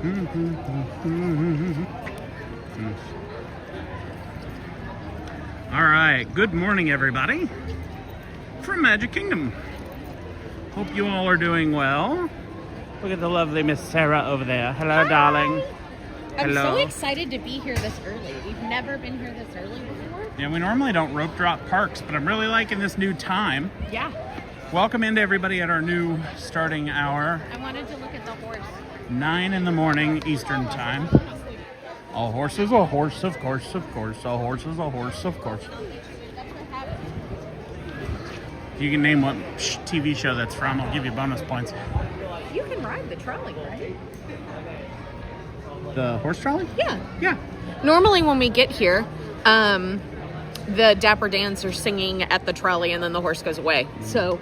All right, good morning, everybody, from Magic Kingdom. Hope you all are doing well. Look at the lovely Miss Sarah over there. Hello, Hi. darling. I'm Hello. so excited to be here this early. We've never been here this early before. Yeah, we normally don't rope drop parks, but I'm really liking this new time. Yeah. Welcome in to everybody at our new starting hour, I wanted to look at the horse. 9 in the morning Eastern time. A horse is a horse, of course, of course. A horse is a horse, of course. You can name what TV show that's from. I'll give you bonus points. You can ride the trolley, right? The horse trolley? Yeah. Yeah. Normally when we get here, the Dapper Dans are singing at the trolley and then the horse goes away. So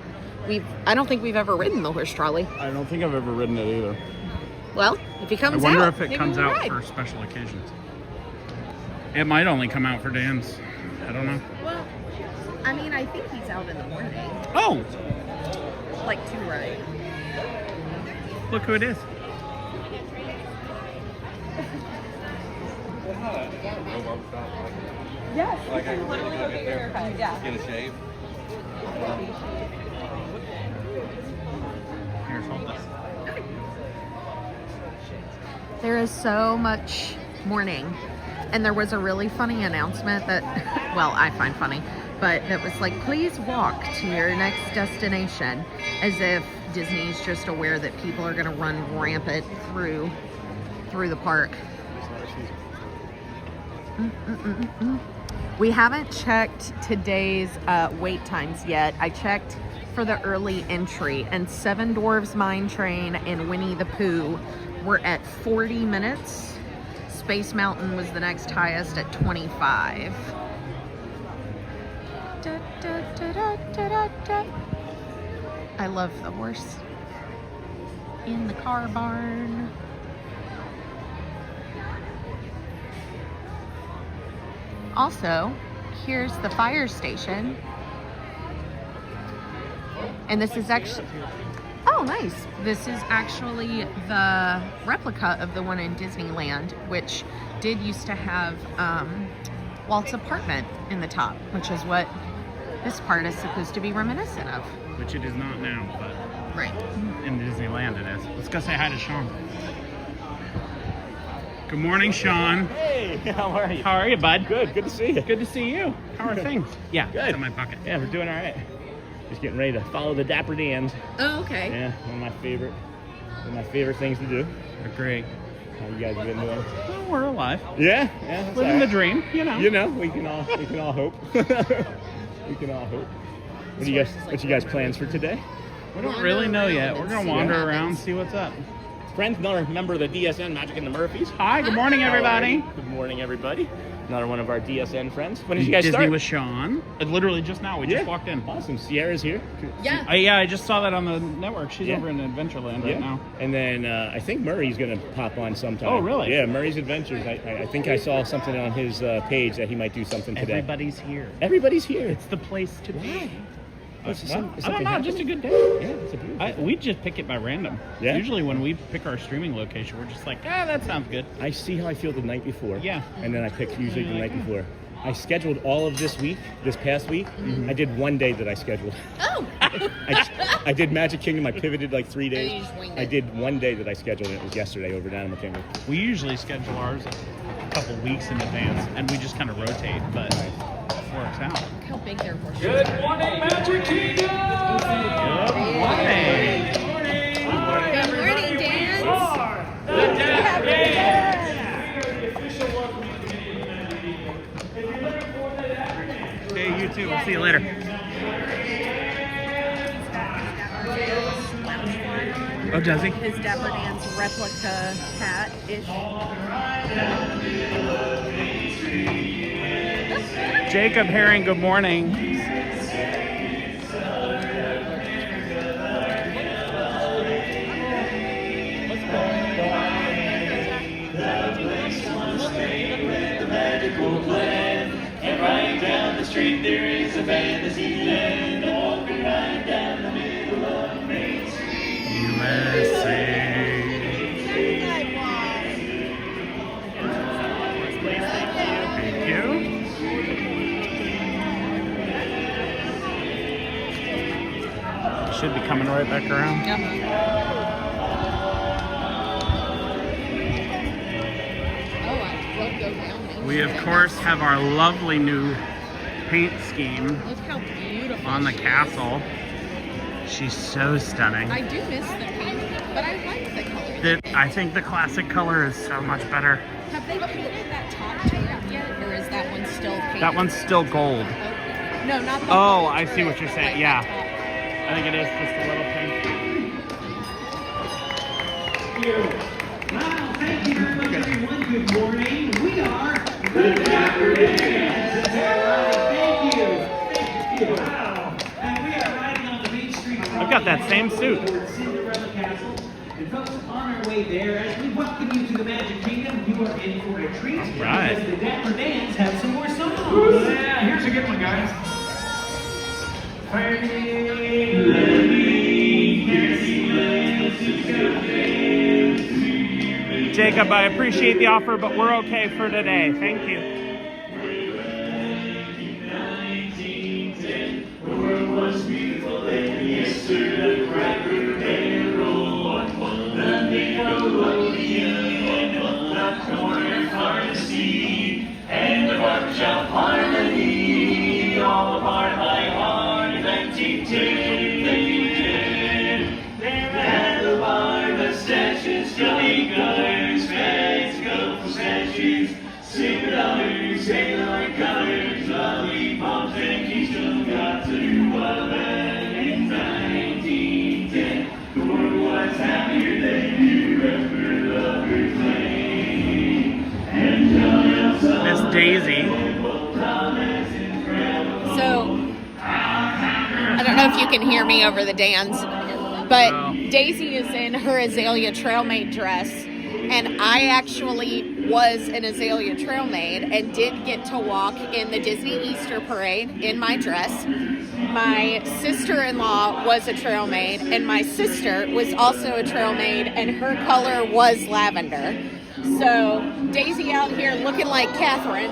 I don't think we've ever ridden the horse trolley. I don't think I've ever ridden it either. Well, if he comes out, I wonder if it maybe comes we'll out ride. for special occasions. It might only come out for Dan's. I don't know. Well, I mean, I think he's out in the morning. Oh, Like to ride. look who it is. Yes. Like I can really get there, Yeah. get a shave. Here's hold this. There is so much morning, and there was a really funny announcement that, well, I find funny, but that was like, please walk to your next destination, as if Disney's just aware that people are going to run rampant through the park. We haven't checked today's wait times yet. I checked for the early entry, and Seven Dwarfs Mine Train and Winnie the Pooh were at 40 minutes. Space Mountain was the next highest at 25. Da, da, da, da, da, da, da. I love the horse in the car barn. Also, here's the fire station. And this is actually, oh nice. This is actually the replica of the one in Disneyland, which did used to have Walt's apartment in the top, which is what this part is supposed to be reminiscent of. Which it is not now, but Right. in Disneyland it is. Let's go say hi to Sean. Good morning, Sean. Hey, how are you? How are you, bud? Good to see you. Good to see you. How are things? Yeah, Good. it's in my pocket. Yeah, we're doing all right. Just getting ready to follow the Dapper Dans. Oh, okay. Yeah, one of my favorite things to do. They're great. How you guys been doing? Well, we're alive. Yeah, that's Living all the right. dream, you know. You know, we can all hope. We can all hope. What you guys plans for today? We don't really know yet. We're going to wander around, see what's up. Friends, another member of the DSN Magic and the Murphys. Hi, good morning, everybody. Good morning, everybody. Another one of our DSN friends. When did you guys Disney start? with Sean. Literally just now. We just walked in. Awesome. Sierra's here. Yeah. I just saw that on the network. She's Yeah. over in Adventureland right now. And then I think Murray's going to pop on sometime. Oh, really? Yeah, Murray's Adventures. I think I saw something on his page that he might do something today. Everybody's here. Everybody's here. It's the place to be. It's I don't know, happening. just a good day. Yeah, it's a beautiful. We just pick it by random. Yeah? Usually when we pick our streaming location, we're just like, that sounds good. I see how I feel the night before. Yeah. And then I pick usually the night before. I scheduled all of this past week. I did one day that I scheduled. Oh. I did Magic Kingdom. I pivoted like 3 And days. you just winged I it. did one day that I scheduled, and it was yesterday over at Animal Kingdom. We usually schedule ours a couple weeks in advance, and we just kind of rotate, but it works out. Look how big their horse is. Good morning, Magic Kingdom! Good morning. Good morning, Dan. The Dapper Dans! We are the official welcoming committee of Magic Kingdom. If you're looking forward to that, Okay, you too. We'll see you later. Oh, does he? His Dapper Dan's replica cat-ish. Jacob Herring, good morning. and right down the street there is a fantasy land, walking right down the middle of Main Street. USA. should be coming right back around. Oh, I will go down. We, of course, have our lovely new paint scheme Look how beautiful on the she is. castle. She's so stunning. I do miss the pink, but I like the color. I think the classic color is so much better. Have they painted that top turret yet, or is that one still painted? That one's still gold. Okay. No, not the Oh, whole I see turret, what you're saying. like Yeah. the I think it is just a little pink. Wow, thank you very much, everyone. Good morning. We are the Dapper Dads. Thank you. Thank you. Wow. And we are riding on the Main Street. I've got that same suit. Cinderella Castle. And folks, on our way there, as we welcome you to the Magic Kingdom, you are in for a treat. Right. Because the Dapper Dads have some more songs. Yeah, here's a good one, guys. Jacob, I appreciate the offer, but we're okay for today. Thank you. Miss Daisy. So, I don't know if you can hear me over the dance, but No. Daisy is in her Azalea Trailmaid dress, and I actually was an Azalea Trailmaid and did get to walk in the Disney Easter Parade in my dress. My sister-in-law was a Trailmaid, and my sister was also a Trailmaid, and her color was lavender. So, Daisy out here looking like Catherine,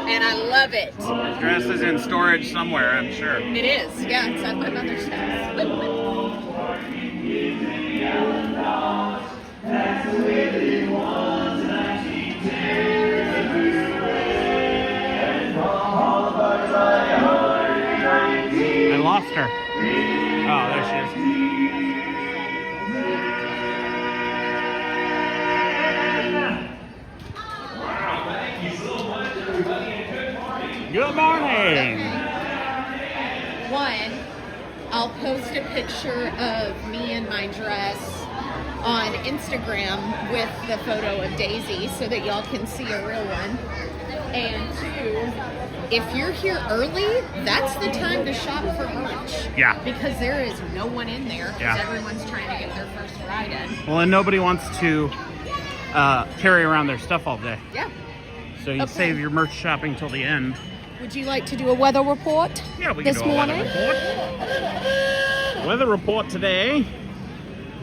and I love it. The dress is in storage somewhere, I'm sure. It is, yeah, it's at my mother's house. I lost her. Oh, there she is. Good morning. One, I'll post a picture of me in my dress on Instagram with the photo of Daisy so that y'all can see a real one. And two, if you're here early, that's the time to shop for lunch. Yeah. Because there is no one in there because Yeah. everyone's trying to get their first ride in. Well, and nobody wants to carry around their stuff all day. Yeah. So you Okay. save your merch shopping till the end. Would you like to do a weather report? Yeah, we can this do a morning? weather report. Weather report today.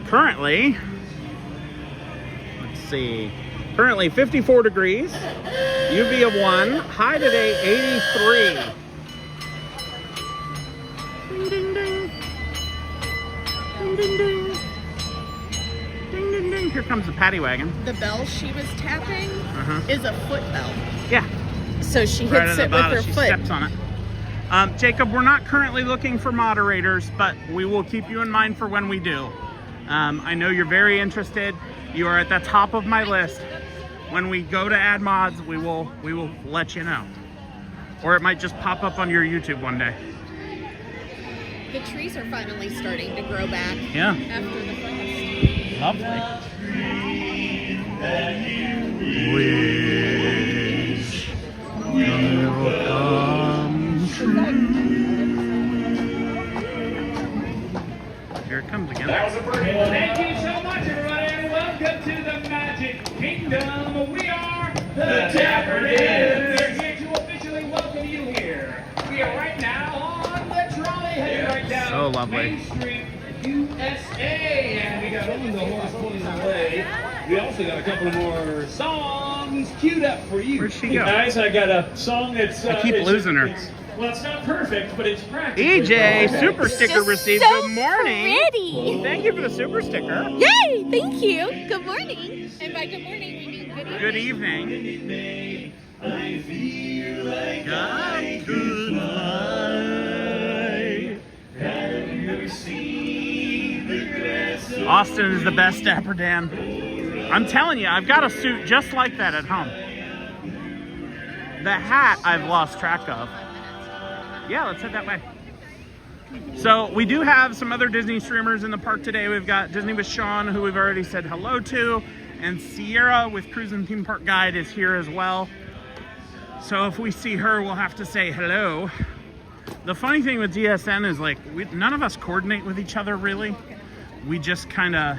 Currently, let's see. Currently 54 degrees. UV of 1. High today 83. Ding ding ding. Ding ding ding. Ding ding ding. Here comes the paddy wagon. The bell she was tapping Uh-huh. is a foot bell. Yeah. So she Right hits at it the with bottom, her she foot. steps on it. Jacob, we're not currently looking for moderators, but we will keep you in mind for when we do. I know you're very interested. You are at the top of my list. When we go to add mods, we will let you know. Or it might just pop up on your YouTube one day. The trees are finally starting to grow back Yeah. after the frost. Lovely. Wish will come true. Here it comes again. That was a pretty one. Thank you so much, everybody, and welcome to the Magic Kingdom. We are the Dapper Dads. We're here to officially welcome you here. We are right now on the trolley heading right down So lovely. Main Street, USA. And we got on the horse pulling away. We also got a couple of more songs queued up for you. Where'd she go? Guys, I got a song that's... I keep losing her. Well, it's not perfect, but it's practical. EJ, super sticker Just received. so Good morning. pretty. Thank you for the super sticker. Yay! Thank you. Good morning. And by good morning, we mean good evening. Good evening. Austin is the best Dapper Dan. I'm telling you, I've got a suit just like that at home. The hat I've lost track of. Yeah, let's head that way. So we do have some other Disney streamers in the park today. We've got Disney with Sean, who we've already said hello to, and Sierra with Cruise and Theme Park Guide is here as well. So if we see her, we'll have to say hello. The funny thing with DSN is like, none of us coordinate with each other really. We just kind of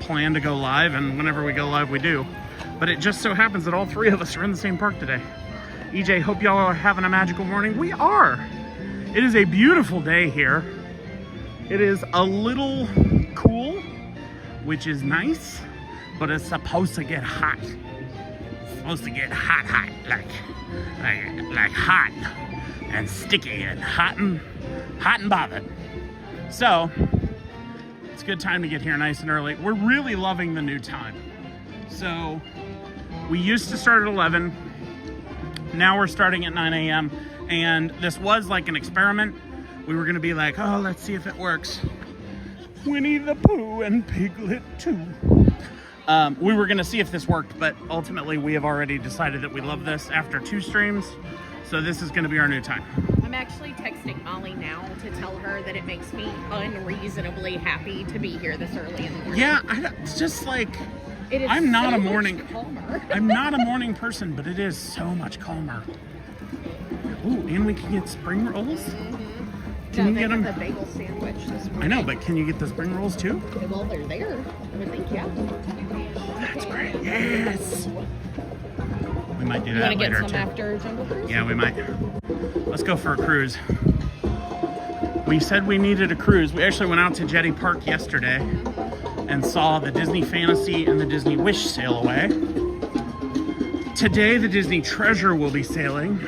plan to go live, and whenever we go live, we do. But it just so happens that all three of us are in the same park today. EJ, hope y'all are having a magical morning. We are. It is a beautiful day here. It is a little cool, which is nice, but it's supposed to get hot. It's supposed to get hot, like hot and sticky and hot and bothered. So it's a good time to get here nice and early. We're really loving the new time. So we used to start at 11. Now we're starting at 9 a.m. And this was like an experiment. We were gonna be like, oh, let's see if it works. Winnie the Pooh and Piglet too. We were gonna see if this worked, but ultimately we have already decided that we love this after 2 streams. So this is gonna be our new time. I'm actually texting Molly now to tell her that it makes me unreasonably happy to be here this early in the morning. Yeah, it's just like, It is I'm not so a much morning, calmer. I'm not a morning person, but it is so much calmer. Ooh, and we can get spring rolls. Can you get them? The bagel sandwich this morning. I know, but can you get the spring rolls too? Well, they're there. I would think, yeah. That's great. Yes. We might do You that want to get later some too. after Jungle Cruise? Yeah, we might. Let's go for a cruise. We said we needed a cruise. We actually went out to Jetty Park yesterday and saw the Disney Fantasy and the Disney Wish sail away. Today, the Disney Treasure will be sailing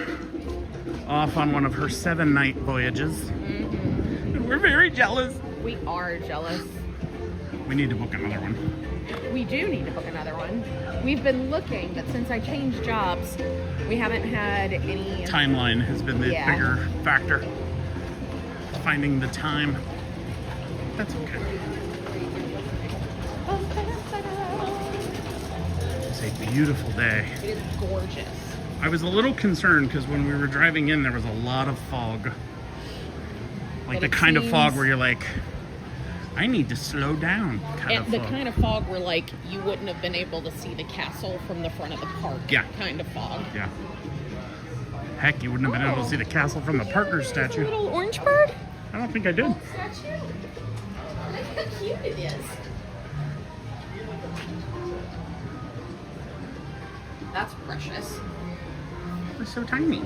off on one of her 7-night voyages. And we're very jealous. We are jealous. We need to book another one. We do need to book another one. We've been looking, but since I changed jobs, we haven't had any... Timeline has been the Yeah. bigger factor. Finding the time. That's okay. It's a beautiful day. It is gorgeous. I was a little concerned because when we were driving in, there was a lot of fog. Like But the it kind of fog seems- where you're like, I need to slow down kind And of the fog. kind of fog where, like, you wouldn't have been able to see the castle from the front of the park. Yeah. Kind of fog. Yeah. Heck, you wouldn't have been able to see the castle from the partner statue. Little orange bird? I don't think I did. Statue? Look how cute it is. That's precious. They're so tiny.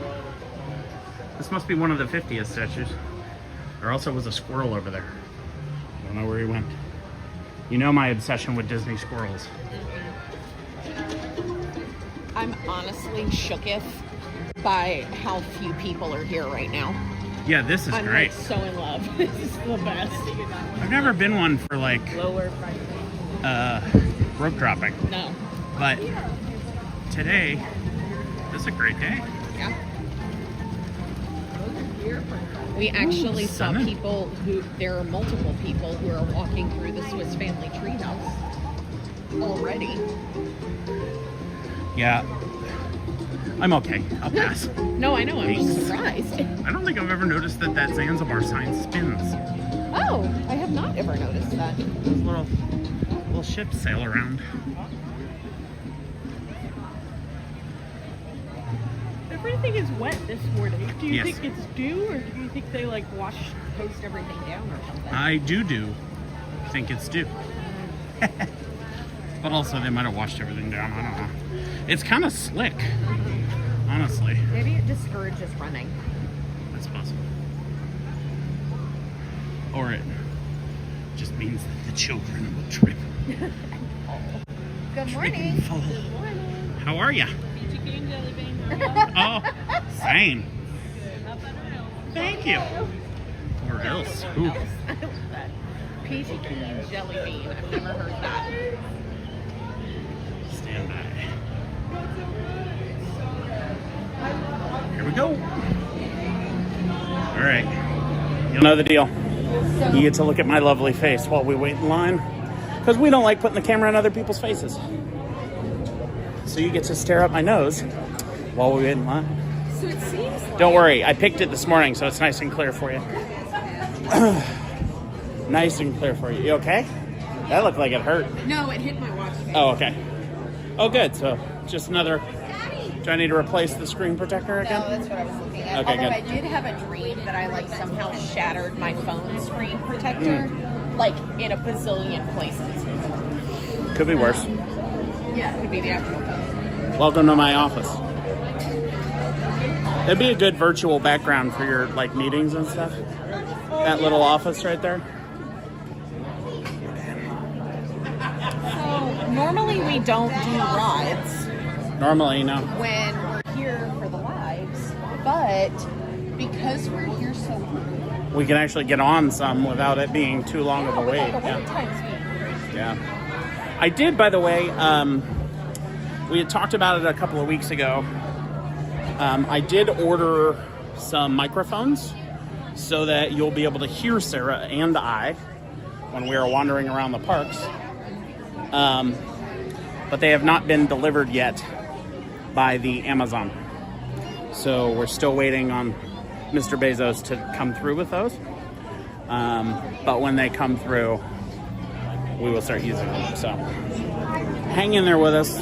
This must be one of the 50th statues. There also was a squirrel over there. I don't know where he went. You know my obsession with Disney squirrels. I'm honestly shooketh by how few people are here right now. Yeah, this is I'm great. like so in love. This is the best. I've never been one for like Lower price. rope dropping, No. but today this is a great day. Yeah. We actually saw Sunny. people who, there are multiple people who are walking through the Swiss Family Treehouse already. Yeah, I'm okay. I'll pass. No, I know, I'm just Thanks. surprised. I don't think I've ever noticed that Zanzibar sign spins. Oh, I have not ever noticed that. Those little ships sail around. Everything is wet this morning. Do you Yes. think it's dew, or do you think they like Post everything down or something. I do think it's due. But also they might have washed everything down. I don't know. It's kind of slick, honestly. Maybe it discourages running. That's possible. Or it just means that the children will trip. Good Trip and fall. How are ya? Oh, same. Thank you. Or else. Ooh. I love that. Peachy keen jelly bean. I've never heard that. Stand by. Here we go. All right. You'll know the deal. You get to look at my lovely face while we wait in line, because we don't like putting the camera in other people's faces. So you get to stare up my nose while we wait in line. So it seems like... Don't worry, I picked it this morning, so it's nice and clear for you. Nice and clear for you. You okay? That looked like it hurt. No, it hit my watch face. Oh, okay. Oh, good. So just another... Do I need to replace the screen protector again? No, that's what I was looking at. Okay, Although good. I did have a dream that I like somehow shattered my phone screen protector, like in a bazillion places. Could be worse. Yeah, it could be the actual phone. Welcome to my office. That'd be a good virtual background for your like meetings and stuff. That little office right there. So normally we don't do rides Normally, no. when we're here for the lives, but because we're here so We can actually get on some without it being too long of a wait. without the wait Yeah. times being crazy. Yeah. I did, by the way, we had talked about it a couple of weeks ago. I did order some microphones so that you'll be able to hear Sarah and I when we are wandering around the parks. But they have not been delivered yet by the Amazon. So we're still waiting on Mr. Bezos to come through with those. But when they come through, we will start using them. So hang in there with us.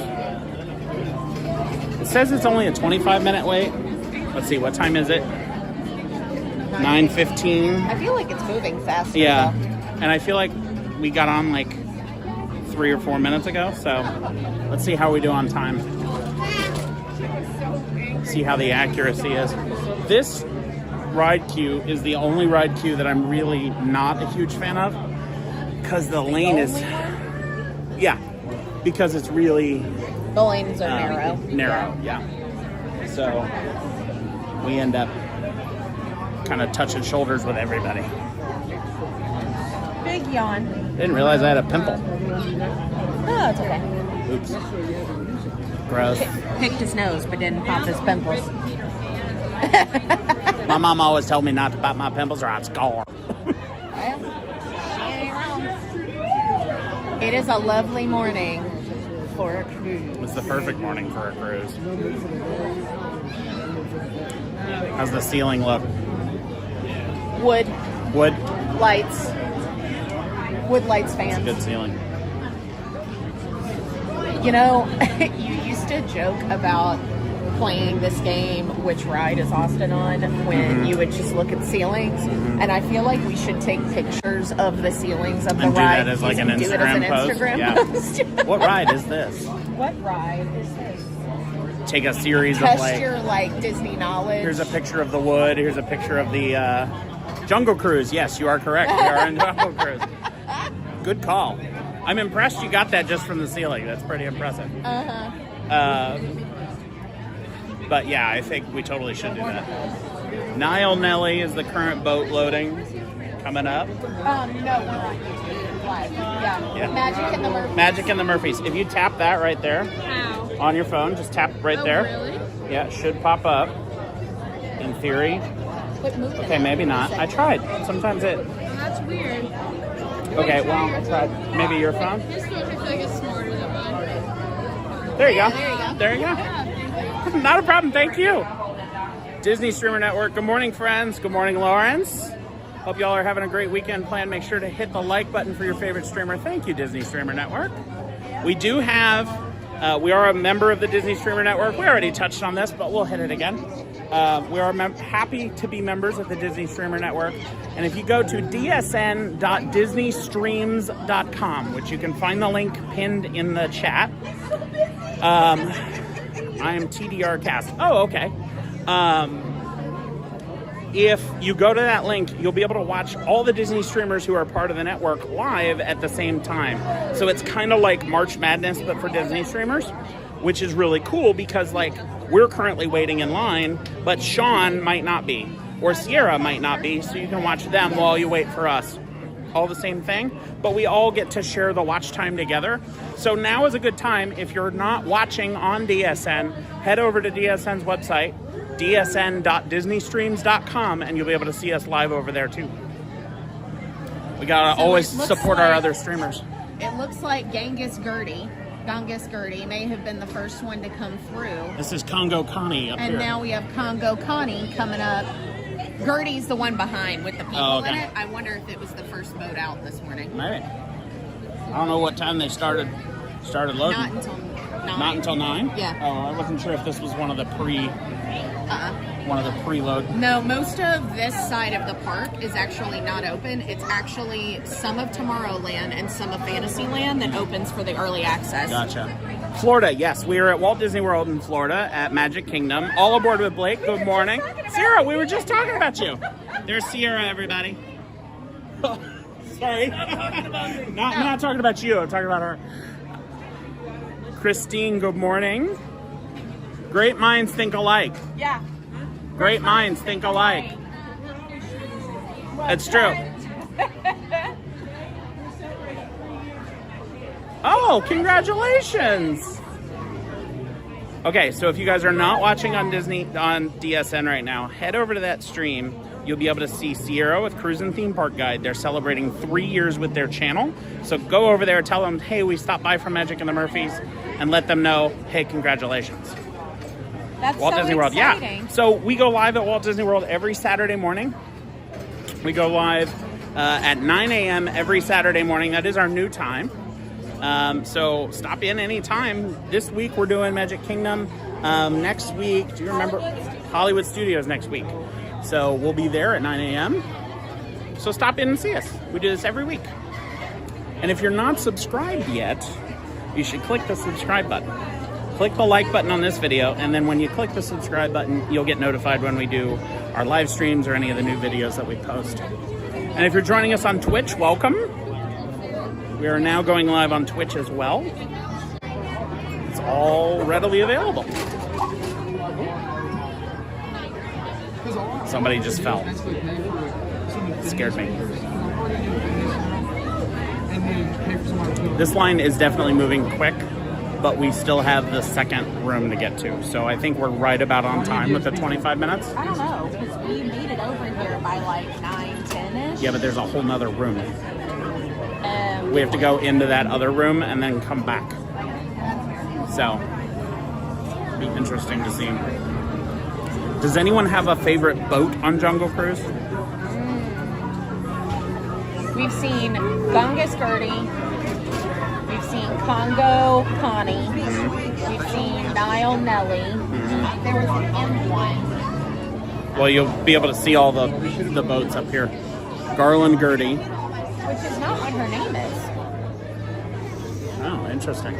It says it's only a 25-minute wait. Let's see, what time is it? 9:15. I feel like it's moving faster. Yeah, though. and I feel like we got on like 3 or 4 minutes ago. So let's see how we do on time. See how the accuracy is. This ride queue is the only ride queue that I'm really not a huge fan of, because the lane is, yeah, because it's really The lanes are narrow. Narrow, yeah. So we end up kind of touching shoulders with everybody. Big yawn. Didn't realize I had a pimple. Oh, it's okay. Oops. Gross. Picked his nose, but didn't pop his pimples. My mom always told me not to pop my pimples or I'd scar. Well, she ain't wrong. It is a lovely morning for a cruise. It's the perfect morning for a cruise. How's the ceiling look? Wood Wood? lights. Wood lights fans. Good ceiling. You know, you used to joke about playing this game, which ride is Austin on, when you would just look at ceilings. And I feel like we should take pictures of the ceilings of the And do ride. that as like an Do it as an Instagram post? Instagram Yeah. post. What ride is this? What ride is this? Take a series of Test like, your Disney knowledge. here's a picture of the wood, here's a picture of the Jungle Cruise. Yes, you are correct. We are in Jungle Cruise. Good call. I'm impressed you got that just from the ceiling. That's pretty impressive. But yeah, I think we totally should do that. Nile Nelly is the current boat loading coming up. No, we're on YouTube live. Yeah. Yeah. Magic and the Murphys. Magic and the Murphys. If you tap that right there on your phone, just tap right there. Really? Yeah, it should pop up. In theory. Quit moving Okay, it. maybe not. I tried. Sometimes it. That's weird. Okay, well, I tried. Maybe your phone. His phone, I feel like it's smarter than mine. There you go. There you go. There you go. Not a problem. Thank you. Disney Streamer Network. Good morning, friends. Good morning, Lawrence. Hope y'all are having a great weekend planned. Make sure to hit the like button for your favorite streamer. Thank you, Disney Streamer Network. We do have, we are a member of the Disney Streamer Network. We already touched on this, but we'll hit it again. We are happy to be members of the Disney Streamer Network. And if you go to dsn.disneystreams.com, which you can find the link pinned in the chat. I am TDR Cast. Oh, okay. If you go to that link, you'll be able to watch all the Disney streamers who are part of the network live at the same time. So it's kind of like March Madness, but for Disney streamers, which is really cool because, like, we're currently waiting in line, but Sean might not be. or Sierra might not be, so you can watch them while you wait for us. All the same thing, but we all get to share the watch time together. So now is a good time. If you're not watching on DSN, head over to DSN's website, dsn.disneystreams.com, and you'll be able to see us live over there too. We gotta So always it looks support our like- other streamers. It looks like Genghis Gertie may have been the first one to come through. This is Congo Connie up And here. now we have Congo Connie coming up. Gertie's the one behind with the people Oh, okay. in it. I wonder if it was the first boat out this morning. Maybe. I don't know what time they started loading. Not until 9. Not until 9? Yeah. Oh, I wasn't sure if this was one of the preload. No, most of this side of the park is actually not open. It's actually some of Tomorrowland and some of Fantasyland that opens for the early access. Gotcha. Florida, yes. We are at Walt Disney World in Florida at Magic Kingdom. All aboard with Blake. Good morning. Sierra, we were just talking about you. There's Sierra, everybody. Sorry. I'm not talking about you. I'm talking about her. Christine, good morning. Great minds think alike. Yeah. Great minds think alike. It's true. Oh, congratulations! Okay, so if you guys are not watching on DSN right now, head over to that stream. You'll be able to see Sierra with Cruise and Theme Park Guide. They're celebrating 3 years with their channel. So go over there, tell them, hey, we stopped by from Magic and the Murphys, and let them know, hey, congratulations. That's Walt so Disney World, exciting. yeah. So we go live at Walt Disney World every Saturday morning. We go live at 9 a.m. every Saturday morning. That is our new time. So stop in anytime. This week we're doing Magic Kingdom. Next week, do you remember? Hollywood Studios next week. So we'll be there at 9 a.m. So stop in and see us. We do this every week. And if you're not subscribed yet, you should click the subscribe button. Click the like button on this video, and then when you click the subscribe button, you'll get notified when we do our live streams or any of the new videos that we post. And if you're joining us on Twitch, welcome. We are now going live on Twitch as well. It's all readily available. Somebody just fell. It scared me. This line is definitely moving quick, but we still have the second room to get to. So I think we're right about on time with the 25 minutes. I don't know, because we made it over here by like 9, 10-ish. Yeah, but there's a whole nother room. We have to go into that other room and then come back. So, it'll be interesting to see. Does anyone have a favorite boat on Jungle Cruise? We've seen Gungus Gertie. We've seen Congo Connie. We've seen Nile Nelly. There was an M one. Well, you'll be able to see all the boats up here. Garland Gertie. Which is not what her name is. Oh, interesting.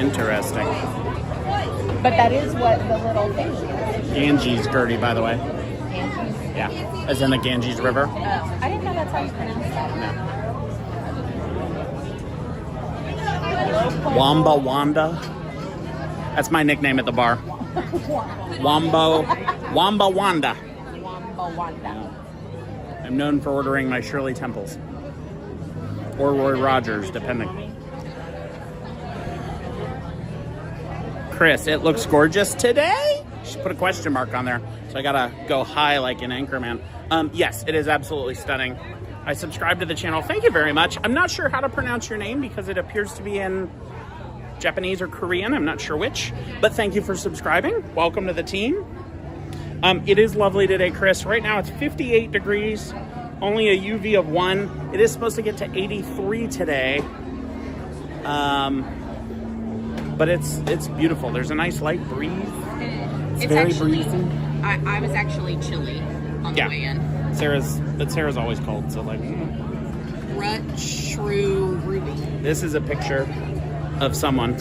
Interesting. But that is what the little thing is. Ganges Gertie, by the way. Ganges. Yeah, as in the Ganges River. Oh, I didn't know that's how you pronounce that. No. Wamba Wanda. That's my nickname at the bar. Wamba Wanda. Wamba Wanda. I'm known for ordering my Shirley Temples. Or Roy Rogers, depending. Chris, it looks gorgeous today? You should put a question mark on there. So I gotta go high like an Anchorman. Yes, it is absolutely stunning. I subscribe to the channel. Thank you very much. I'm not sure how to pronounce your name because it appears to be in Japanese or Korean. I'm not sure which. But thank you for subscribing. Welcome to the team. It is lovely today, Chris. Right now it's 58 degrees, only a UV of 1. It is supposed to get to 83 today. But it's beautiful. There's a nice light breeze. It's very actually, breezy. I was actually chilly on the way in. Sarah's always cold, so like. Rut, Shrew, Ruby. This is a picture of someone.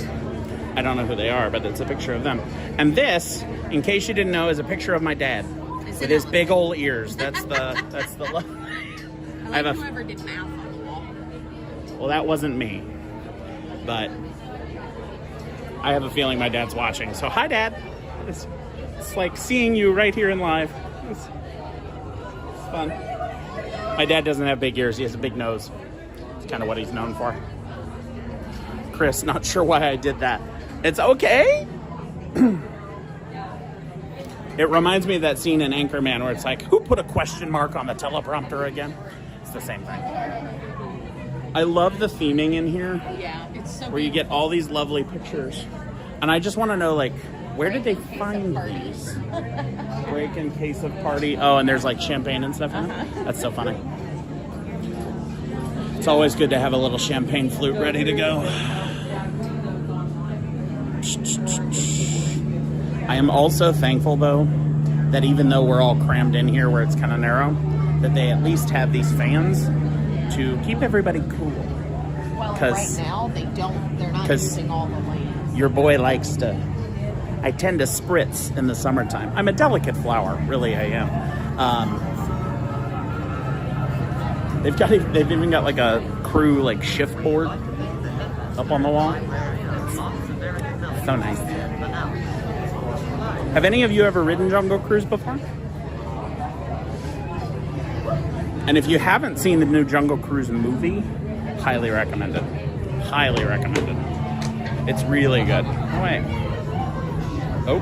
I don't know who they are, but it's a picture of them. And this, in case you didn't know, is a picture of my dad with his big old ears. That's the look. I like whoever did math on the wall. Well, that wasn't me, but I have a feeling my dad's watching. So hi, Dad. It's like seeing you right here in live. It's fun. My dad doesn't have big ears. He has a big nose. It's kind of what he's known for. Chris, not sure why I did that. It's okay. It reminds me of that scene in Anchorman where it's like, who put a question mark on the teleprompter again? It's the same thing. I love the theming in here. Yeah, it's so where you get all these lovely pictures. And I just want to know, like, where did they find these? Break-in case of party. Oh, and there's like champagne and stuff in it? That's so funny. It's always good to have a little champagne flute ready to go. I am also thankful, though, that even though we're all crammed in here where it's kind of narrow, that they at least have these fans to keep everybody cool. Well, right now they're not using all the lanes. Your boy likes to, I tend to spritz in the summertime. I'm a delicate flower, really I am. They've even got like a crew like shift board up on the wall. So nice. Have any of you ever ridden Jungle Cruise before? And if you haven't seen the new Jungle Cruise movie, highly recommend it. Highly recommend it. It's really good. Oh, wait. Oh.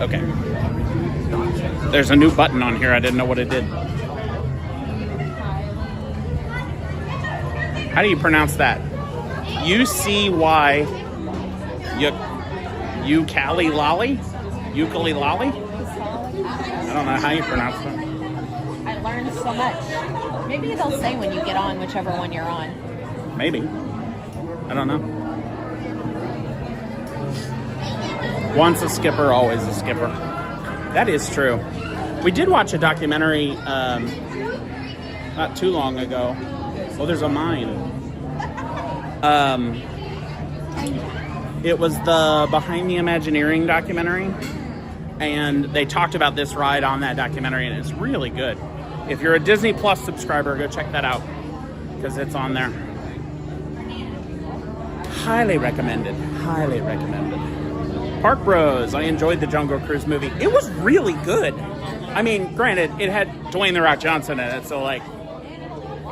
Okay. There's a new button on here. I didn't know what it did. How do you pronounce that? U-C-Y... Ukulele? Ukulele? I don't know how you pronounce that. I learned so much. Maybe they'll say when you get on whichever one you're on. Maybe. I don't know. Once a skipper, always a skipper. That is true. We did watch a documentary not too long ago. Oh, there's a mine. It was the Behind the Imagineering documentary, and they talked about this ride on that documentary, and it's really good. If you're a Disney Plus subscriber, go check that out, because it's on there. Highly recommended. Highly recommended. Park Bros. I enjoyed the Jungle Cruise movie. It was really good. I mean, granted, it had Dwayne The Rock Johnson in it, so like,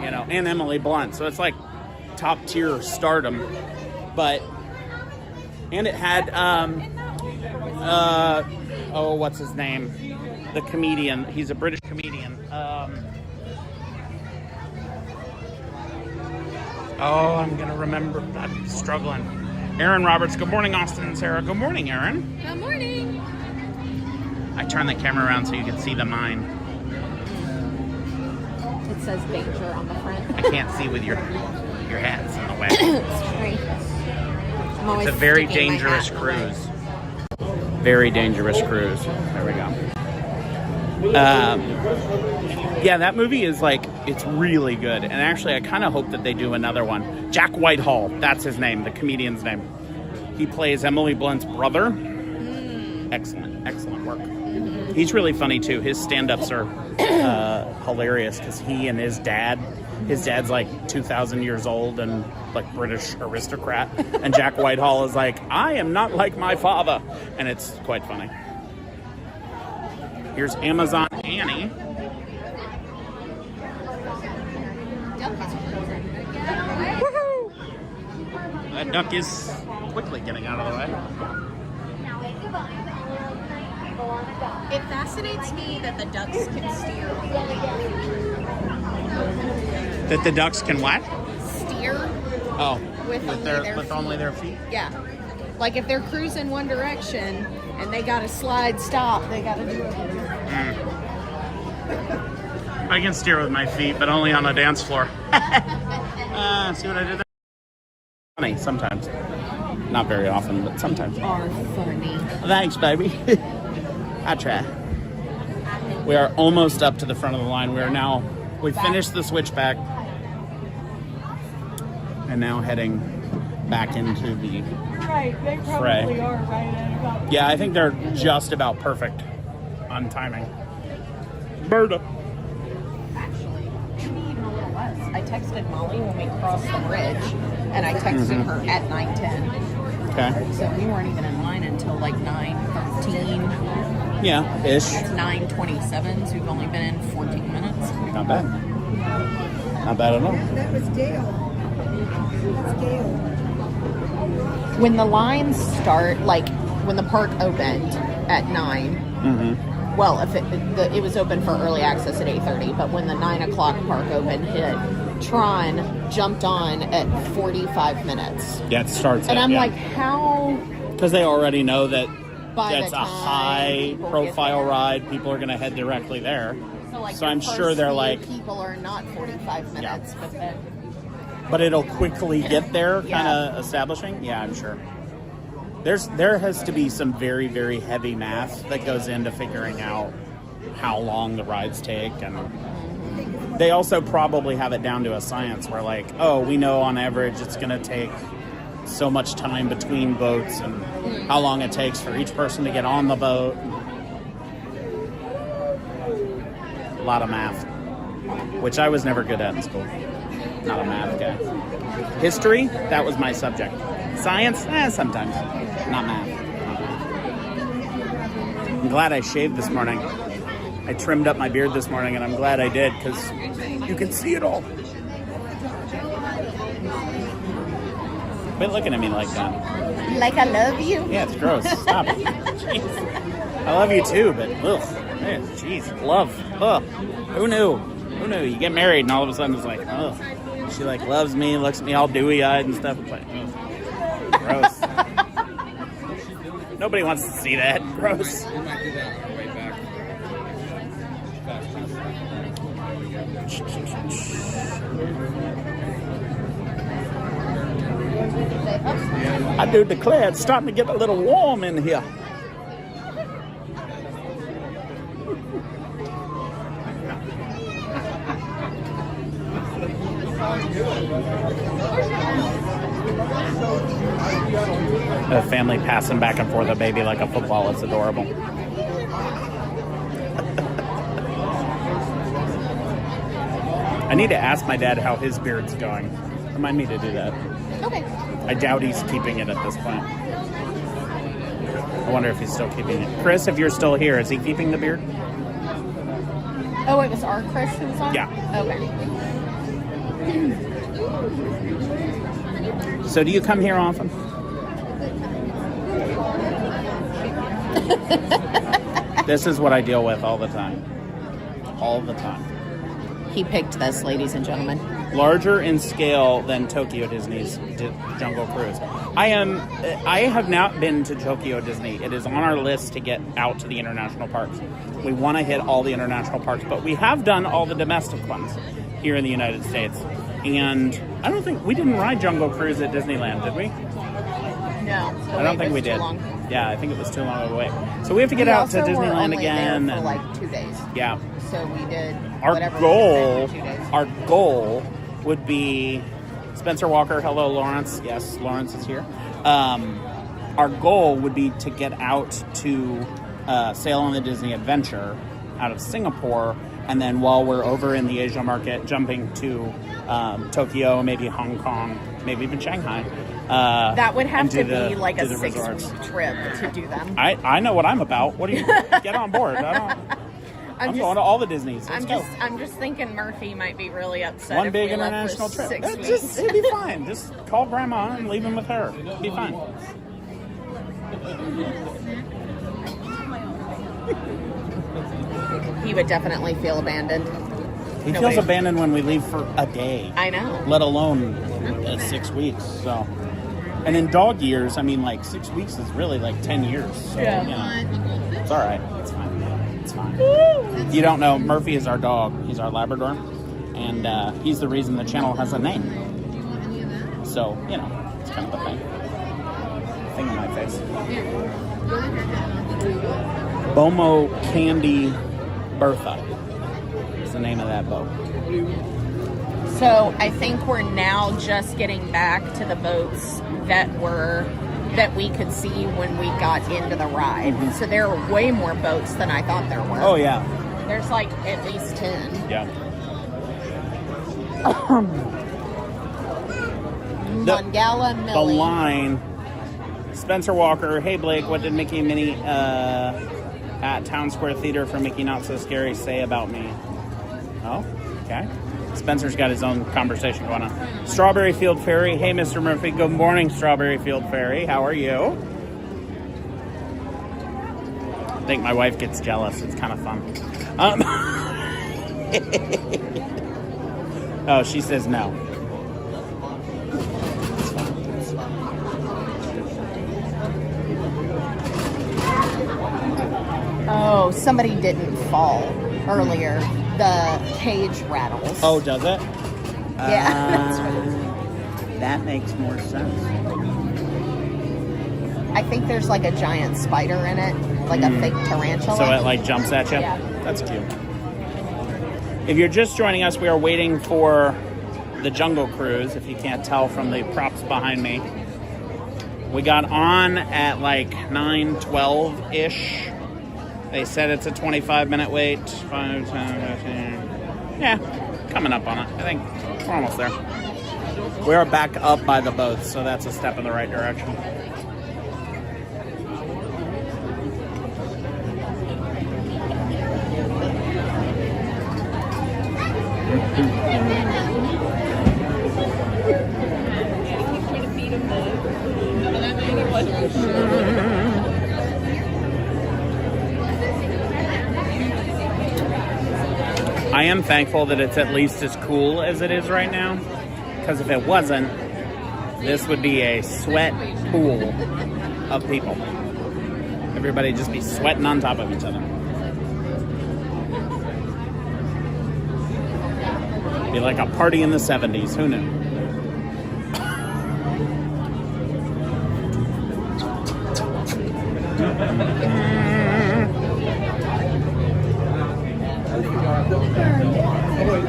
you know, and Emily Blunt, so it's like top tier stardom, but. And it had, what's his name? The comedian. He's a British comedian. I'm going to remember. I'm struggling. Aaron Roberts. Good morning, Austin and Sarah. Good morning, Aaron. Good morning. I turned the camera around so you could see the mine. It says danger on the front. I can't see with your hats in the way. Sorry. It's a very dangerous cruise. Very dangerous cruise. There we go. Yeah, that movie is like, it's really good. And actually, I kind of hope that they do another one. Jack Whitehall, that's his name, the comedian's name. He plays Emily Blunt's brother. Excellent, excellent work. He's really funny too. His stand-ups are hilarious because he and his dad's like 2,000 years old and like British aristocrat. And Jack Whitehall is like, I am not like my father. And it's quite funny. Here's Amazon Annie. Woohoo! That duck is quickly getting out of the way. It fascinates me that the ducks can steer. That the ducks can what? Steer? Oh, With only their feet? Yeah. Like if they're cruising one direction and they got to slide stop, they got to do it. I can steer with my feet, but only on a dance floor. See what I did there? Funny, sometimes. Not very often, but sometimes. Are funny. Thanks, baby. I try. We are almost up to the front of the line. We finished the switchback and now heading back into the Right, they probably are right at about. Yeah, I think they're just about perfect on timing. Bird up. Actually, maybe even a little less. I texted Molly when we crossed the bridge, and I texted her at 9:10. Okay. So we weren't even in line until like 9:13. Yeah, ish. It's 9:27, so we've only been in 14 minutes. Not bad. Not bad at all. That was Dale. That's Dale. When the lines start, like when the park opened at 9, Mm-hmm. well, if it was open for early access at 8:30, but when the 9 o'clock park open hit, Tron jumped on at 45 minutes. Yeah, it starts. And at, I'm yeah. like, how? Because they already know that By that's the a time high people profile get there. ride. People are going to head directly there. Like So the I'm first sure they're few like, people are not 45 minutes, but then but it'll quickly get there, kind Yeah. of establishing. Yeah, I'm sure. There has to be some very, very heavy math that goes into figuring out how long the rides take, and they also probably have it down to a science where, like, oh, we know on average it's going to take so much time between boats, and how long it takes for each person to get on the boat. A lot of math, which I was never good at in school. Not a math guy. History, that was my subject. Science, sometimes. Not math. I'm glad I shaved this morning. I trimmed up my beard this morning, and I'm glad I did, because you can see it all. Quit looking at me like that. like I love you. Yeah, it's gross. Stop it. Jeez. I love you too, but ugh. Jeez, love. Ugh. Who knew? Who knew? You get married and all of a sudden it's like, ugh. She like loves me, looks at me all dewy-eyed and stuff. It's like, ugh. Gross. Nobody wants to see that. Gross. We might do that way back. I do declare it's starting to get a little warm in here. A family passing back and forth a baby like a football. It's adorable. I need to ask my dad how his beard's going. Remind me to do that. Okay. I doubt he's keeping it at this point. I wonder if he's still keeping it. Chris, if you're still here, is he keeping the beard? Oh, it was our Chris who was on? Yeah. Okay. So do you come here often? This is what I deal with all the time. All the time. He picked this, ladies and gentlemen. Larger in scale than Tokyo Disney's Jungle Cruise. I have not been to Tokyo Disney. It is on our list to get out to the international parks. We want to hit all the international parks, but we have done all the domestic ones here in the United States. And I don't think we didn't ride Jungle Cruise at Disneyland, did we? No. I don't think we did. Yeah, I think it was too long of a wait. So we have to get out to Disneyland again. There for like 2 days. Yeah. So we did Our whatever goal, we did there for 2 days. our goal would be Spencer Walker. Hello, Lawrence. Yes, Lawrence is here. Our goal would be to get out to Sail on the Disney Adventure out of Singapore, and then while we're over in the Asia market, jumping to Tokyo, maybe Hong Kong, maybe even Shanghai. That would have to and do be like a do the 6-week resorts. trip to do them. I know what I'm about. What do you get on board? I'm going to all the Disneys. Let's go. I'm just thinking Murphy might be really upset. One if big we left international for trip. 6 It'd weeks. be fine. Just call Grandma and leave him with her. It'd be fine. He would definitely feel abandoned. He feels abandoned when we leave for a day. I know. Let alone 6 weeks. So, and in dog years, I mean, like 6 weeks is really like 10 years. So, Yeah. you know, it's all right. It's fine. It's fine. You don't know, Murphy is our dog. He's our Labrador, and he's the reason the channel has a name. So, you know, it's kind of a thing. Thing on my face. Bomo Candy Bertha is the name of that boat. So I think we're now just getting back to the boats that we could see when we got into the ride. Mm-hmm. So there are way more boats than I thought there were. Oh, yeah. There's like at least 10. Yeah. Mangala The Millie. line Spencer Walker, hey Blake, what did Mickey and Minnie at Town Square Theater for Mickey Not So Scary say about me? Oh, okay. Spencer's got his own conversation going on. Strawberry Field Fairy, hey Mr. Murphy, good morning Strawberry Field Fairy, how are you? I think my wife gets jealous, it's kind of fun. Oh, she says no. Oh, somebody didn't fall earlier. The cage rattles. Oh, does it? Yeah, that's right. That makes more sense. I think there's like a giant spider in it, like a fake tarantula. So it like jumps at you? Yeah. That's cute. If you're just joining us, we are waiting for the Jungle Cruise, if you can't tell from the props behind me. We got on at like 9:12-ish. They said it's a 25-minute wait. 5, 10, 15. Yeah, coming up on it. I think we're almost there. We are back up by the boats, so that's a step in the right direction. I am thankful that it's at least as cool as it is right now, because if it wasn't, this would be a sweat pool of people. Everybody just be sweating on top of each other. Be like a party in the 70s, who knew?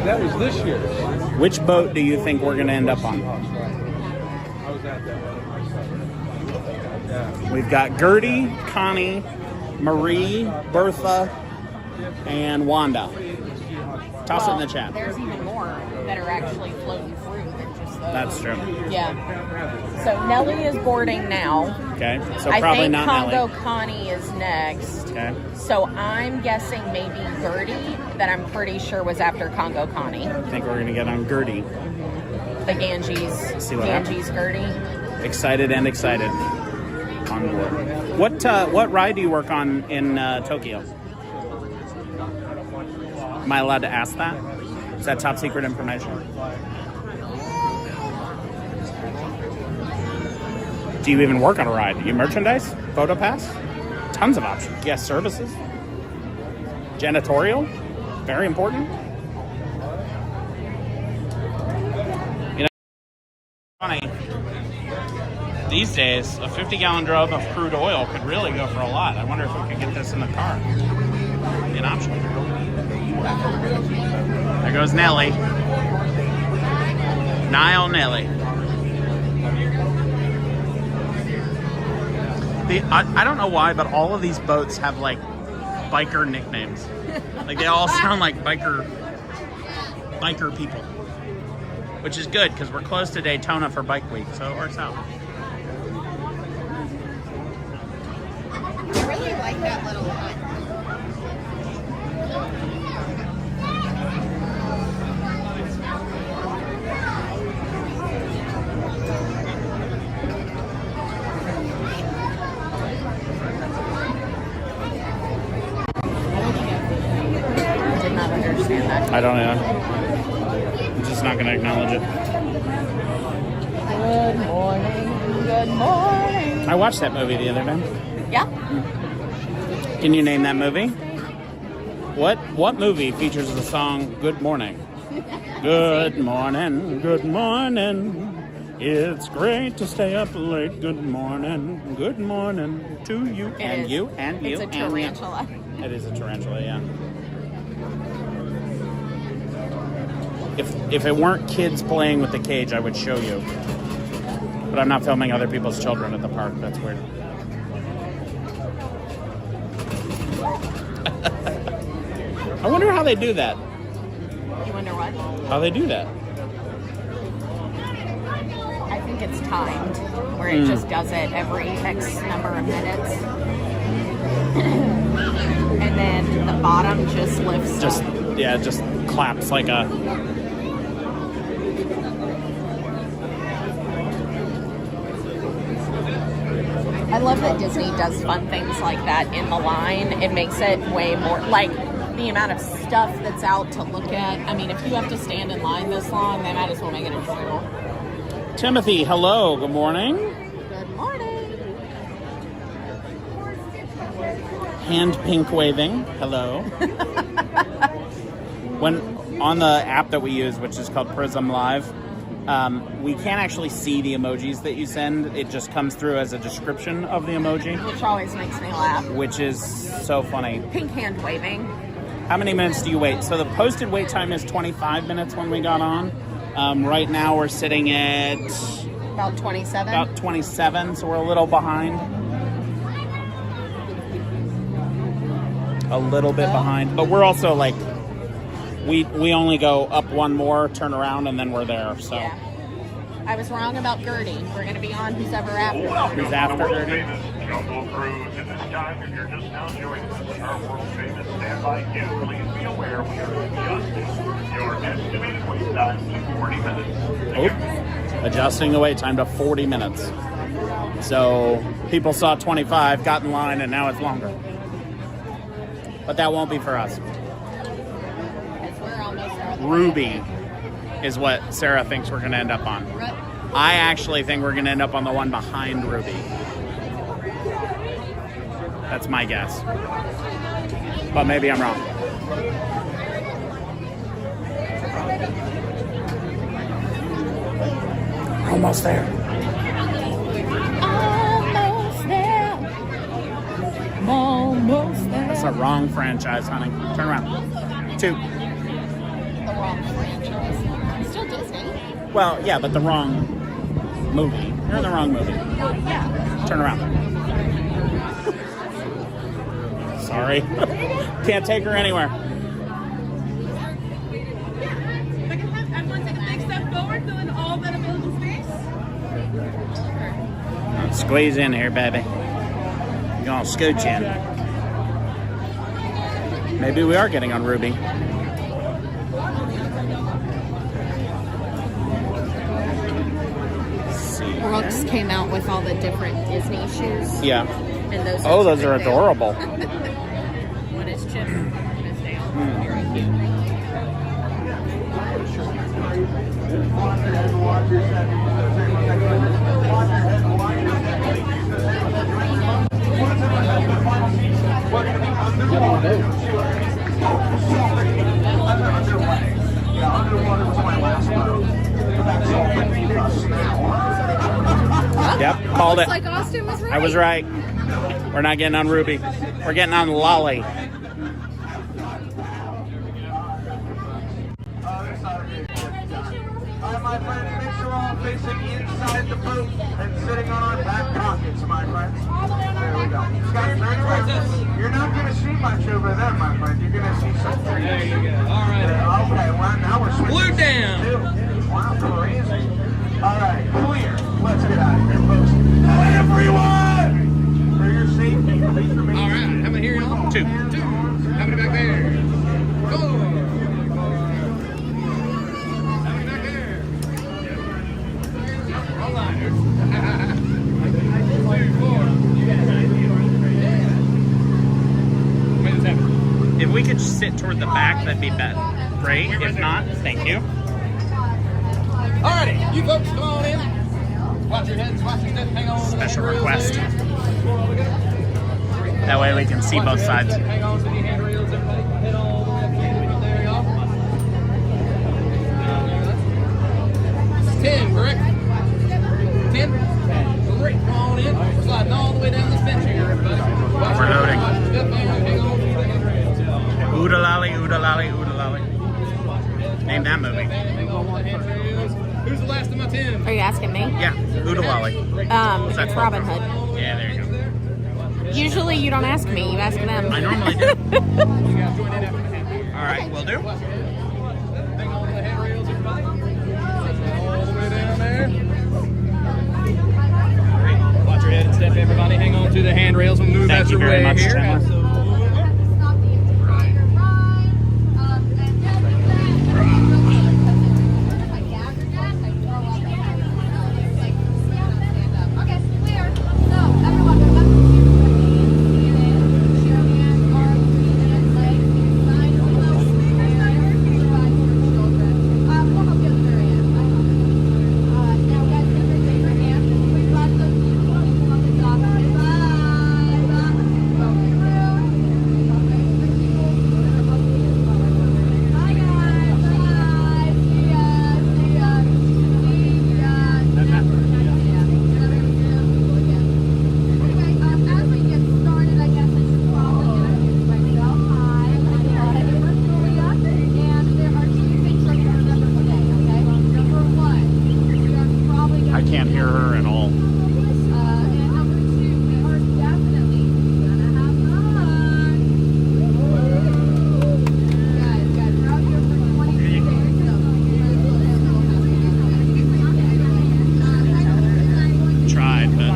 That was this year's. Which boat do you think we're going to end up on? I was at that one. We've got Gertie, Connie, Marie, Bertha, and Wanda. Toss it in the chat. There's even more that are actually floating through than just those. That's true. Yeah. So Nellie is boarding now. Okay, so I probably think not Congo Nelly. Connie is next. Okay. So I'm guessing maybe Gertie, that I'm pretty sure was after Congo Connie. I think we're going to get on Gertie. The Ganges. See what Ganges Gertie. Excited and excited on board. What ride do you work on in Tokyo? Am I allowed to ask that? Is that top secret information? Do you even work on a ride? You merchandise? Photo pass? Tons of options. Guest services? Janitorial? Very important. You know, funny. These days, a 50-gallon drum of crude oil could really go for a lot. I wonder if we could get this in the car. Be an option. There goes Nellie. Nile Nellie. I don't know why, but all of these boats have like biker nicknames. Like they all sound like biker people, which is good because we're close to Daytona for Bike Week, so it works out. I really like that little hut. I don't know. I'm just not going to acknowledge it. Good morning. Good morning. I watched that movie the other day. Yeah. Can you name that movie? What movie features the song Good Morning? Good morning, good morning. It's great to stay up late. Good morning to you and you and you. It's a tarantula. It is a tarantula, yeah. If it weren't kids playing with the cage, I would show you. But I'm not filming other people's children at the park. That's weird. I wonder how they do that. You wonder what? How they do that. I think it's timed, where it just does it every X number of minutes. And then the bottom just lifts Just up. yeah, just claps like a. I love that Disney does fun things like that in the line. It makes it way more, like, the amount of stuff that's out to look at. I mean, if you have to stand in line this long, they might as well make it a show. Timothy, hello. Good morning. Good morning. Hand pink waving. Hello. When on the app that we use, which is called Prism Live, we can't actually see the emojis that you send. It just comes through as a description of the emoji, Which always makes me laugh. which is so funny. Pink hand waving. How many minutes do you wait? So the posted wait time is 25 minutes when we got on. Right now we're sitting at About 27. about 27, so we're a little behind. A little bit behind, but we're also like, we only go up one more, turn around, and then we're there. So Yeah. I was wrong about Gertie. We're going to be on Who's Ever After. who's after Gertie? Jungle Cruise. At this time, if you're just now joining us on our world famous standby queue, please be aware we are adjusting your estimated wait time to 40 minutes. Oops. Adjusting the wait time to 40 minutes. So people saw 25, got in line, and now it's longer. But that won't be for us. Because we're almost there. Ruby is what Sarah thinks we're going to end up on. I actually think we're going to end up on the one behind Ruby. That's my guess. But maybe I'm wrong. We're almost there. Almost there. Almost there. That's the wrong franchise, honey. Turn around. 2. The wrong franchise. Still Disney. Well, yeah, but the wrong movie. You're in the wrong movie. Yeah. Turn around. Sorry. Can't take her anywhere. Everyone take a big step forward, filling all that available space. Squeeze in here, baby. You're gonna scooch in. Maybe we are getting on Ruby. Let's see. Brooks came out with all the different Disney shoes. Yeah. And those Oh, those are chipped down. adorable. When it's chipped, it's down. Very cute. Yep, called it. Like Austin was right. I was right. We're not getting on Ruby. We're getting on Lolly. My friends, make sure we're all facing inside the boat and sitting on our back pockets, my friends. There we go. Scott, turn around. You're not going to see much over there, my friend. You're going to see some trees. There you go. All right. Okay, well, now we're switching. Blue down. Wow, crazy. All right, clear. Let's get out of here, folks. Everyone! For your safety, please remain. All right. How many here, y'all? 2. How many back there? 4. How many back there? All right. 2, 4. Wait a second. If we could just sit toward the back, that'd be better. Great. If not, thank you. Alrighty, you folks, come on in. Watch your heads, watch your step, hang on. Special request. That way we can see both sides. Hang on to the handrails, everybody. Head all the way up here. There you go. This is 10, correct? 10? Great, come on in. We're sliding all the way down this bench here, everybody. Watch your Overloading. step, hang on to the handrails. Ooda lolly, ooda lolly, ooda lolly. Name that movie. Hang on to the handrails. Who's the last of my 10? Are you asking me? Yeah, ooda lolly. It's Robin Hood. Yeah, there you go. Usually you don't ask me, you ask them. I normally do. You guys join in after the 10 here. All right, will do. Hang on to the handrails, everybody. All the way down there. very much, here. Chandler. Absolutely. I can't hear her at all. Tried, but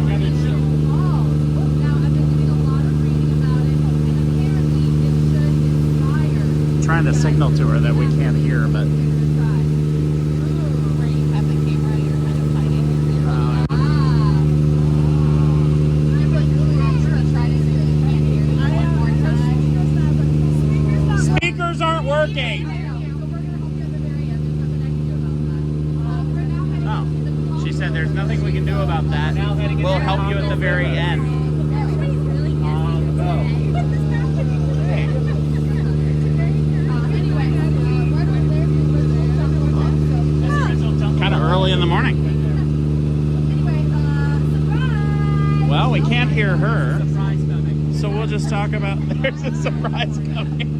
trying to signal to her that we can't hear, but speakers aren't working. Oh, she said there's nothing we can do about that. We'll help you at the very end. Kind of early in the morning. Well, we can't hear her, so we'll just talk about there's a surprise coming.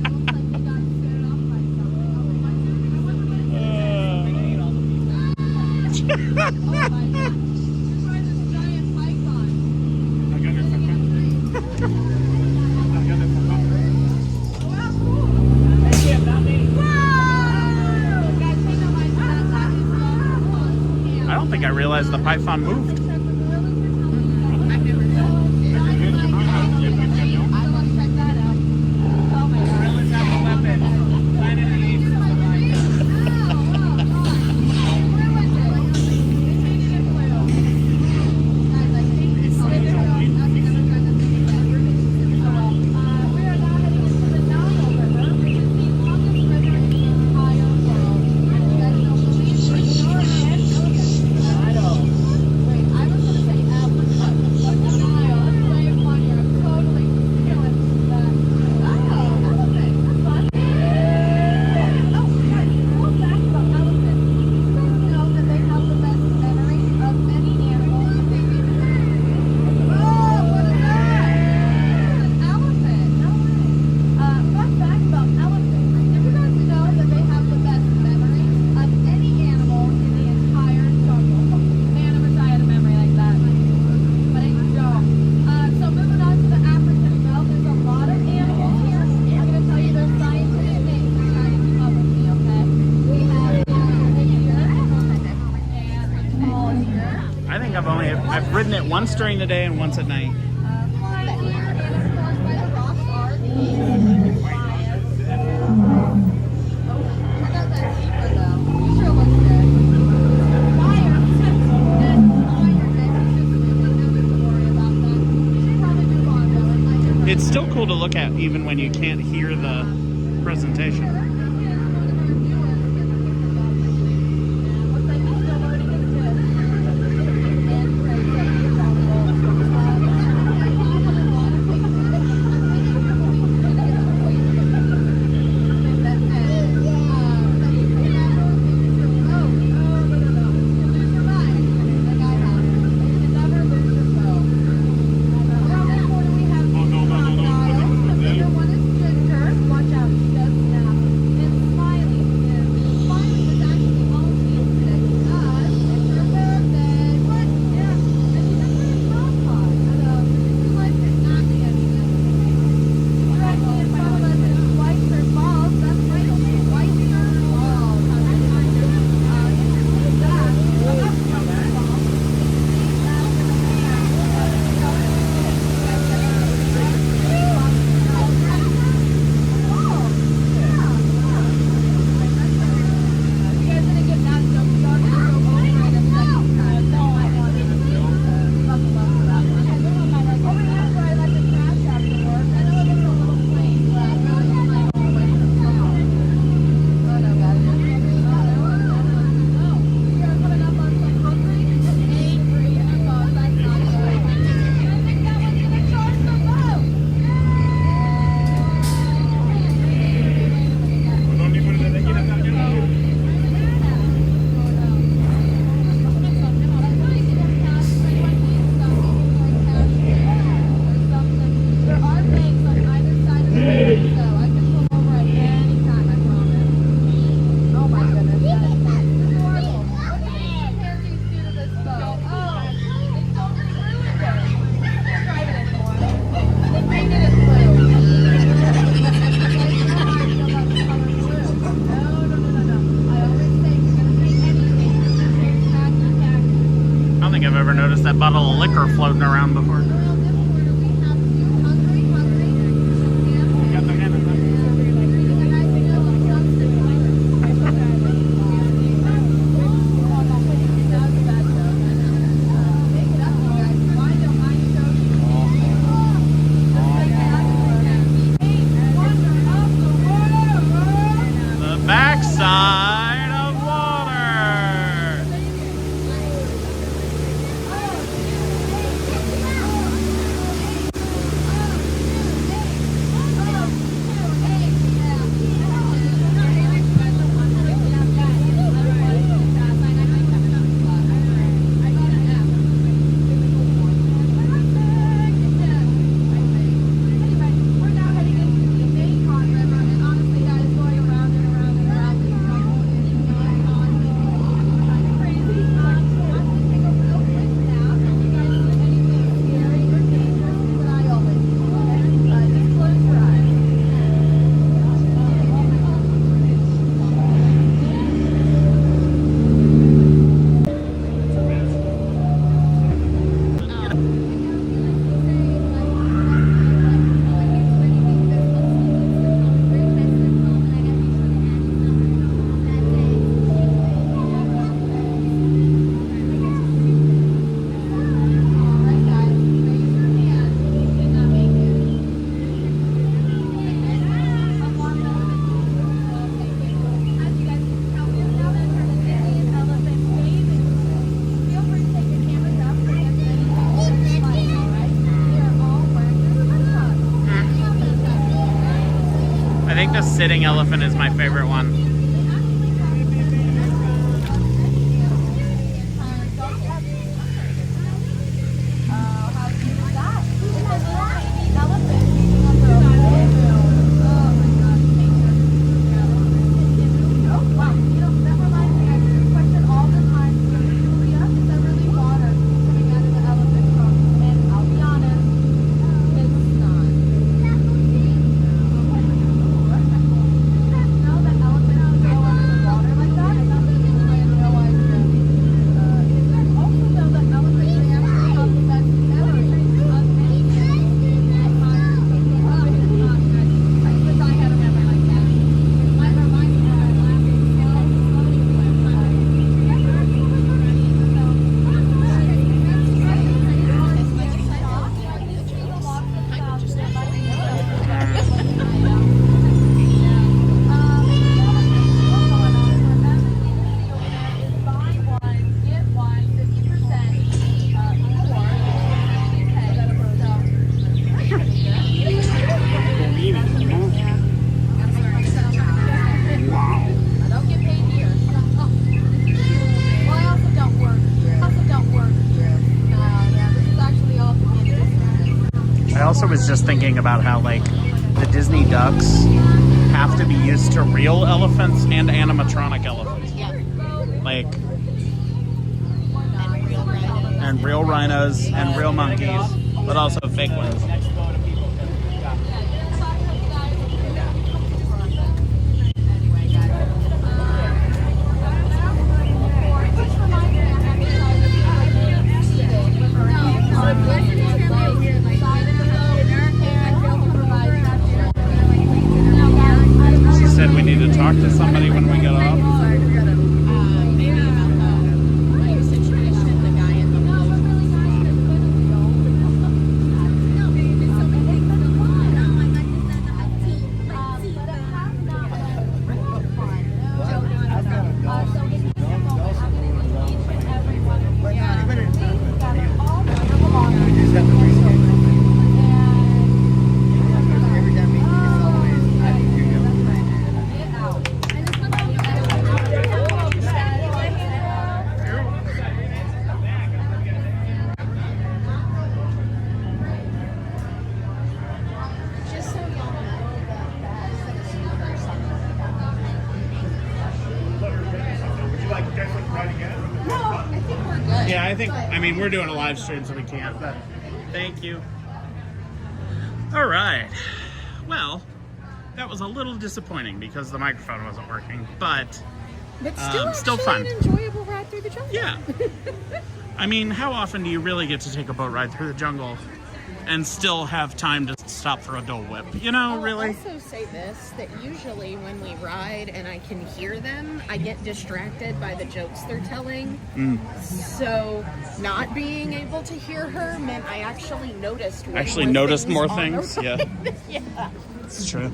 I don't think I realized the python moved. I've ridden it once during the day and once at night. It's still cool to look at even when you can't hear the presentation. ever noticed that bottle of liquor floating around before. Backside of water. I think the sitting elephant is my favorite one. I also was just thinking about how, like, the Disney ducks have to be used to real elephants and animatronic elephants. Like, and real rhinos and real monkeys, but also fake ones. Said we need to talk to somebody when we get off. Yeah, I mean, we're doing a live stream, so we can't, but thank you. All right. Well, that was a little disappointing because the microphone wasn't working, but still fun. An enjoyable ride ride through the jungle. Yeah. I mean, how often do you really get to take a boat ride through the jungle and still have time to stop for a Dole Whip? You know, I'll really? also say this, that usually when we ride and I can hear them, I get distracted by the jokes they're telling. So not being able to hear her meant I actually noticed more on the things. Yeah. ride. Yeah. It's true.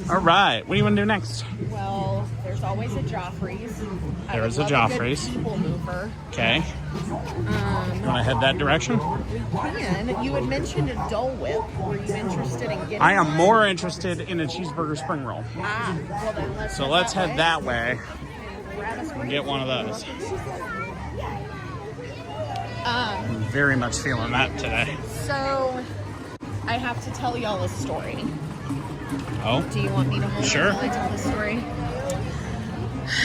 All right. What do you want to do next? Well, there's always a Joffrey's. There's a I would love Joffrey's. good people mover. Okay. You want to head that direction? Man, you had mentioned a Dole Whip. Were you interested in getting I am one? more interested in a cheeseburger spring roll. Well then So let's head that way Grab a and spring get one of those. Um, I'm very much feeling that today. so I have to tell y'all a story. Oh, Do you want me to hold Sure. it while I tell the story?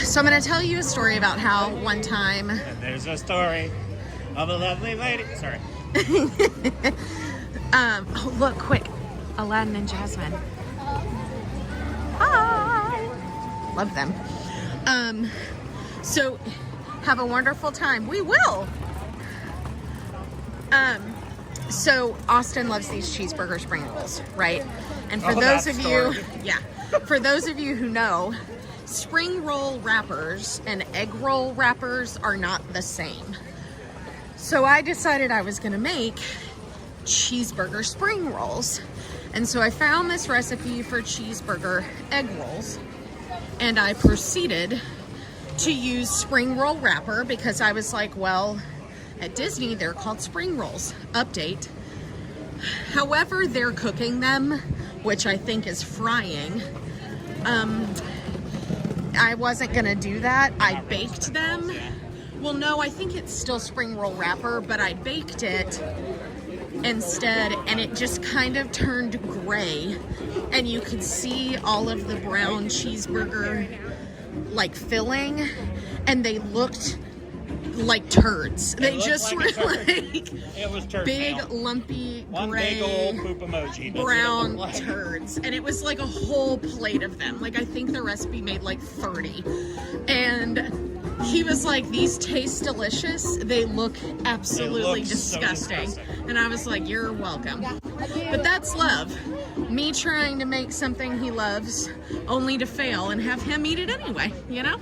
So I'm going to tell you a story about how one time... and there's a story of a lovely lady. Sorry. oh, look, quick. Aladdin and Jasmine. Hi! Love them. So, have a wonderful time. We will! So Austin loves these cheeseburger spring rolls, right? And for those of you, for those of you who know, spring roll wrappers and egg roll wrappers are not the same. So I decided I was gonna make cheeseburger spring rolls. And so I found this recipe for cheeseburger egg rolls, and I proceeded to use spring roll wrapper because I was like, well, at Disney, they're called spring rolls. Update. However they're cooking them, which I think is frying, I wasn't gonna do that. I baked them. Well, no, I think it's still spring roll wrapper, but I baked it instead, and it just kind of turned gray, and you could see all of the brown cheeseburger like filling, and they looked like turds. They just were like it was turd big, now. lumpy, One gray, big old poop emoji. That's brown what it looked like. turds. And it was like a whole plate of them. Like, I think the recipe made like 30. And he was like, these taste delicious. They look absolutely so disgusting. disgusting. And I was like, you're welcome. But that's love. Me trying to make something he loves only to fail and have him eat it anyway, you know?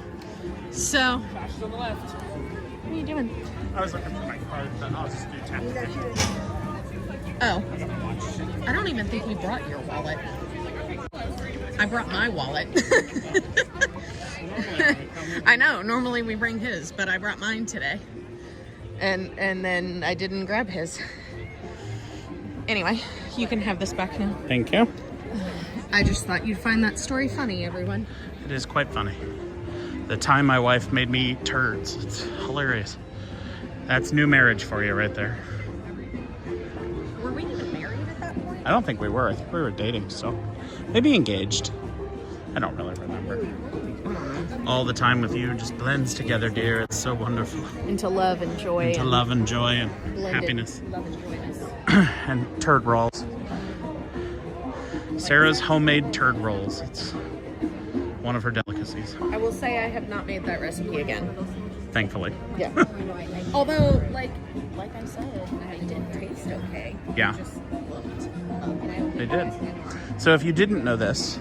So, Josh on the left. what are you doing? I was looking for my card, but I'll just do tap. Oh, I don't even think we brought your wallet. I brought my wallet. I know, normally we bring his, but I brought mine today. And then I didn't grab his. Anyway, you can have this back now. Thank you. I just thought you'd find that story funny, everyone. It is quite funny. The time my wife made me eat turds. It's hilarious. That's new marriage for you right there. Were we even married at that point? I don't think we were. I think we were dating still. Maybe engaged. I don't really remember. All the time with you just blends together, dear. It's so wonderful. Into love and joy. Into love and joy and blended happiness. Love and joyness. And turd rolls. Sarah's homemade turd rolls. It's one of her delicacies, I will say I have not made that recipe again. thankfully. Yeah. Although, like I said, they did taste okay. Yeah. They just looked. They did. So if you didn't know this,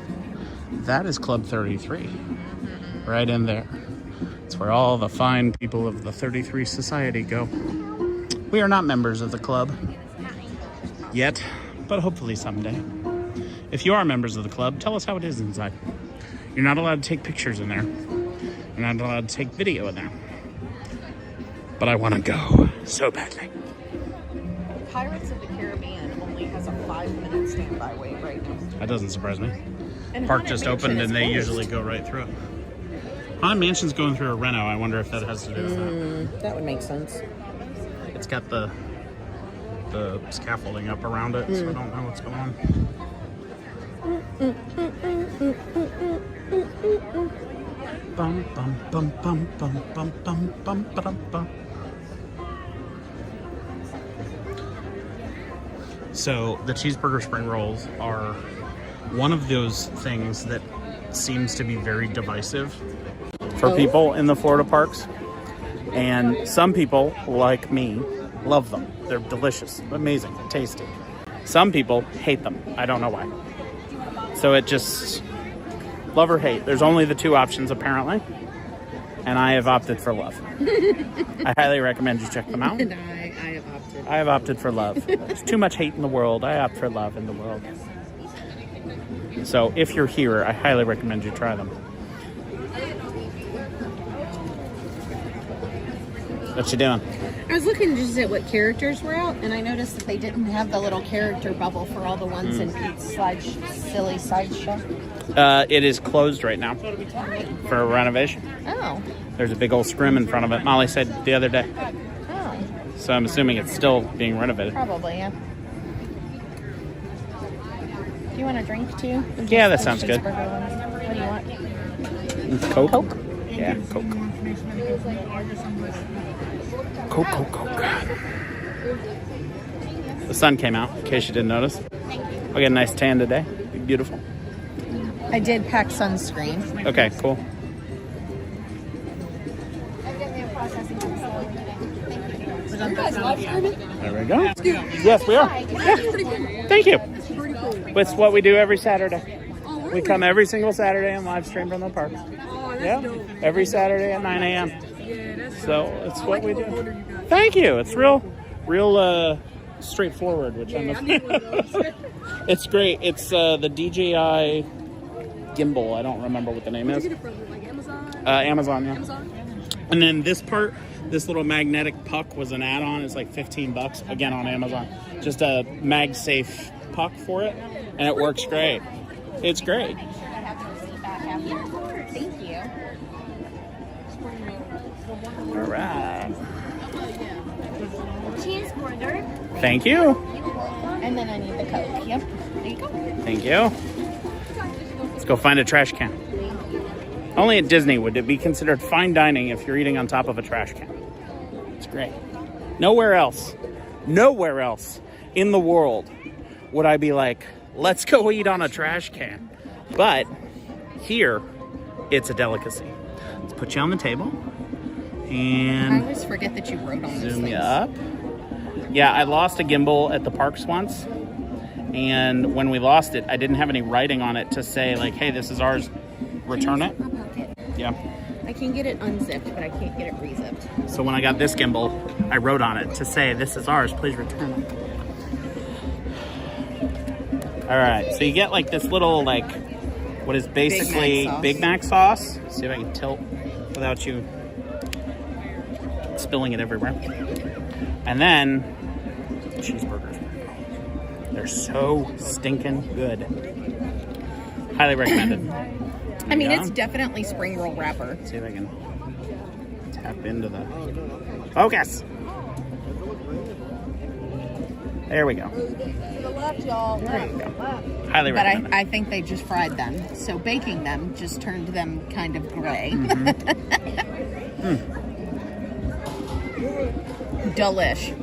that is Club 33. Right in there. It's where all the fine people of the 33 Society go. We are not members of the club yet, but hopefully someday. If you are members of the club, tell us how it is inside. You're not allowed to take pictures in there. You're not allowed to take video in there. But I want to go so badly. Pirates of the Caribbean only has a 5-minute standby wait right now. That doesn't surprise me. And Park Haunted just Mansion opened is and they closed. usually go right through it. Haunted Mansion's going through a reno. I wonder if that has to do with that. That would make sense. It's got the scaffolding up around it, so I don't know what's going on. Bum bum bum bum bum bum bum bum bum bum. So the cheeseburger spring rolls are one of those things that seems to be very divisive for people in the Florida parks. And some people, like me, love them. They're delicious, amazing, tasty. Some people hate them. I don't know why. So it just, love or hate. There's only the two options apparently. And I have opted for love. I highly recommend you check them out. And I have opted. I have opted for love. There's too much hate in the world. I opt for love in the world. So if you're here, I highly recommend you try them. What you doing? I was looking just at what characters were out, and I noticed that they didn't have the little character bubble for all the ones in Pete's silly sideshow. It is closed right now for a renovation. Oh. There's a big old scrim in front of it. Molly said the other day. Oh. So I'm assuming it's still being renovated. Probably, yeah. Do you want a drink too? Yeah, that sounds good. What do you want? Coke? Coke? Yeah, Coke. Coke. The sun came out, in case you didn't notice. We got a nice tan today. Beautiful. I did pack sunscreen. Okay, cool. There we go. Yes, we are. Yeah. Thank you. It's what we do every Saturday. We come every single Saturday and live stream from the park. Yeah, every Saturday at 9 a.m. So it's what we do. Thank you. It's real straightforward, which I'm. It's great. It's the DJI gimbal. I don't remember what the name is. Amazon, yeah. And then this part, this little magnetic puck was an add-on. It's like $15 again on Amazon. Just a mag-safe puck for it, and it works great. It's great. Thank you. All right. Cheers, order. Thank you. And then I need the Coke. Yep. There you go. Thank you. Let's go find a trash can. Only at Disney would it be considered fine dining if you're eating on top of a trash can. It's great. Nowhere else in the world would I be like, let's go eat on a trash can. But here, it's a delicacy. Let's put you on the table. And I always forget that you wrote on these zoom you things. up. Yeah, I lost a gimbal at the parks once. And when we lost it, I didn't have any writing on it to say, like, hey, this is ours. Return it. Yeah. I can get it unzipped, but I can't get it rezipped. So when I got this gimbal, I wrote on it to say, this is ours. Please return it. All right. So you get, like, this little, like, what is basically Big Mac sauce. See if I can tilt without you spilling it everywhere. And then cheeseburgers. They're so stinking good. Highly recommended. I mean, it's definitely spring roll wrapper. See if I can tap into the focus. There we go. To the left, y'all. There you go. Highly But recommended. I think they just fried them. So baking them just turned them kind of gray. Delish.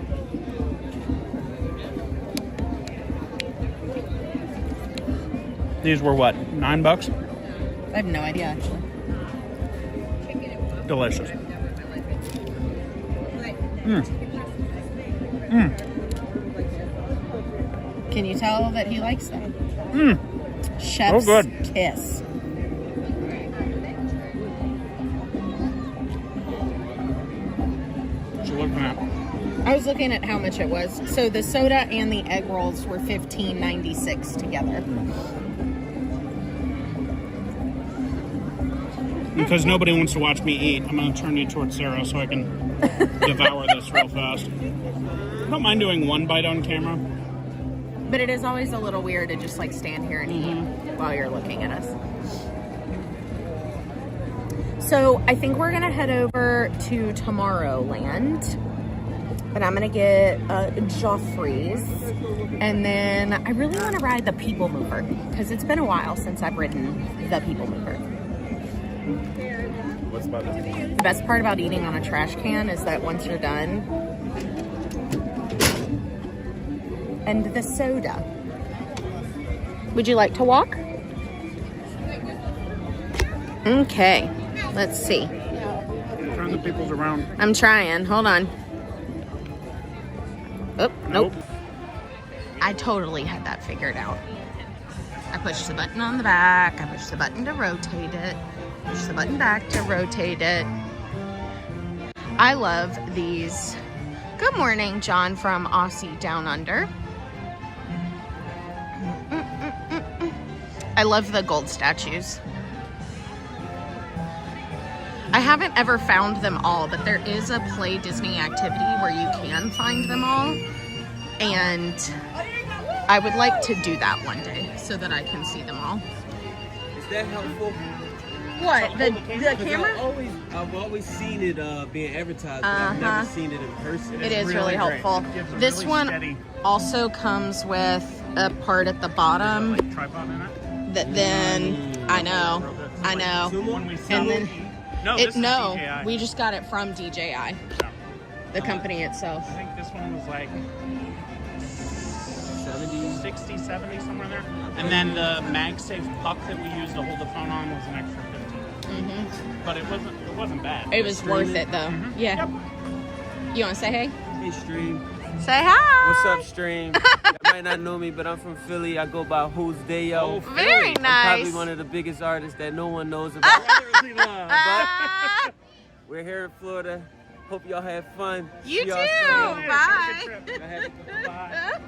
These were what, $9? I have no idea, actually. Delicious. Can you tell that he likes them? Chef's kiss. What you looking at? I was looking at how much it was. So the soda and the egg rolls were $15.96 together. Because nobody wants to watch me eat, I'm going to turn you towards Sarah so I can devour this real fast. I don't mind doing one bite on camera. But it is always a little weird to just like stand here and eat while you're looking at us. So I think we're gonna head over to Tomorrowland, but I'm gonna get Joffrey's, and then I really want to ride the People Mover because it's been a while since I've ridden the People Mover. What's about it? The best part about eating on a trash can is that once you're done, and the soda. Would you like to walk? Okay, Let's see. Turn the peoples around. I'm trying. Hold on. Oh, nope. I totally had that figured out. I push the button on the back. I push the button to rotate it. Push the button back to rotate it. I love these. Good morning, John from Aussie Down Under. I love the gold statues. I haven't ever found them all, but there is a Play Disney activity where you can find them all. And I would like to do that one day so that I can see them all. Is that helpful? What? The camera? I've always seen it being advertised, but I've never seen it in person. It is really helpful. This one also comes with a part at the bottom Tripod in it? that then I know. And then DJI. we just got it from DJI, the company itself. I think this one was like 60, 70, somewhere in there. And then the MagSafe puck that we used to hold the phone on was an extra 15. But it wasn't bad. It was worth it though. Yeah. Yep. You want to say hey? Hey, Stream. Say hi. What's up, Stream? You might not know me, but I'm from Philly. I go by Who's Dayo. Very I'm nice. probably one of the biggest artists that no one knows about. But we're here in Florida. Hope y'all have fun. You See too. y'all soon. Bye. Bye.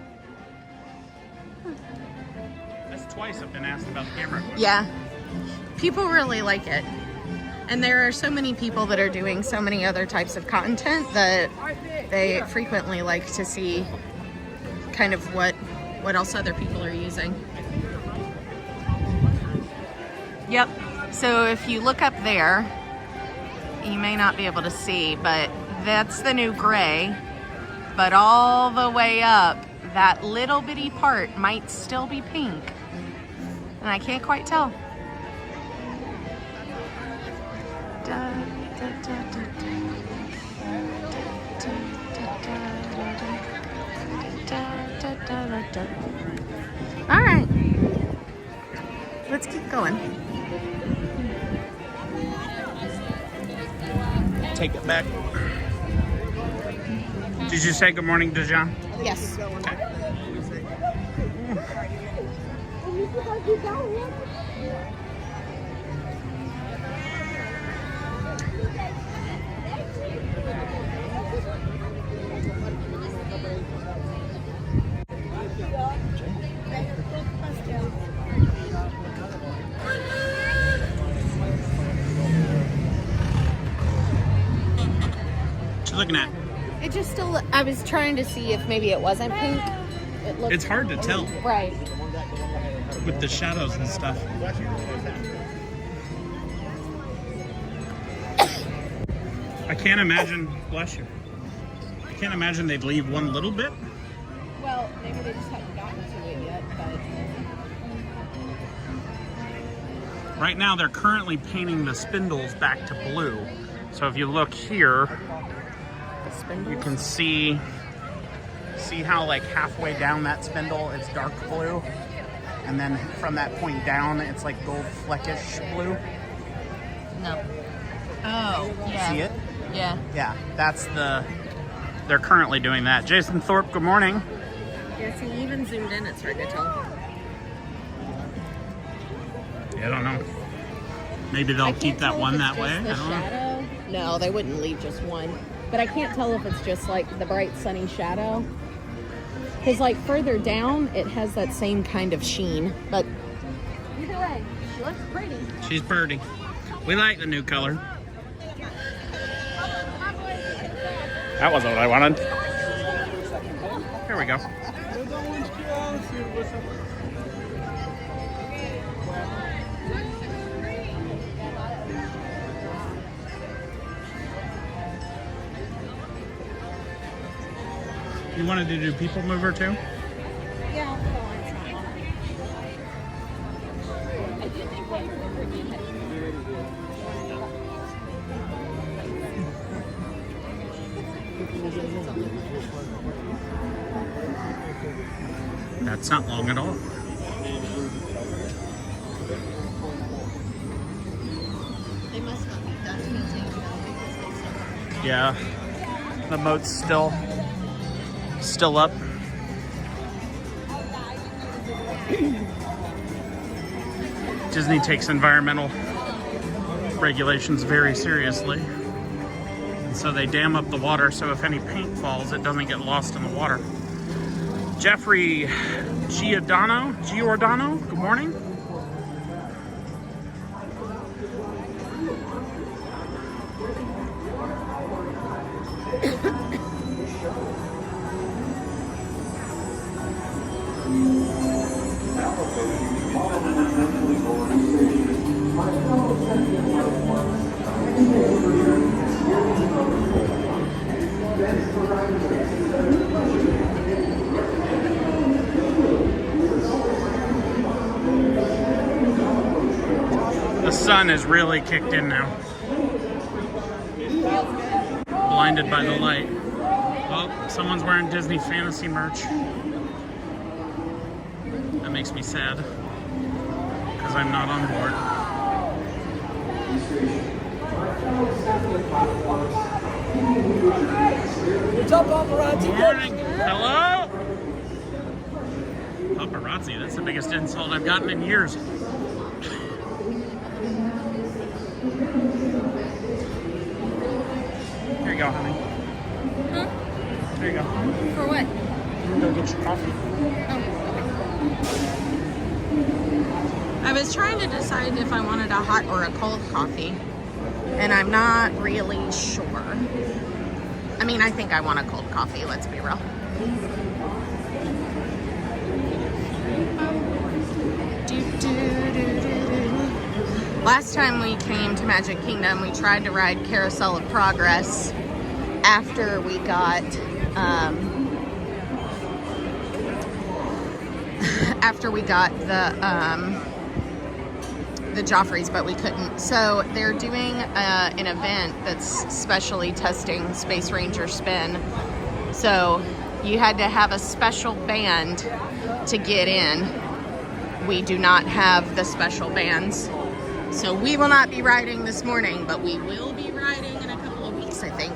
That's twice I've been asked about the camera equipment. Yeah. People really like it. And there are so many people that are doing so many other types of content that they frequently like to see kind of what else other people are using. Yep. So if you look up there, you may not be able to see, but that's the new gray. But all the way up, that little bitty part might still be pink. And I can't quite tell. All right, let's keep going. Take it back. Did you say good morning to John? Yes. What you looking at? It just still, I was trying to see if maybe it wasn't pink. It looked, It's hard to tell right. with the shadows and stuff. I can't imagine, bless you. I can't imagine they'd leave one little bit. Well, maybe they just haven't gotten to it yet, but... Right now they're currently painting the spindles back to blue. So if you look here, The spindles? you can see how like halfway down that spindle it's dark blue. And then from that point down it's like gold fleckish blue. No. Oh, yeah. See it? Yeah. Yeah, they're currently doing that. Jason Thorpe, good morning. Yeah, see, even zoomed in, it's hard to tell. Yeah, I don't know. Maybe they'll keep that one that way. I don't know. Shadow. No, they wouldn't leave just one. But I can't tell if it's just like the bright sunny shadow. Because like further down, it has that same kind of sheen. But either way, she looks pretty. She's pretty. We like the new color. That wasn't what I wanted. Here we go. You wanted to do People Mover too? Yeah. I do think one That's not long at all. They must not be Yeah, the boat's still up. Disney takes environmental regulations very seriously. And so they dam up the water so if any paint falls, it doesn't get lost in the water. Jeffrey Giordano, good morning. The sun is really kicked in now. Blinded by the light. Oh, someone's wearing Disney Fantasy merch. That makes me sad, because I'm not on board. What's up, paparazzi? Good morning. Hello? Paparazzi, that's the biggest insult I've gotten in years. Here you go, honey. Huh? There you go. For what? Go get your coffee. I was trying to decide if I wanted a hot or a cold coffee, and I'm not really sure. I mean, I think I want a cold coffee, let's be real. Last time we came to Magic Kingdom, we tried to ride Carousel of Progress after we got the Joffreys, but we couldn't. So they're doing an event that's specially testing Space Ranger Spin. So you had to have a special band to get in. We do not have the special bands. So we will not be riding this morning, but we will be riding in a couple of weeks, I think.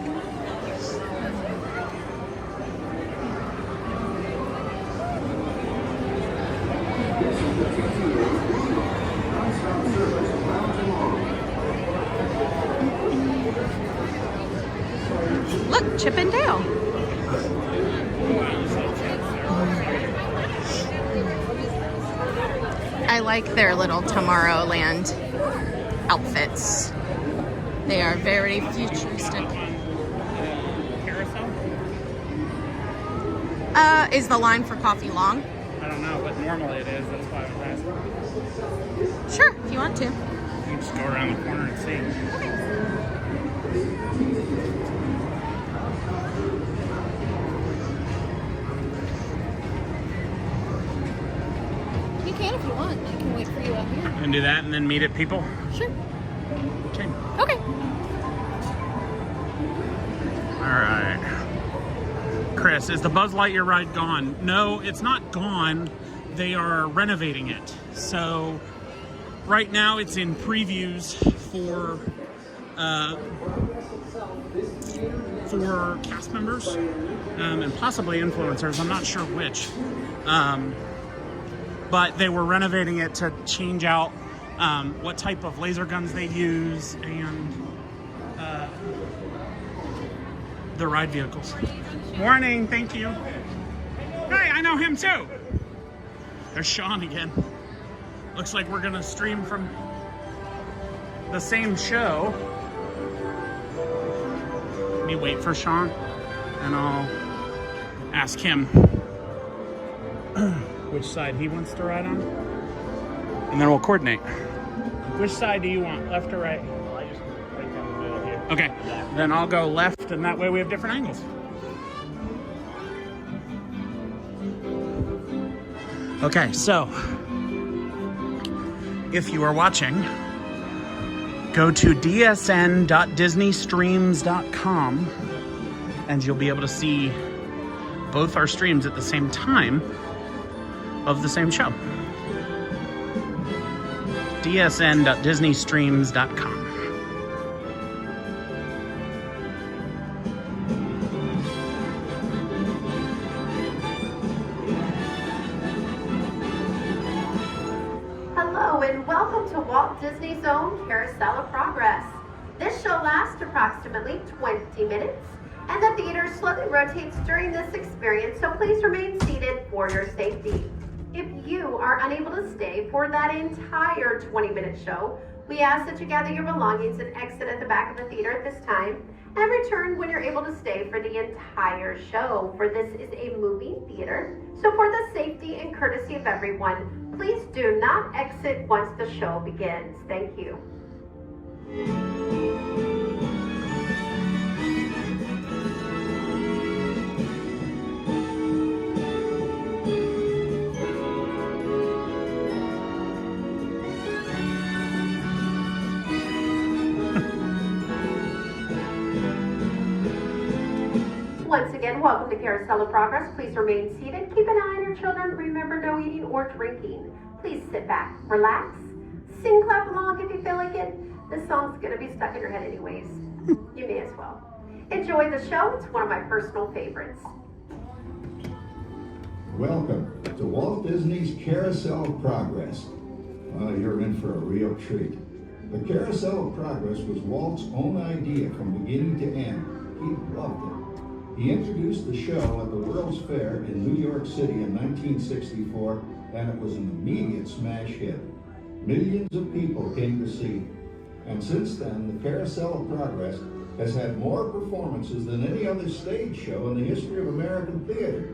Look, Chip and Dale. I like their little Tomorrowland outfits. They are very futuristic. Carousel? Is the line for coffee long? I don't know, but normally it is. That's why I was asking. Sure, if you want to. You can just go around the corner and see. You can if you want. I can wait for you out here. And do that and then meet at people? Sure. Okay. Okay. Alright. Chris, is the Buzz Lightyear ride gone? No, it's not gone. They are renovating it. So right now it's in previews for cast members and possibly influencers. I'm not sure which. But they were renovating it to change out what type of laser guns they use and the ride vehicles. Morning, thank you. Hey, I know him too. There's Sean again. Looks like we're gonna stream from the same show. Let me wait for Sean and I'll ask him which side he wants to ride on. And then we'll coordinate. Which side do you want, left or right? Well, I just right down the middle here. Okay, then I'll go left and that way we have different angles. Okay, so if you are watching, go to dsn.disneystreams.com and you'll be able to see both our streams at the same time of the same show. dsn.disneystreams.com. Welcome to Walt Disney's own Carousel of Progress. This show lasts approximately 20 minutes, and the theater slowly rotates during this experience, so please remain seated for your safety. If you are unable to stay for that entire 20-minute show, we ask that you gather your belongings and exit at the back of the theater at this time, and return when you're able to stay for the entire show, for this is a movie theater. So for the safety and courtesy of everyone, please do not exit once the show begins. Thank you. Once again, welcome to Carousel of Progress. Please remain seated. Keep an eye on your children. Remember, no eating or drinking. Please sit back, relax, sing, clap along if you feel like it. This song's going to be stuck in your head anyways. You may as well. Enjoy the show. It's one of my personal favorites. Welcome to Walt Disney's Carousel of Progress. Well, you're in for a real treat. The Carousel of Progress was Walt's own idea from beginning to end. He loved it. He introduced the show at the World's Fair in New York City in 1964, and it was an immediate smash hit. Millions of people came to see. And since then, the Carousel of Progress has had more performances than any other stage show in the history of American theater.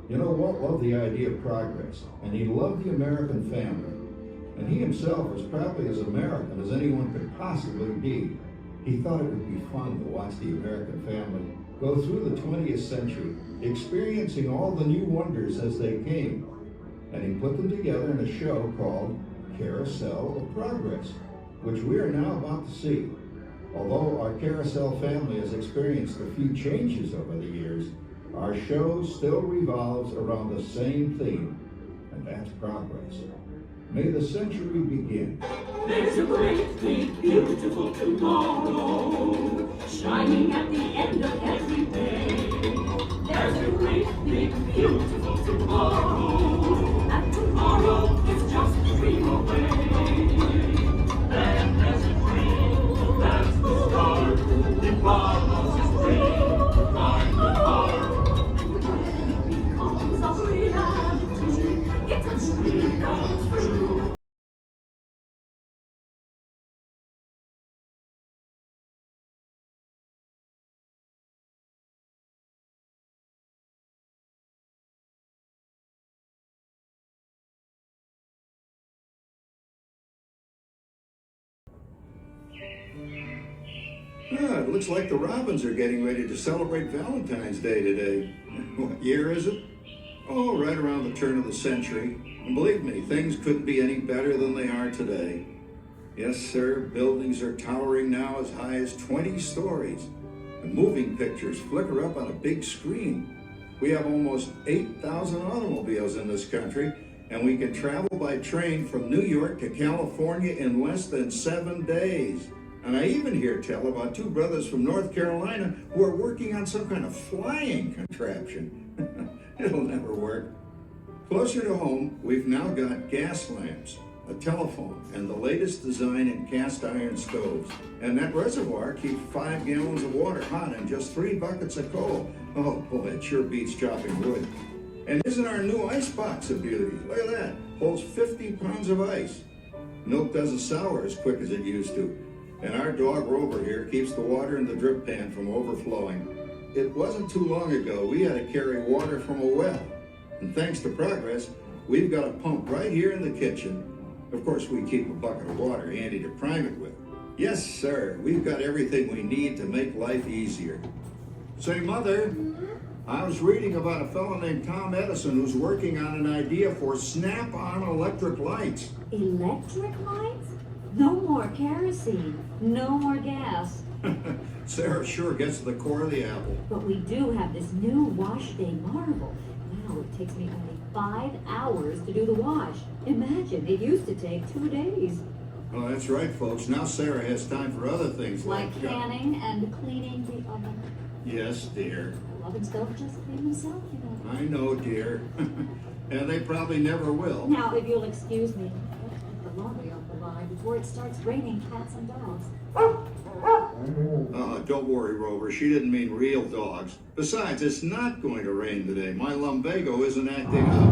You know, Walt loved the idea of progress, and he loved the American family. And he himself was probably as American as anyone could possibly be. He thought it would be fun to watch the American family go through the 20th century, experiencing all the new wonders as they came. And he put them together in a show called Carousel of Progress, which we are now about to see. Although our Carousel family has experienced a few changes over the years, our show still revolves around the same theme, and that's progress. May the century begin. There's a great, big, beautiful tomorrow, shining at the end of every day. There's a great, big, beautiful tomorrow, and tomorrow is just a dream away. And there's a dream, that's the start, it follows his dream, find the heart. When it becomes a reality, it's a dream come true. It looks like the Robins are getting ready to celebrate Valentine's Day today. What year is it? Oh, right around the turn of the century. And believe me, things couldn't be any better than they are today. Yes, sir, buildings are towering now as high as 20 stories. And moving pictures flicker up on a big screen. We have almost 8,000 automobiles in this country, and we can travel by train from New York to California in less than 7 days. And I even hear tell about two brothers from North Carolina who are working on some kind of flying contraption. It'll never work. Closer to home, we've now got gas lamps, a telephone, and the latest design in cast iron stoves. And that reservoir keeps 5 gallons of water hot and just 3 buckets of coal. Oh boy, it sure beats chopping wood. And isn't our new ice box a beauty? Look at that, holds 50 pounds of ice. Milk doesn't sour as quick as it used to. And our dog Rover here keeps the water in the drip pan from overflowing. It wasn't too long ago we had to carry water from a well. And thanks to progress, we've got a pump right here in the kitchen. Of course, we keep a bucket of water handy to prime it with. Yes, sir, we've got everything we need to make life easier. Say, Mother, I was reading about a fellow named Tom Edison who's working on an idea for snap-on electric lights. Electric lights? No more kerosene, no more gas. Sarah sure gets to the core of the apple. But we do have this new wash day marvel. Now it takes me only 5 hours to do the wash. Imagine, it used to take 2 days. Oh, that's right, folks. Now Sarah has time for other things Like canning and cleaning the oven. Yes, dear. The oven stove just clean themselves, you know. I know, dear. And they probably never will. Now, if you'll excuse me, I'll put the laundry on before it starts raining cats and dogs. Don't worry, Rover. She didn't mean real dogs. Besides, it's not going to rain today. My lumbago isn't acting up.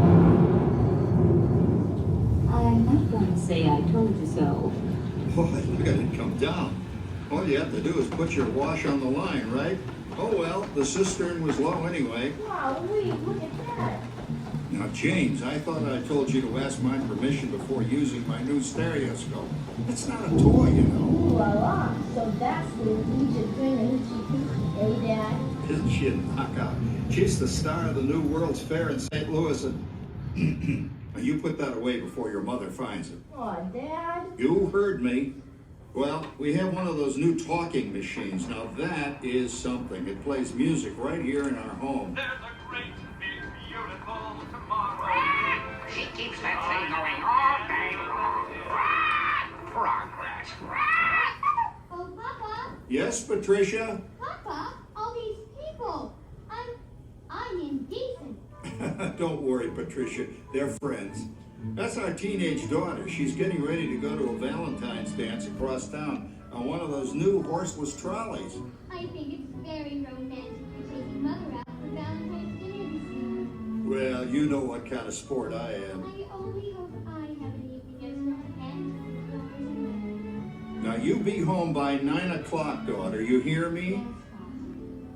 I'm not going to say I told you so. Boy, look at it come down. All you have to do is put your wash on the line, right? Oh well, the cistern was low anyway. Wow, look at that. Now, James, I thought I told you to ask my permission before using my new stereoscope. It's not a toy, you know. Ooh la la. So that's the Legion thing, ain't she? Hey, Dad. Isn't she a knockout? She's the star of the new World's Fair in St. Louis. And now, you put that away before your mother finds it. Aw, Dad. You heard me. Well, we have one of those new talking machines. Now, that is something. It plays music right here in our home. There's a great, big, beautiful tomorrow. She keeps that thing going all day long. Progress. Oh, Papa. Yes, Patricia? Papa, all these people. I'm indecent. Don't worry, Patricia. They're friends. That's our teenage daughter. She's getting ready to go to a Valentine's dance across town on one of those new horseless trolleys. I think it's very romantic to take your mother out for Valentine's dinner this year. Well, you know what kind of sport I am. I only hope I have an evening as romantic. Now, you be home by 9 o'clock, daughter. You hear me?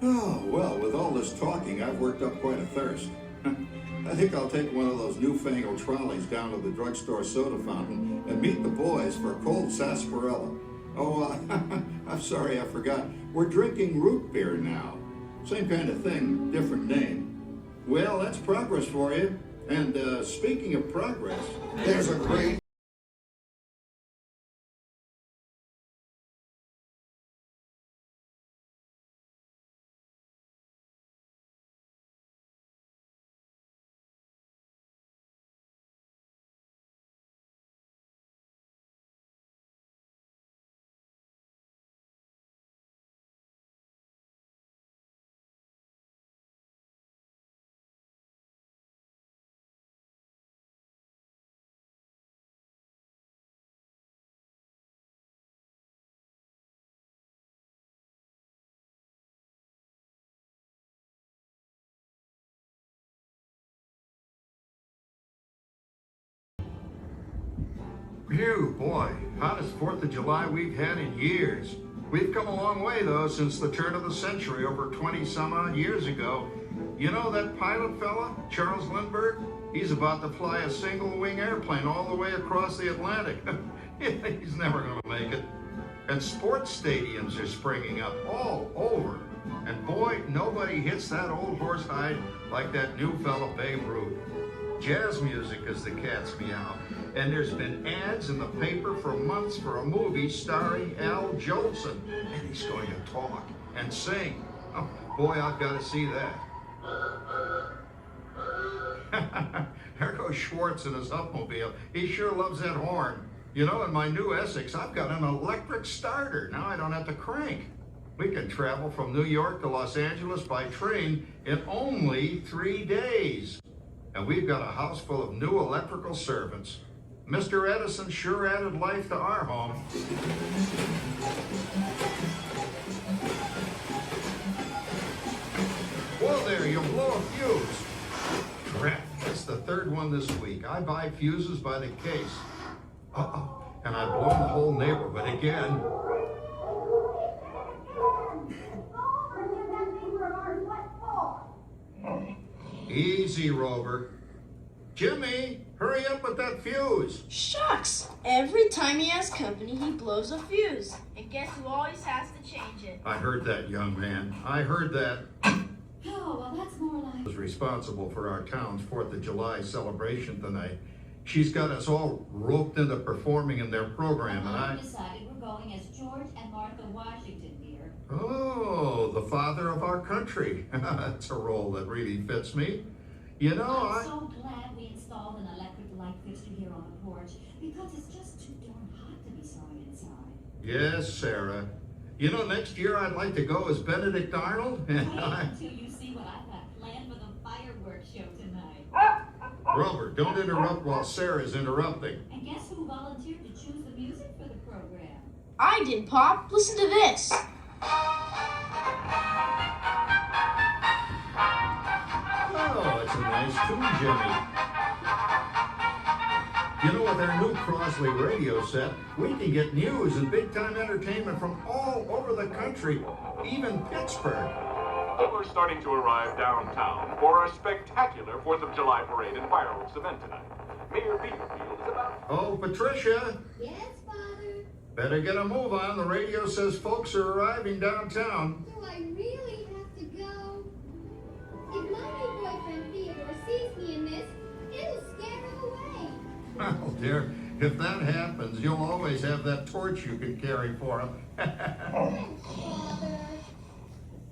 Oh, well, with all this talking, I've worked up quite a thirst. I think I'll take one of those newfangled trolleys down to the drugstore soda fountain and meet the boys for a cold sarsaparilla. Oh, I'm sorry, I forgot. We're drinking root beer now. Same kind of thing, different name. Well, that's progress for you. And speaking of progress, there's a great... Phew, boy, hottest 4th of July we've had in years. We've come a long way, though, since the turn of the century, over 20-some-odd years ago. You know that pilot fella, Charles Lindbergh? He's about to fly a single-wing airplane all the way across the Atlantic. He's never going to make it. And sports stadiums are springing up all over. And boy, nobody hits that old horsehide like that new fella Babe Ruth. Jazz music is the cat's meow. And there's been ads in the paper for months for a movie starring Al Jolson. And he's going to talk and sing. Oh, boy, I've got to see that. There goes Schwartz in his upmobile. He sure loves that horn. You know, in my new Essex, I've got an electric starter. Now I don't have to crank. We can travel from New York to Los Angeles by train in only 3 days. And we've got a house full of new electrical servants. Mr. Edison sure added life to our home. Whoa there, you'll blow a fuse. Crap, that's the 3rd one this week. I buy fuses by the case. Uh-oh, and I've blown the whole neighborhood again. Easy, Rover. Jimmy, hurry up with that fuse. Shucks! Every time he has company, he blows a fuse. And guess who always has to change it? I heard that, young man. I heard that. Oh, well, that's more like... Was responsible for our town's 4th of July celebration tonight. She's got us all roped into performing in their program, and I decided we're going as George and Martha Washington here. Oh, the father of our country. That's a role that really fits me. You know, I'm so glad we installed an electric light fixture here on the porch, because it's just too darn hot to be sewing inside. Yes, Sarah. You know, next year I'd like to go as Benedict Arnold. Wait until you see what I've got planned for the fireworks show tonight. Rover, don't interrupt while Sarah's interrupting. And guess who volunteered to choose the music for the program? I did, Pop. Listen to this. Oh, it's a nice tune, Jimmy. You know, with our new Crosley radio set, we can get news and big-time entertainment from all over the country, even Pittsburgh. We're starting to arrive downtown for our spectacular 4th of July parade and fireworks event tonight. Mayor Beaverfield is about... Oh, Patricia. Yes, Father? Better get a move on. The radio says folks are arriving downtown. Do I really have to go? If my new boyfriend Theodore sees me in this, it'll scare him away. Oh, dear. If that happens, you'll always have that torch you can carry for him. Father.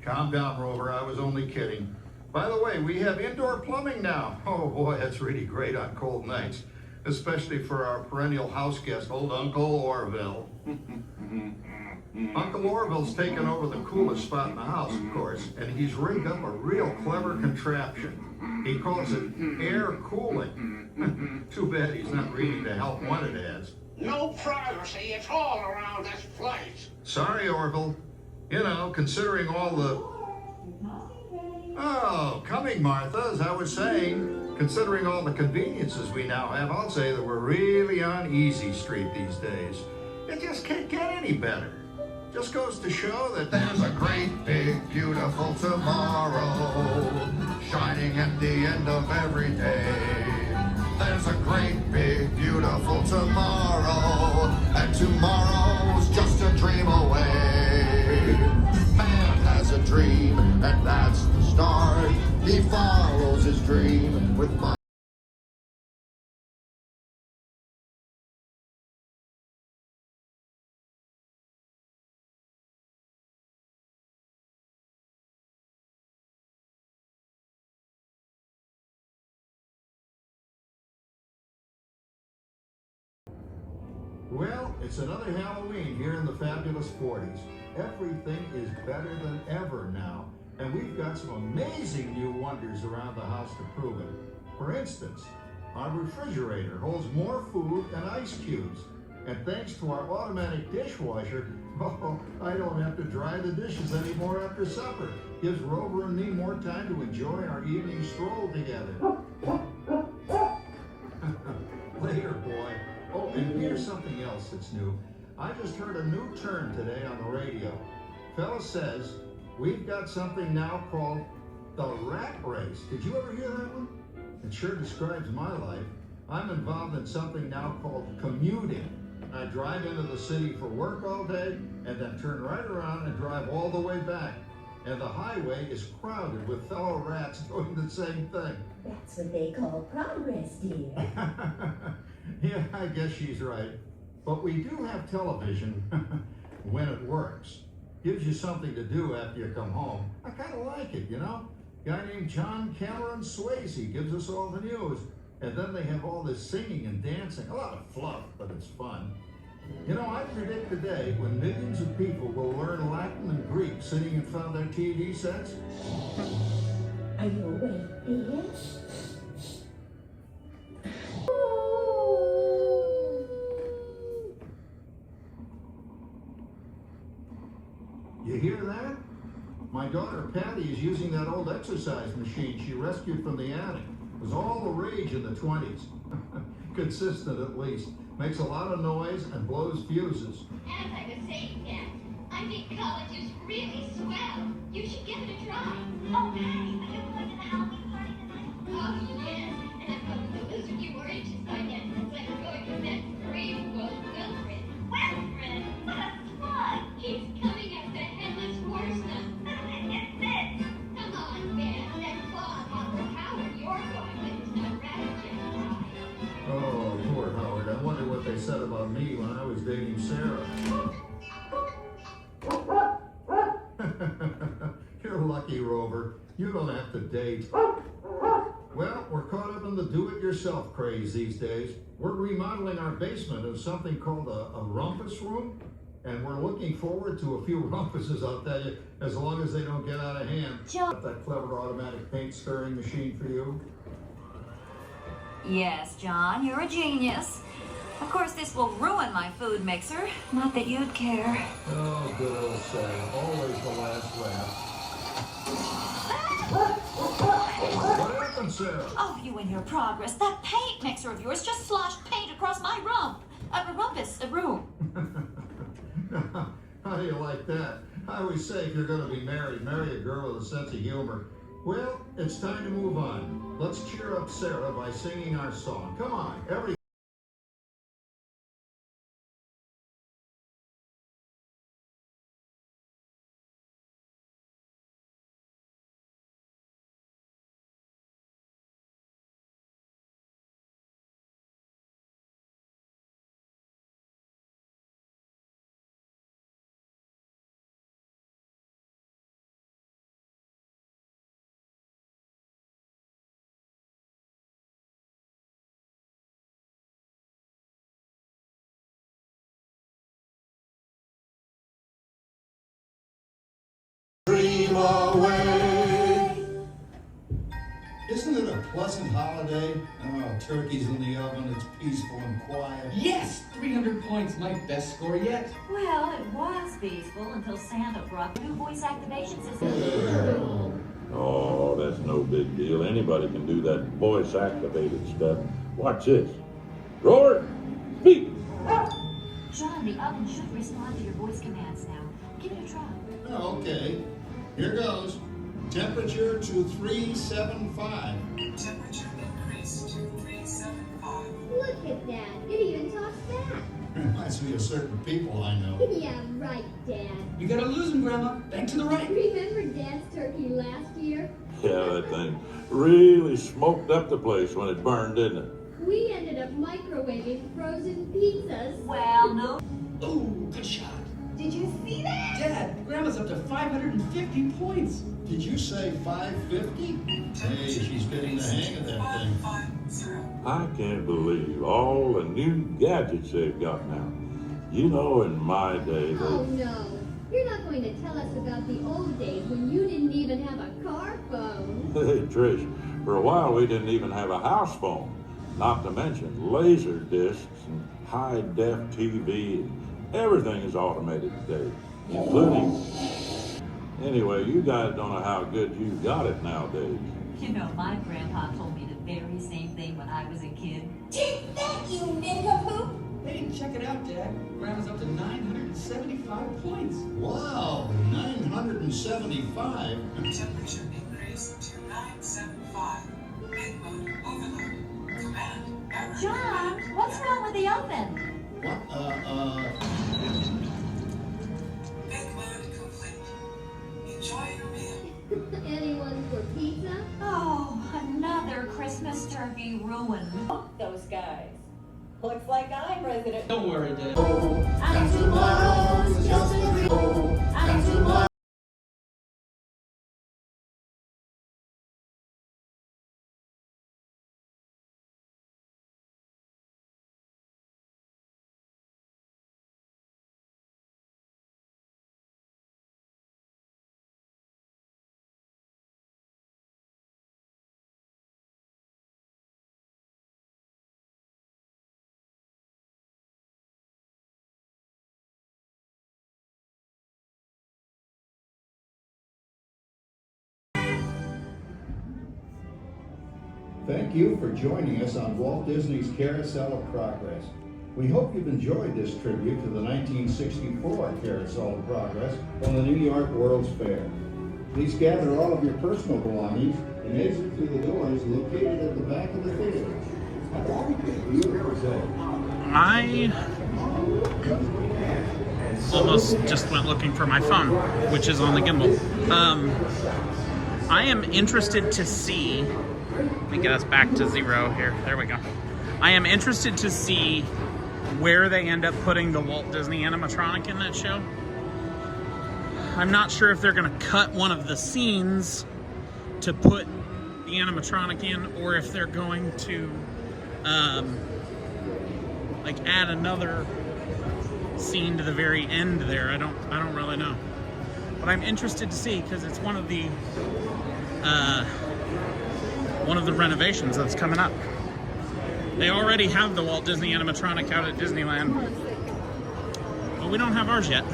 Calm down, Rover. I was only kidding. By the way, we have indoor plumbing now. Oh, boy, that's really great on cold nights, especially for our perennial house guest, old Uncle Orville. Uncle Orville's taken over the coolest spot in the house, of course, and he's rigged up a real clever contraption. He calls it air cooling. Too bad he's not reading the help wanted ads. No privacy at all around this place. Sorry, Orville. You know, considering all the... Oh, coming, Martha, as I was saying. Considering all the conveniences we now have, I'll say that we're really on easy street these days. It just can't get any better. Just goes to show that there's a great, big, beautiful tomorrow shining at the end of every day. There's a great, big, beautiful tomorrow, and tomorrow's just a dream away. Man has a dream, and that's the start. He follows his dream with my... Well, it's another Halloween here in the fabulous 40s. Everything is better than ever now, and we've got some amazing new wonders around the house to prove it. For instance, our refrigerator holds more food and ice cubes, and thanks to our automatic dishwasher, oh, I don't have to dry the dishes anymore after supper. Gives Rover and me more time to enjoy our evening stroll together. Later, boy. Oh, and here's something else that's new. I just heard a new term today on the radio. Fella says, we've got something now called the rat race. Did you ever hear that one? It sure describes my life. I'm involved in something now called commuting. I drive into the city for work all day and then turn right around and drive all the way back. And the highway is crowded with fellow rats doing the same thing. That's what they call progress, dear. Yeah, I guess she's right. But we do have television when it works. Gives you something to do after you come home. I kind of like it, you know? Guy named John Cameron Swayze gives us all the news. And then they have all this singing and dancing. A lot of fluff, but it's fun. You know, I predict the day when millions of people will learn Latin and Greek sitting in front of their TV sets. Are you awake, dear? You hear that? My daughter Patty is using that old exercise machine she rescued from the attic. It was all the rage in the 20s. Consistent at least. Makes a lot of noise and blows fuses. As I was saying, Dad, I think college is really swell. You should give it a try. Oh, Patty, are you going to the Halloween party tonight? Oh, yes. And I'm going to the lizard you were anxious by yet. It's like we're going to that brave Wilfred. Wilfred? That's fun. He's coming as the headless horseman. Get this. Come on, man. That claw on Uncle Howard you're going with is no rabbit ride. Oh, poor Howard. I wonder what they said about me when I was dating Sarah. You're lucky, Rover. You don't have to date. Well, we're caught up in the do-it-yourself craze these days. We're remodeling our basement of something called a rumpus room, and we're looking forward to a few rumpuses, I'll tell you, as long as they don't get out of hand. Got that clever automatic paint stirring machine for you. Yes, John, you're a genius. Of course, this will ruin my food mixer. Not that you'd care. Oh, good old Sarah. Always the last laugh. What happened, Sarah? Oh, you and your progress. That paint mixer of yours just sloshed paint across my room. How do you like that? I always say if you're going to be married, marry a girl with a sense of humor. Well, it's time to move on. Let's cheer up Sarah by singing our song. Come on, everybody. Dream away. Isn't it a pleasant holiday? Oh, turkey's in the oven, it's peaceful and quiet. Yes! 300 points, my best score yet. Well, it was peaceful until Santa brought new voice activation system. Oh, that's no big deal. Anybody can do that voice-activated stuff. Watch this. Roar, speak. John, the oven should respond to your voice commands now. Give it a try. Oh, okay. Here goes. Temperature to 375. Temperature increase to 375. Look at that. It even talks back. Reminds me of certain people I know. Yeah, right, Dad. You gotta lose him, Grandma. Back to the right. Remember Dad's turkey last year? Yeah, that thing really smoked up the place when it burned, didn't it? We ended up microwaving frozen pizzas. Well, no. Oh, good shot. Did you see that? Dad, Grandma's up to 550 points. Did you say 550? Hey, she's getting the hang of that thing. I can't believe all the new gadgets they've got now. You know, in my day, Oh, no. You're not going to tell us about the old days when you didn't even have a car phone. Hey, Trish, for a while we didn't even have a house phone. Not to mention laser discs and high-def TV. Everything is automated today, including... Anyway, you guys don't know how good you got it nowadays. You know, my grandpa told me the very same thing when I was a kid. Take that, you nincompoop! Hey, check it out, Dad. Grandma's up to 975 points. Wow, 975? Temperature increase to 975. Big mode overload. Command error. John, what's wrong with the oven? What? Big mode complete. Enjoy your meal. Anyone for pizza? Oh, another Christmas turkey ruined. Those guys. Looks like I'm president. Don't worry, Dad. And tomorrow's just a dream. And tomorrow. Thank you for joining us on Walt Disney's Carousel of Progress. We hope you've enjoyed this tribute to the 1964 Carousel of Progress on the New York World's Fair. Please gather all of your personal belongings and exit through the doors located at the back of the theater. I almost just went looking for my phone, which is on the gimbal. I am interested to see, let me get us back to 0 here. There we go. I am interested to see where they end up putting the Walt Disney animatronic in that show. I'm not sure if they're going to cut one of the scenes to put the animatronic in, or if they're going to like add another scene to the very end there. I don't really know, but I'm interested to see because it's one of the renovations that's coming up. They already have the Walt Disney animatronic out at Disneyland. But we don't have ours yet.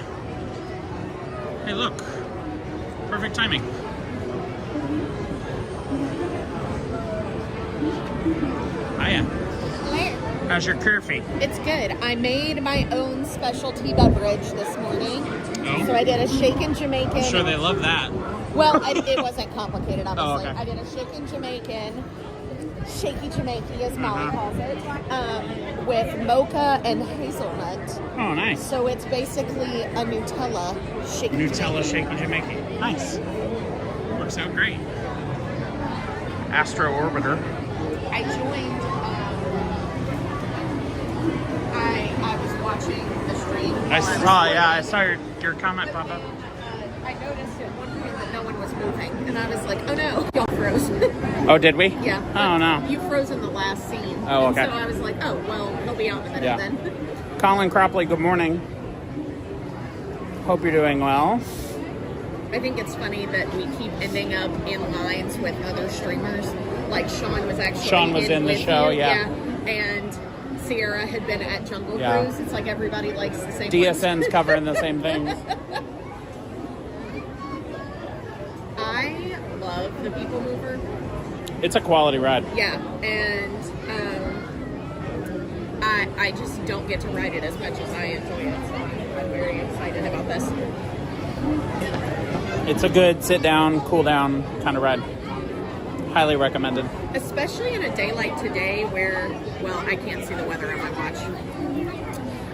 Hey, look. Perfect timing. Hiya. Where? How's your coffee? It's good. I made my own specialty beverage this morning. Oh. So I did a shaken Jamaican. I'm sure they love that. Well, it wasn't complicated, honestly. Oh, okay. I did a shaken Jamaican, shaky Jamaican as Molly calls it, with mocha and hazelnut. Oh, nice. So it's basically a Nutella shaky Nutella Jamaican. shaky Jamaican. Nice. Works out great. Astro Orbiter. I joined. I was watching the stream. I saw your comment pop up. I noticed at one point that no one was moving, and I was like, "Oh no, y'all froze." Oh, did we? Yeah. Oh no. You froze in the last scene. Oh, okay. And so I was like, "Oh well, he'll be out in a minute Yeah. then." Colin Cropley, good morning. Hope you're doing well. I think it's funny that we keep ending up in lines with other streamers. Like Sean was actually in the with show, you, yeah. And Sierra had been at Jungle Yeah. Cruise. It's like everybody likes the same DSN's ones. covering the same things. I love the People Mover. It's a quality ride. Yeah, and I just don't get to ride it as much as I enjoy it. So I'm very excited about this. It's a good sit down, cool down kind of ride. Highly recommended. Especially in a day like today where, well, I can't see the weather on my watch.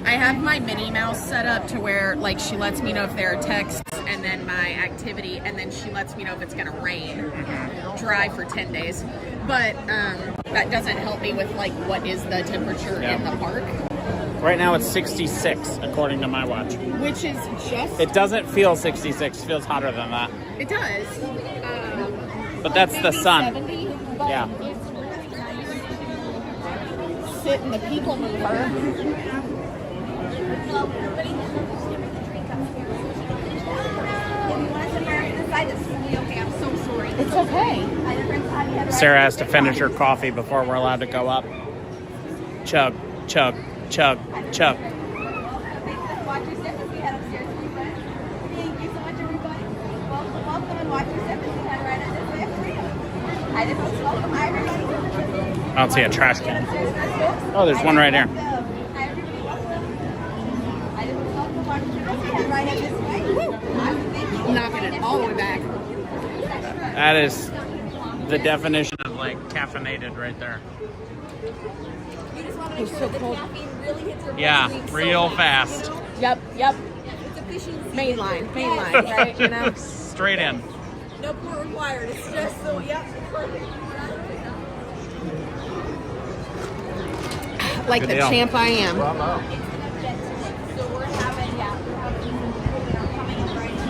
I have my Minnie Mouse set up to where, like, she lets me know if there are texts and then my activity, and then she lets me know if it's going to rain. Dry for 10 days. But that doesn't help me with, like, what is the temperature in the park. Right now it's 66, according to my watch. Which is just... It doesn't feel 66. It feels hotter than that. It does. But that's the sun. 70, but Yeah. it's really nice to sit in the People Mover. It's okay. Sarah has to finish her coffee before we're allowed to go up. Chug, chug, chug, chug. I don't see a trash can. Oh, there's one right here. Knocking it all the way back. That is the definition of like caffeinated right there. It's so cold. Yeah, real fast. Yep. Mainline, right? You know? Straight in. No pour required. It's just so, perfect. Like Good the deal. champ I am.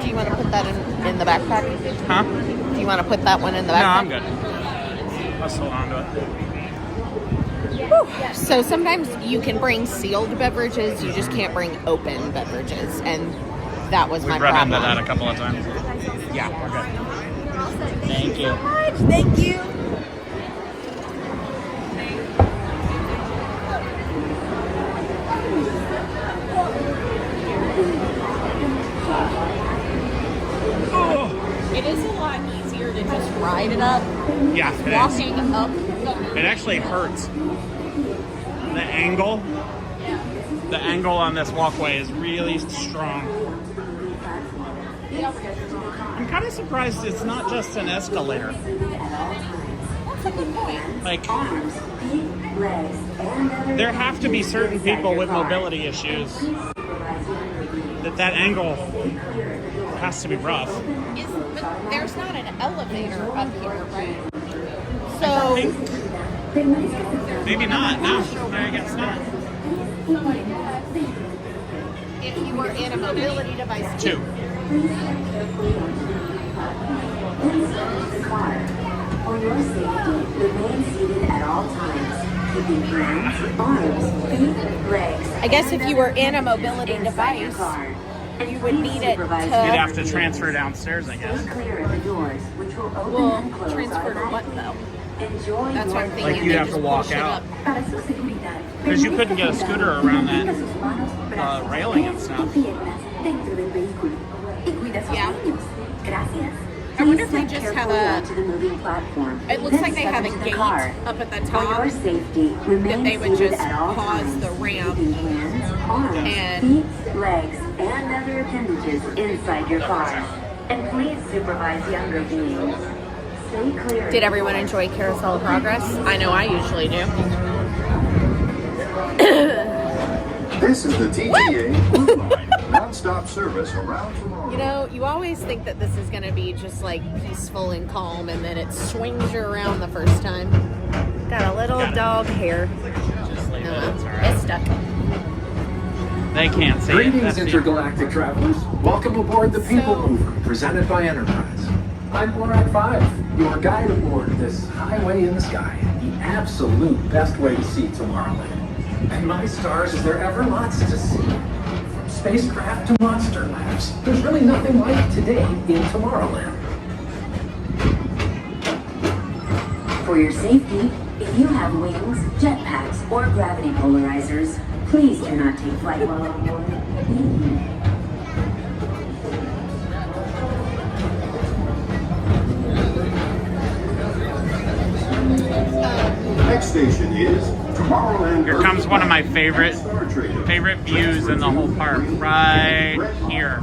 Do you want to put that in the backpack? Huh? Do you want to put that one in the No, backpack? I'm good. Let's hold on to it. Whew. So sometimes you can bring sealed beverages, you just can't bring open beverages, and that was my We've run problem. into that a couple of times. Yeah, we're good. Thank you. Thank you. It is a lot easier to just ride it up. Yeah, it is. Walking up. It actually hurts. The angle on this walkway is really strong. I'm kind of surprised it's not just an escalator. That's a good point. Like, there have to be certain people with mobility issues that angle has to be rough. But there's not an elevator up here, right? So Maybe not. No, I guess not. if you were in a mobility device, Two. For your safety, remain seated at all times, keeping hands, arms, feet, legs. I guess if you were in a mobility device, you would need it You'd to. have to transfer downstairs, I guess. Clear of the doors, which will open Well, and close transfer to what though? Enjoy That's what I'm thinking. Like you'd they have to just walk push it out. up. Para su seguridad. Because you couldn't get a scooter around that railing and stuff. Dentro del vehículo. Y cuida a sus Yeah. niños. Gracias. I wonder if they Please just step have carefully a- onto the moving platform. It looks Then like they step have a into the gate car. up at the For top your safety, that remain they would seated just at all pause times. the ramp Keeping hands, arms, and- feet, legs, and other appendages inside your car. And please supervise younger beings. Stay clear. Did everyone enjoy Carousel of Progress? I know I usually do. This is the TTA Blue Line, non-stop service around tomorrow. You know, you always think that this is going to be just like peaceful and calm, and then it swings you around the first time. Got a little dog here. Just leave it. It's all It's right. stuck. They can't see it. Greetings, That's the- intergalactic travelers. Welcome aboard the People Mover, presented by Enterprise. I'm Borak 5, your guide aboard this highway in the sky, the absolute best way to see Tomorrowland. And my stars, is there ever lots to see? From spacecraft to monster labs, there's really nothing like today in Tomorrowland. For your safety, if you have wings, jetpacks, or gravity polarizers, please do not take flight while on board. Thank you. Next station is Tomorrowland. Here comes one of my favorite favorite views in the whole park, right here.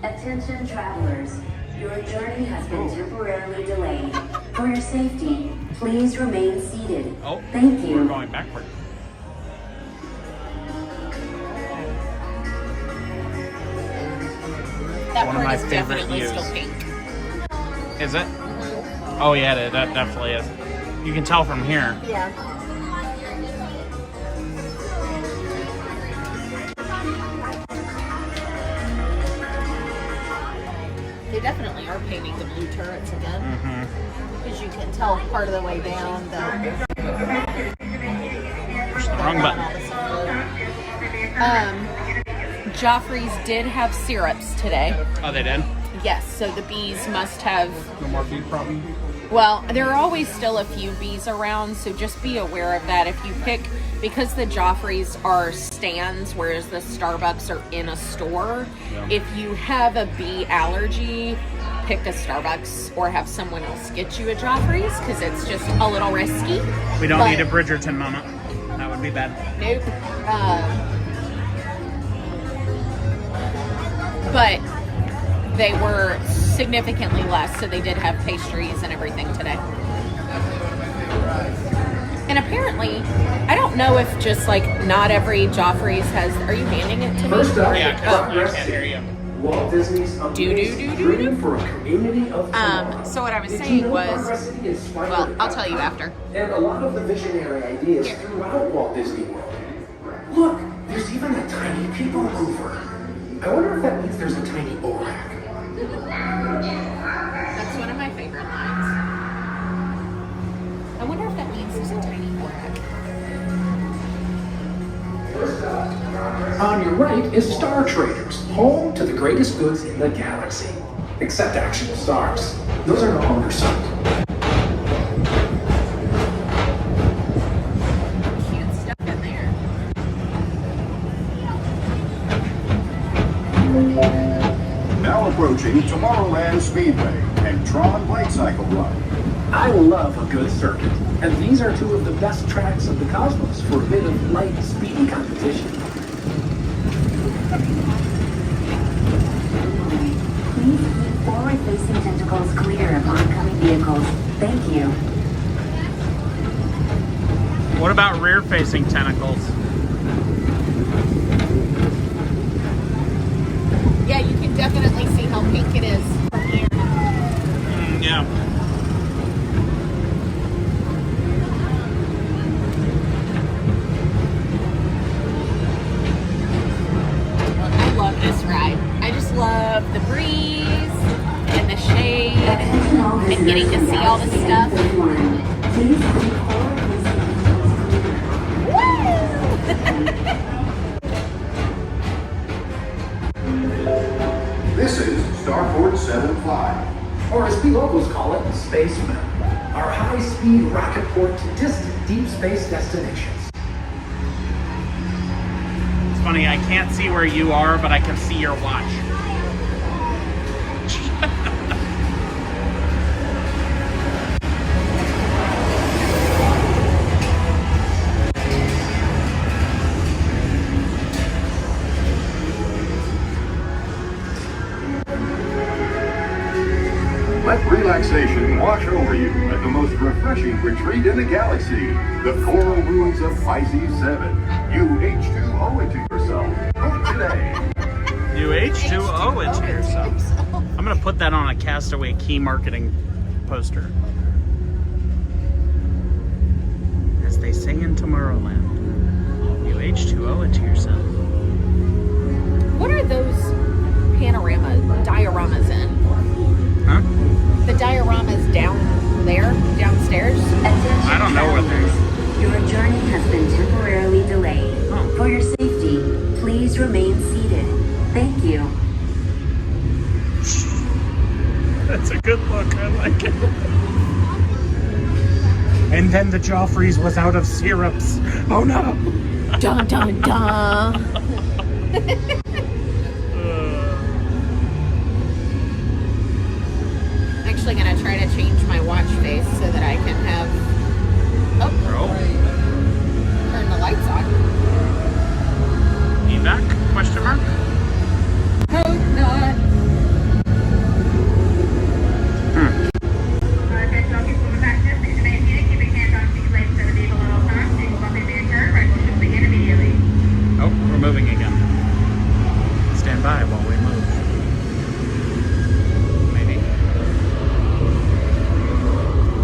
Attention travelers, your journey has been temporarily delayed. For your safety, please remain seated. Oh, Thank we're you. going backward. That One of part my is favorite definitely views. still pink. Is it? Oh yeah, that definitely is. You can tell from here. Yeah. They definitely are painting the blue turrets again. Because you can tell part of the way down that Push the wrong button. Joffrey's did have syrups today. Oh, they did? Yes, so the bees must have. No more bee problem. Well, there are always still a few bees around, so just be aware of that. If you pick, because the Joffreys are stands, whereas the Starbucks are in a store, if you have a bee allergy, pick a Starbucks or have someone else get you a Joffrey's, because it's just a little risky. We don't But- need a Bridgerton moment. That would be bad. Nope. But they were significantly less, so they did have pastries and everything today. And apparently, I don't know if just like not every Joffrey's has. Are you handing it to me? First up, Yeah, 'cause I Progress can't hear you. Walt Disney's amazing dream for a community of tomorrow. So what I was Did you saying know was, Progress City inspired well, I'll tell you after. And a lot of the visionary ideas throughout Walt Disney World. Look, there's even a tiny people mover. I wonder if that means there's a tiny Borak. That's one of my favorite lines. I wonder if that means there's a tiny Borak. On your right is Star Traders, home to the greatest goods in the galaxy. Except actual stars. Those are no longer sold. Cute stuff in there. Now approaching Tomorrowland Speedway and Tron Light Cycle Run. I love a good circuit, and these are two of the best tracks of the cosmos for a bit of light, speedy competition. Please keep forward-facing tentacles clear of oncoming vehicles. Thank you. What about rear-facing tentacles? Yeah, you can definitely see how pink it is from here. Yeah. I love this ride. I just love the breeze and the shade and getting to see all the stuff. This is Starport 75. Or as we locals call it, Spaceman. our high-speed rocket port to distant deep space destinations. It's funny, I can't see where you are, but I can see your watch. Let relaxation wash over you at the most refreshing retreat in the galaxy, the coral ruins of Pisces 7. You H2O it to yourself. Book today. You H2O it to yourself. I'm going to put that on a Castaway Key marketing poster. As they say in Tomorrowland, you H2O it to yourself. What are those dioramas in? Huh? The dioramas down there, downstairs? I don't know what they're. Your journey has been temporarily delayed. Oh. For your safety, please remain seated. Thank you. That's a good look. I like it. And then the Joffrey's was out of syrups. Oh no! Dun dun dun. I'm actually gonna try to change my watch face so that I can have. Oh. Turn the lights on. Evac? Question mark? Hope not. Oh, we're moving again. Stand by while we move. Maybe.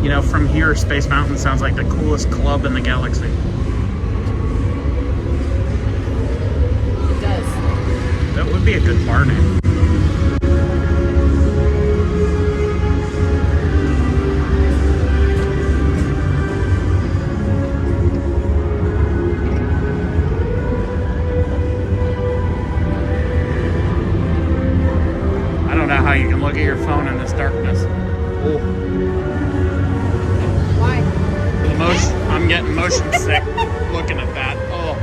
You know, from here, Space Mountain sounds like the coolest club in the galaxy. It does. That would be a good bar name. I don't know how you can look at your phone in this darkness. Oh. Why? I'm getting motion sick looking at that. Oh.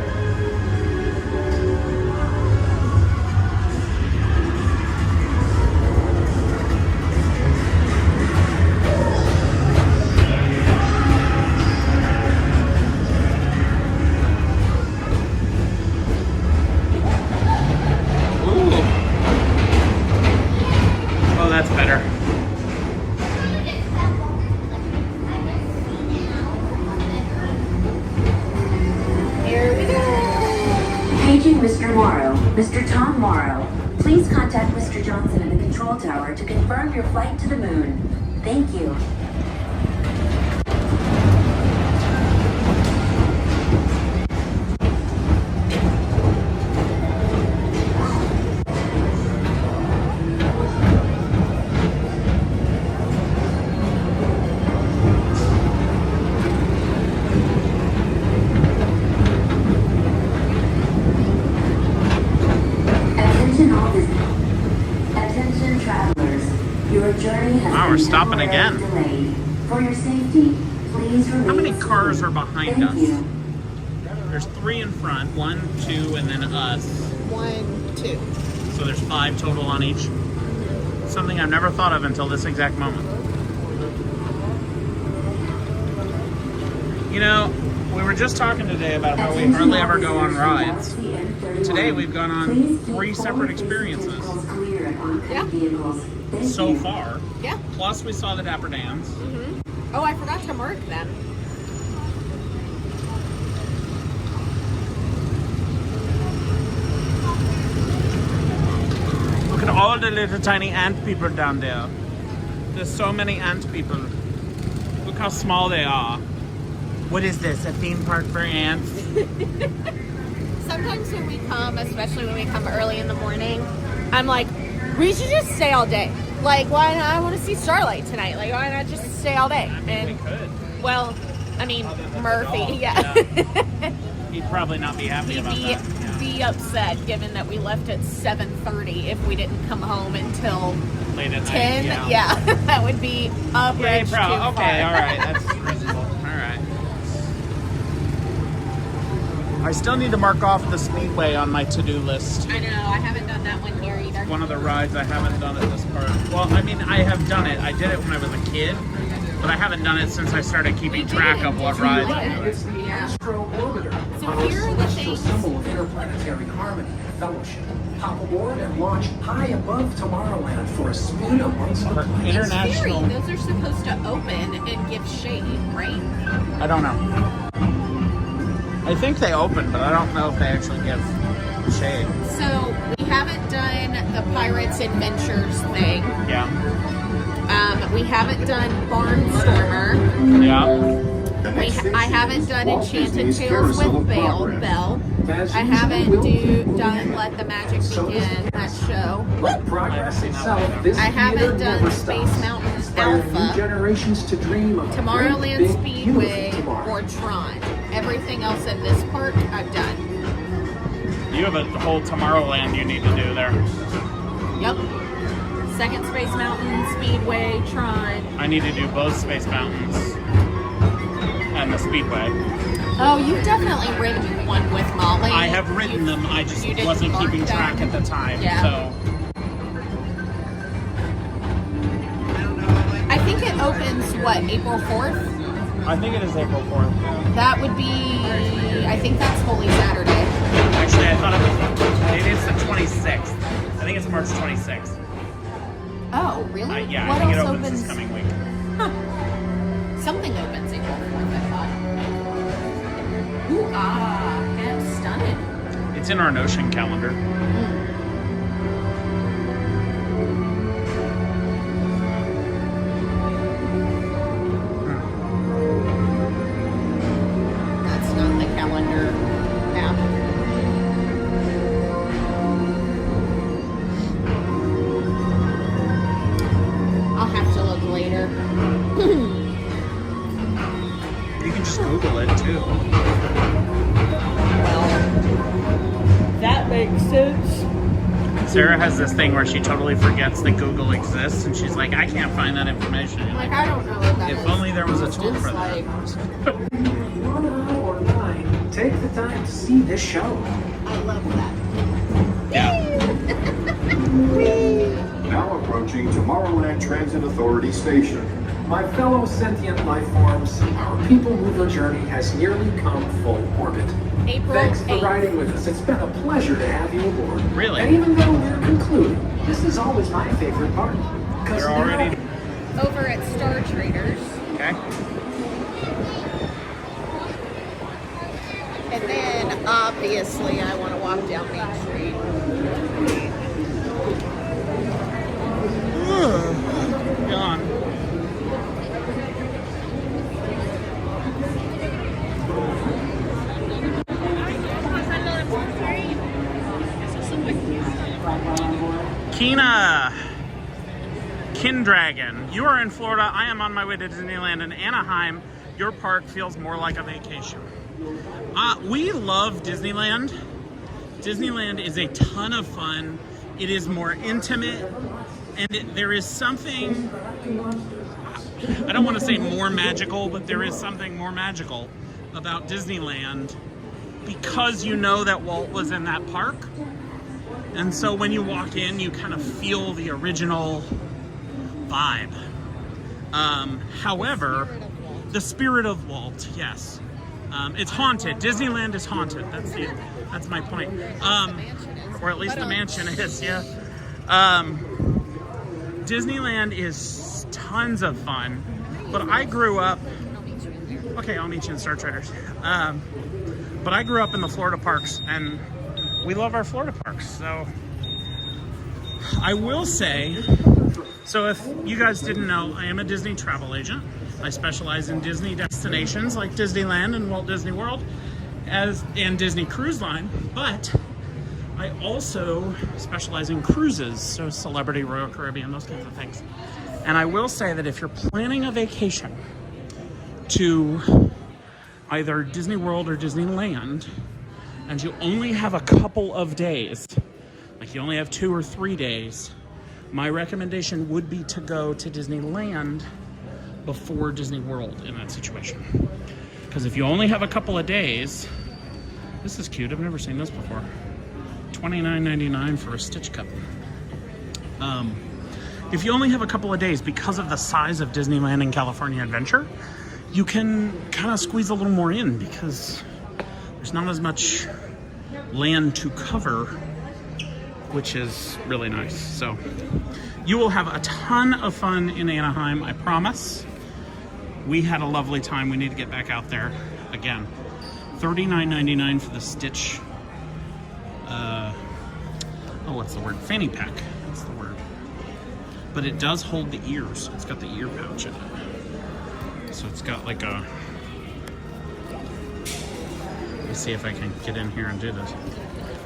Oh, that's better. Here we go. Paging Mr. Morrow. Mr. Tom Morrow, please contact Mr. Johnson in the control tower to confirm your flight to the moon. Thank you. Attention travelers, your journey has Wow, we're stopping again. delayed. For your safety, please remain. How many cars are behind Thank us? you. There's 3 in front, 1, 2, and then us. 1, 2. So there's 5 total on each. Something I've never thought of until this exact moment. You know, we were just talking today about how we hardly ever go on rides. Today we've gone on 3 separate experiences. Yeah. So far. Yeah. Plus we saw the Dapper Dans. Mm-hmm. Oh, I forgot to mark them. Look at all the little tiny ant people down there. There's so many ant people. Look how small they are. What is this, a theme park for ants? Sometimes when we come, especially when we come early in the morning, I'm like, we should just stay all day. Like, why not? I want to see Starlight tonight. Like, why not just stay all day? And we could. Well, I mean, Murphy, yeah. He'd probably not be happy about that. Be be upset given that we left at 7:30 if we didn't come home until Late at 10. night, Yeah, that would be a bridge too far. Okay, all right, that's reasonable. All right. I still need to mark off the Speedway on my to-do list. I know, I haven't done that one here either. One of the rides I haven't done at this park. Well, I mean, I have done it. I did it when I was a kid, but I haven't done it since I started keeping track of what rides I'm doing. It's the Astro Orbiter, So our here are the celestial things. symbol of interplanetary harmony and fellowship. Hop aboard and launch high above Tomorrowland for a spin amongst the planets. International. Those are supposed to open and give shade, right? I don't know. I think they open, but I don't know if they actually give shade. So we haven't done the Pirates Adventures thing. Yeah. We haven't done Barnstormer. Yeah. I haven't done Enchanted Tales with Belle. I haven't done Let the Magic Begin, that show. Progress itself, this I haven't theater done never Space stops. Mountain Inspiring new Alpha, generations to dream of a great, Tomorrowland big, Speedway, beautiful tomorrow. or Tron. Everything else in this park, I've done. You have a whole Tomorrowland you need to do there. Yep. Second Space Mountain, Speedway, Tron. I need to do both Space Mountains and the Speedway. Oh, you've definitely ridden one with Molly. I have ridden them. I just you didn't wasn't mark keeping them? track at the time. Yeah. So I think it opens, what, April 4th? I think it is April 4th. That would be, I think that's Holy Saturday. Actually, I thought it was. Maybe it's the 26th. I think it's March 26th. Oh, really? Yeah, What I think it else opens this coming week. Huh. Something opens April 4th, I thought. Ooh, and stunning. It's in our Notion calendar. That's not the calendar app. I'll have to look later. You can just Google it too. That makes sense. Sarah has this thing where she totally forgets that Google exists, and she's like, I can't find that information. Like, I don't know what that is. If only there was a tool Just for that. like, 1 hour or 9, take the time to see this show. I love that. Now approaching Tomorrowland Transit Authority Station. My fellow sentient life forms, our people mover journey has nearly come full orbit. April Thanks for 8th. riding with us. It's been a pleasure to have you aboard. Really? And even though we're concluding, this is always my favorite part. Because You're already Over at Star Traders. okay. And then, obviously, I want to walk down Main Street. Gone. Kina Kindragon, you are in Florida. I am on my way to Disneyland in Anaheim. Your park feels more like a vacation. We love Disneyland. Disneyland is a ton of fun. It is more intimate, and there is something, I don't want to say more magical, but there is something more magical about Disneyland because you know that Walt was in that park. And so when you walk in, you kind of feel the original vibe. However, the spirit of Walt, yes. It's haunted. Disneyland is haunted. That's my point. Or at least the mansion is, yeah. Disneyland is tons of fun, but I grew up, okay, I'll meet you in Star Traders. But I grew up in the Florida parks, and we love our Florida parks. So I will say, so if you guys didn't know, I am a Disney travel agent. I specialize in Disney destinations like Disneyland and Walt Disney World and Disney Cruise Line, but I also specialize in cruises, so Celebrity, Royal Caribbean, those kinds of things. And I will say that if you're planning a vacation to either Disney World or Disneyland, and you only have a couple of days, like you only have 2 or 3 days, my recommendation would be to go to Disneyland before Disney World in that situation. Because if you only have a couple of days, this is cute, I've never seen this before. $29.99 for a Stitch Cup. If you only have a couple of days, because of the size of Disneyland and California Adventure, you can kind of squeeze a little more in because there's not as much land to cover, which is really nice. So you will have a ton of fun in Anaheim, I promise. We had a lovely time. We need to get back out there again. $39.99 for the Stitch, what's the word? Fanny pack, that's the word. But it does hold the ears. It's got the ear pouch in it. So it's got like a, let me see if I can get in here and do this.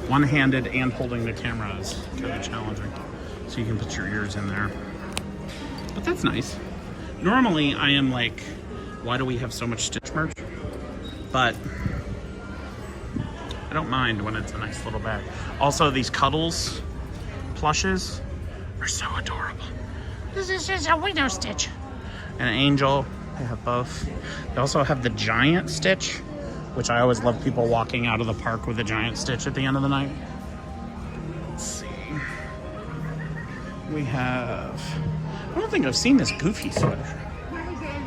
One-handed and holding the camera is kind of challenging. So you can put your ears in there. But that's nice. Normally I am like, why do we have so much Stitch merch? But I don't mind when it's a nice little bag. Also, these Cuddles plushes are so adorable. This is just a window Stitch. And an Angel, they have both. They also have the giant Stitch, which I always love people walking out of the park with a giant Stitch at the end of the night. Let's see. We have, I don't think I've seen this Goofy sweater.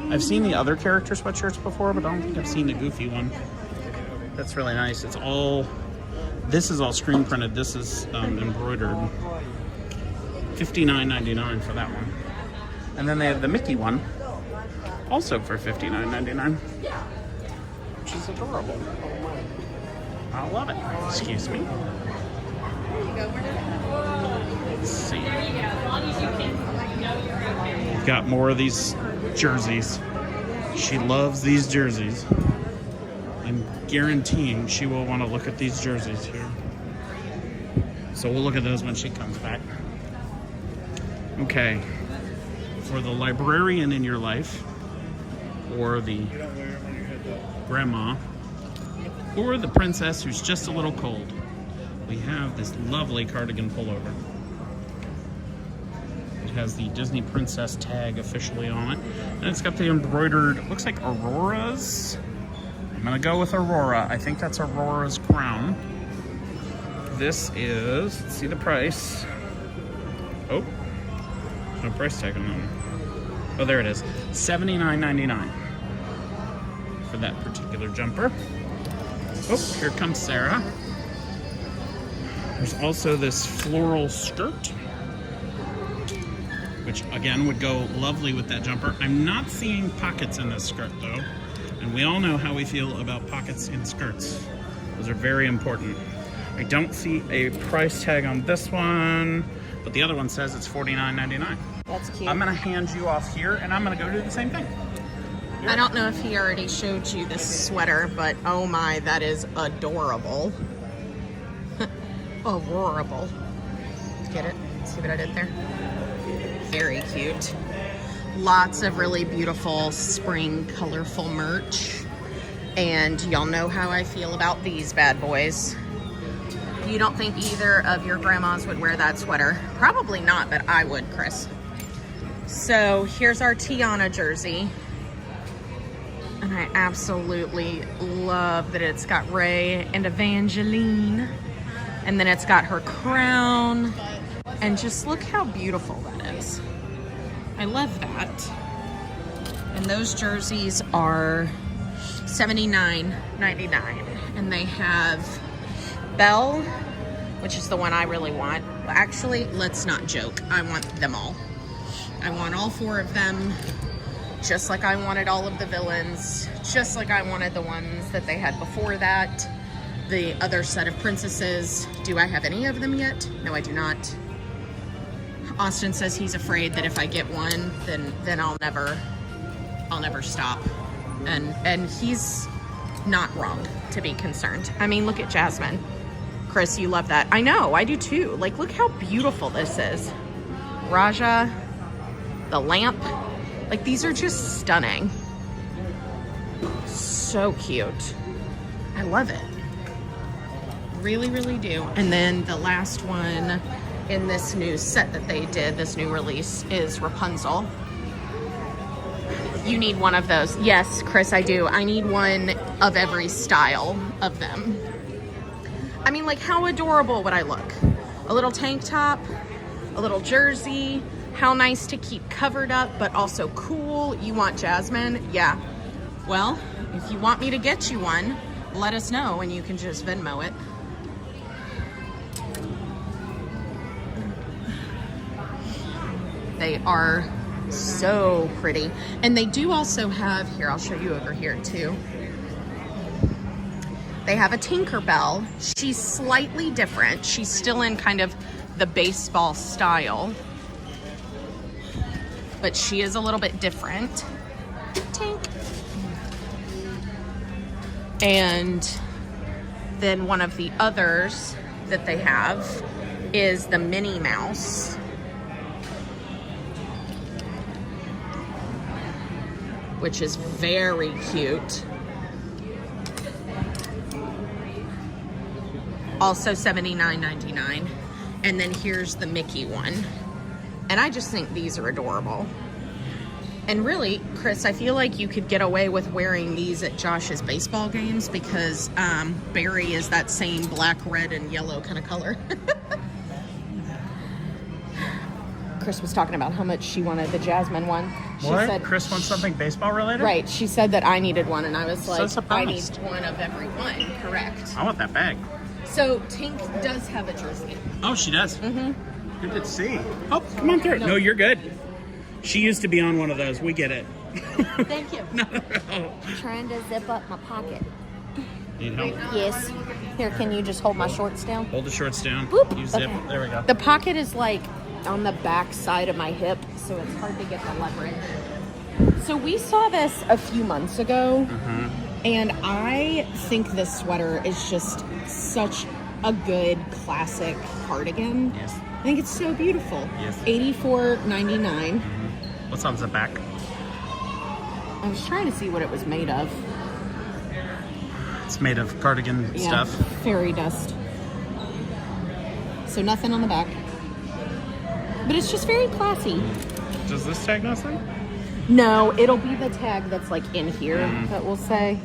I've seen the other character sweatshirts before, but I don't think I've seen the Goofy one. That's really nice. It's all, this is all screen printed. This is embroidered. $59.99 for that one. And then they have the Mickey one, also for $59.99, which is adorable. I love it. Excuse me. Let's see. We've got more of these jerseys. She loves these jerseys. I'm guaranteeing she will want to look at these jerseys here. So we'll look at those when she comes back. Okay. For the librarian in your life, or the grandma, or the princess who's just a little cold, we have this lovely cardigan pullover. It has the Disney Princess tag officially on it, and it's got the embroidered, looks like Aurora's. I'm gonna go with Aurora. I think that's Aurora's crown. This is, let's see the price. Oh, there's no price tag on that one. Oh, there it is. $79.99 for that particular jumper. Oh, here comes Sarah. There's also this floral skirt, which again would go lovely with that jumper. I'm not seeing pockets in this skirt though. And we all know how we feel about pockets in skirts. Those are very important. I don't see a price tag on this one, but the other one says it's $49.99. That's cute. I'm gonna hand you off here and I'm gonna go do the same thing. Here. I don't know if he already showed you this sweater, but oh my, that is adorable. Adorable. Get it? See what I did there? Very cute. Lots of really beautiful spring colorful merch. And y'all know how I feel about these bad boys. You don't think either of your grandmas would wear that sweater? Probably not, but I would, Chris. So here's our Tiana jersey. And I absolutely love that it's got Ray and Evangeline. And then it's got her crown. And just look how beautiful that is. I love that. And those jerseys are $79.99. And they have Belle, which is the one I really want. Actually, let's not joke. I want them all. I want all 4 of them, just like I wanted all of the villains, just like I wanted the ones that they had before that. The other set of princesses. Do I have any of them yet? No, I do not. Austin says he's afraid that if I get one, then I'll never stop. And he's not wrong to be concerned. I mean, look at Jasmine. Chris, you love that. I know, I do too. Like, look how beautiful this is. Raja, the lamp. Like, these are just stunning. So cute. I love it. really, really do. And then the last one in this new set that they did, this new release, is Rapunzel. You need one of those. Yes, Chris, I do. I need one of every style of them. I mean, like, how adorable would I look? A little tank top, a little jersey. How nice to keep covered up, but also cool. You want Jasmine? Yeah. Well, if you want me to get you one, let us know and you can just Venmo it. They are so pretty. And they do also have, here, I'll show you over here too. They have a Tinkerbell. She's slightly different. She's still in kind of the baseball style, but she is a little bit different. Tink. And then one of the others that they have is the Minnie Mouse. Which is very cute. Also $79.99. And then here's the Mickey one. And I just think these are adorable. And really, Chris, I feel like you could get away with wearing these at Josh's baseball games because Barry is that same black, red, and yellow kind of color. Chris was talking about how much she wanted the Jasmine one. She said Chris wants something baseball related? Right. She said that I needed one, and I was like, So I need surprised. one of every one. Correct. I want that bag. So Tink does have a jersey. Oh, she does? Mm-hmm. Good to see. Oh, come on through. No, you're good. She used to be on one of those. We get it. Thank you. No. I'm trying to zip up my pocket. Need help? Yes. Here, can you just hold my shorts down? Hold the shorts down. Boop. You zip. Okay. There we go. The pocket is like on the back side of my hip, so it's hard to get the leverage. So we saw this a few months ago, and I think this sweater is just such a good classic cardigan. Yes. I think it's so beautiful. Yes. $84.99. What's on the back? I was trying to see what it was made of. It's made of cardigan stuff. Fairy dust. So nothing on the back. But it's just very classy. Does this tag nothing? No, it'll be the tag that's like in here that will say.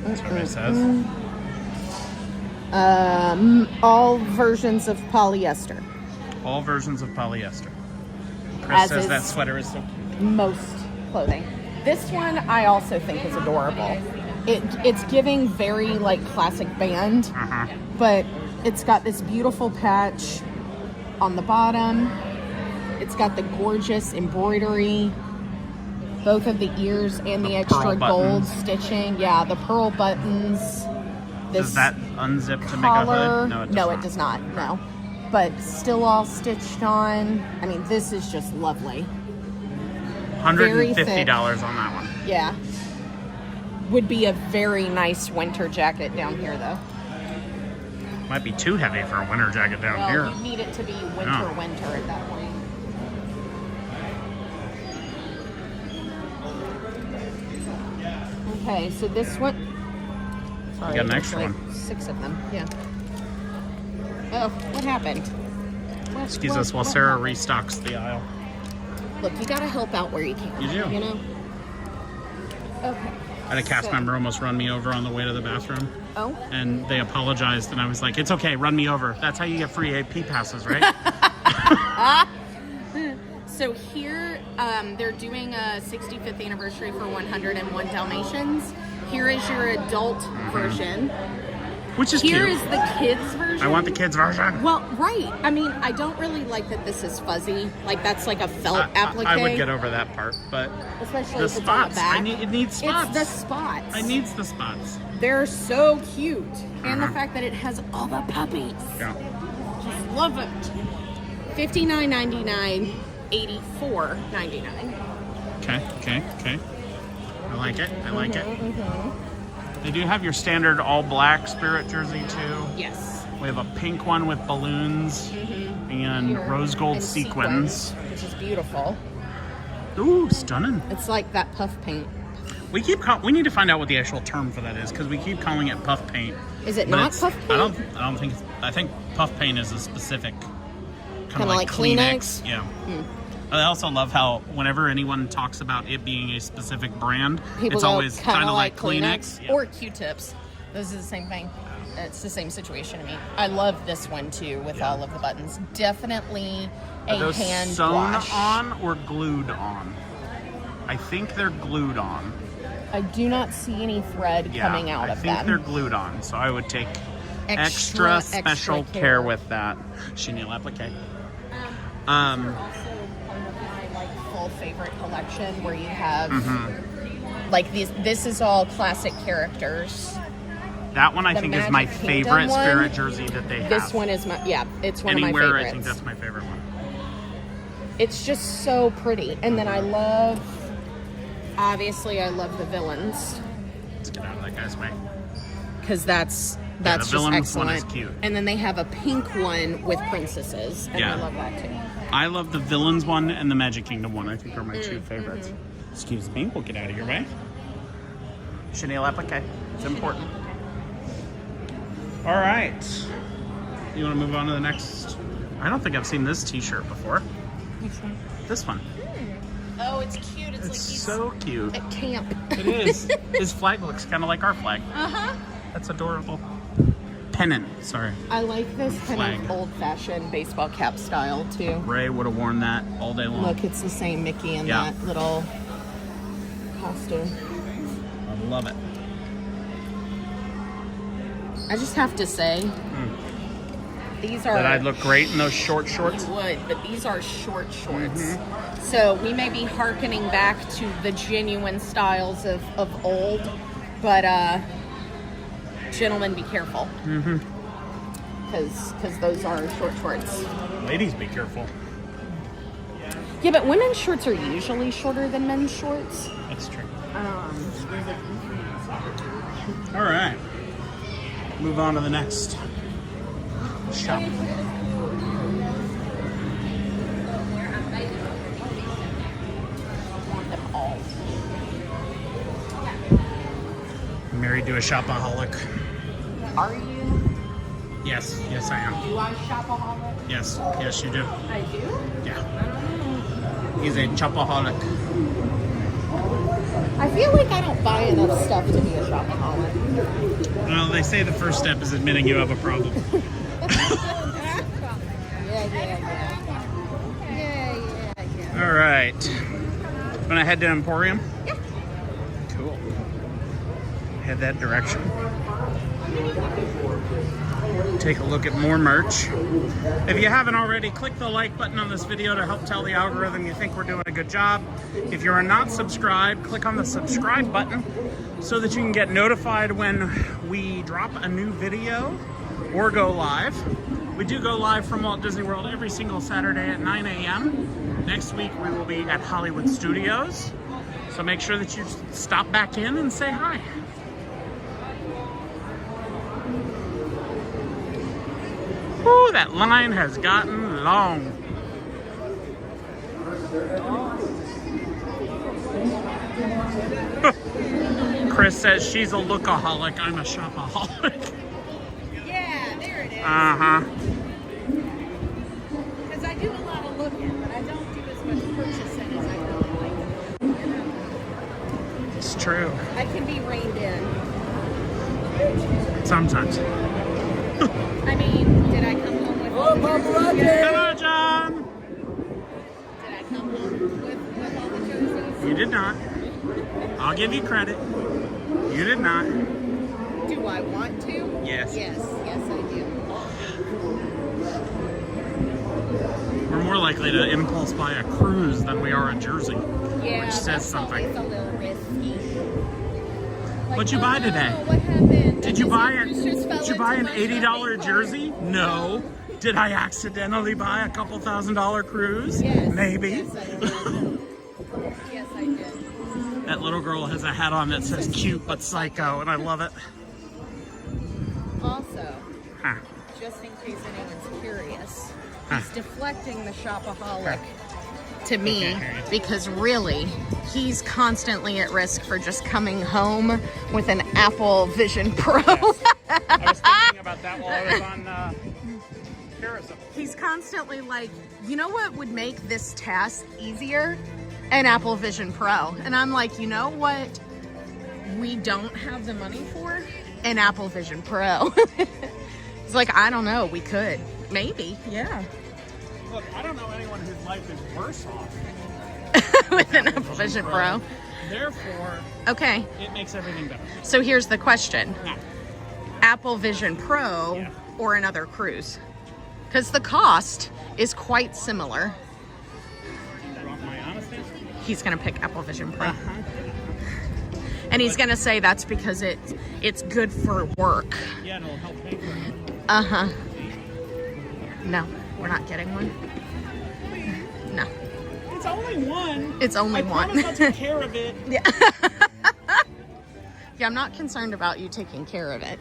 That's what it says. All versions of polyester. All versions of polyester. Chris As says is that sweater is so cute. Most clothing. This one I also think is adorable. It's giving very like classic band, but it's got this beautiful patch on the bottom. It's got the gorgeous embroidery, both of the ears and the extra gold stitching. Yeah, the pearl buttons. Does that unzip to make a collar. hood? No, it does not. No. But still all stitched on. I mean, this is just lovely. $150 on that one. Yeah. Would be a very nice winter jacket down here, though. Might be too heavy for a winter jacket down Well, here. you need it to be winter at that point. Okay, so this one. Sorry, You got an there's extra like one. 6 of them. Yeah. Oh, what happened? Excuse us while Sarah restocks the aisle. Look, you gotta help out where you can. You do. You know? Okay. I had a cast member almost run me over on the way to the bathroom. Oh? And they apologized, and I was like, it's okay, run me over. That's how you get free AP passes, right? So here, they're doing a 65th anniversary for 101 Dalmatians. Here is your adult version. Which is Here cute. is the kids version. I want the kids version. Well, right. I mean, I don't really like that this is fuzzy. Like, that's like a felt applique. I would get over that part, but Especially the if it's on the spots. back. It needs spots. It's the spots. I needs the spots. They're so cute. And the fact that it has all the puppies. Yeah. Just love it. $59.99, $84.99. Okay. I like it. I like it. They do have your standard all black Spirit jersey too. Yes. We have a pink one with balloons and Here. rose gold And sequins. which is beautiful. Ooh, stunning. It's like that puff paint. We need to find out what the actual term for that is because we keep calling it puff paint. Is it But not puff paint? I don't think. I think puff paint is a specific kind of like Kleenex? Yeah. I also love how whenever anyone talks about it being a specific brand, People it's go always kind of like Kleenex. Yeah. or Q-tips. Those are the same thing. It's the same situation to me. I love this one too with all of the buttons. Definitely Are a those hand sewn wash. on or glued on? I think they're glued on. I do not see any thread coming out of them. I think they're glued on, so I would take extra special care with that. Chenille applique. Also part of my full favorite collection where you have like these. This is all classic characters. That one I The think is Magic my Kingdom favorite one, spirit jersey that they have. This one is my it's one Anywhere, of my favorites. I think that's my favorite one. It's just so pretty, and then I love the villains. Let's get out of that guy's way. Because that's the just villains excellent. one is cute. And then they have a pink one with princesses, and I love that too. I love the villains one and the Magic Kingdom one. I think are my two favorites. Excuse me, we'll get out of your way. Chenille applique. It's important. All right. You want to move on to the next? I don't think I've seen this t-shirt before. Which one? This one. Oh, it's cute. It's like he's so cute. at camp. It is. His flag looks kind of like our flag. That's adorable. Pennant, sorry. I like this kind Flag. of old-fashioned baseball cap style too. Ray would have worn that all day long. Look, it's the same Mickey in that little costume. I love it. I just have to say, these are... That I'd look great in those short shorts. You would, but these are short shorts. So we may be hearkening back to the genuine styles of old, but gentlemen, be careful. Because those are short shorts. Ladies, be careful. Yeah, but women's shorts are usually shorter than men's shorts. That's true. All right. Move on to the next shop. I'm married to a shopaholic. Are you? Yes, I am. Do I shopaholic? Yes, you do. I do? Yeah. He's a shopaholic. I feel like I don't buy enough stuff to be a shopaholic. Well, they say the first step is admitting you have a problem. Yeah. All right. Want to head to Emporium? Yeah. Cool. Head that direction. Take a look at more merch. If you haven't already, click the like button on this video to help tell the algorithm you think we're doing a good job. If you are not subscribed, click on the subscribe button so that you can get notified when we drop a new video or go live. We do go live from Walt Disney World every single Saturday at 9 a.m. Next week we will be at Hollywood Studios. So make sure that you stop back in and say hi. Ooh, that line has gotten long. Chris says she's a lookaholic, I'm a shopaholic. Yeah, there it is. Because I do a lot of looking, but I don't do as much purchasing as I would like. You know? It's true. I can be reined in. Sometimes. I mean, did I come home with all the jerseys? Hello, John. Did I come home with all the jerseys? You did not. I'll give you credit. You did not. Do I want to? Yes. Yes, I do. We're more likely to impulse buy a cruise than we are a jersey. Yeah, which says that's something. always a little risky. What'd you buy today? What happened? Did you buy an $80 jersey? No. Did I accidentally buy a couple $1,000 cruise? Yes. Maybe. Yes, I did. Yes, I did. That little girl has a hat on that says cute but psycho, and I love it. Also, just in case anyone's curious, he's deflecting the shopaholic to me because really, he's constantly at risk for just coming home with an Apple Vision Pro. Yes. I was thinking about that while I was on Carousel. He's constantly like, you know what would make this task easier? An Apple Vision Pro. And I'm like, you know what we don't have the money for? An Apple Vision Pro. It's like, I don't know, we could. Maybe, yeah. Look, I don't know anyone whose life is worse off with an Apple Vision Pro. Therefore, okay, it makes everything better. So here's the question. Apple Vision Pro or another cruise? Because the cost is quite similar. You want my honest answer? He's going to pick Apple Vision Pro. And he's going to say that's because it's good for work. Yeah, it'll help pay for it. Uh-huh. No, we're not getting one. No. It's only one. It's only one. I promise I'll take care of it. Yeah. Yeah, I'm not concerned about you taking care of it.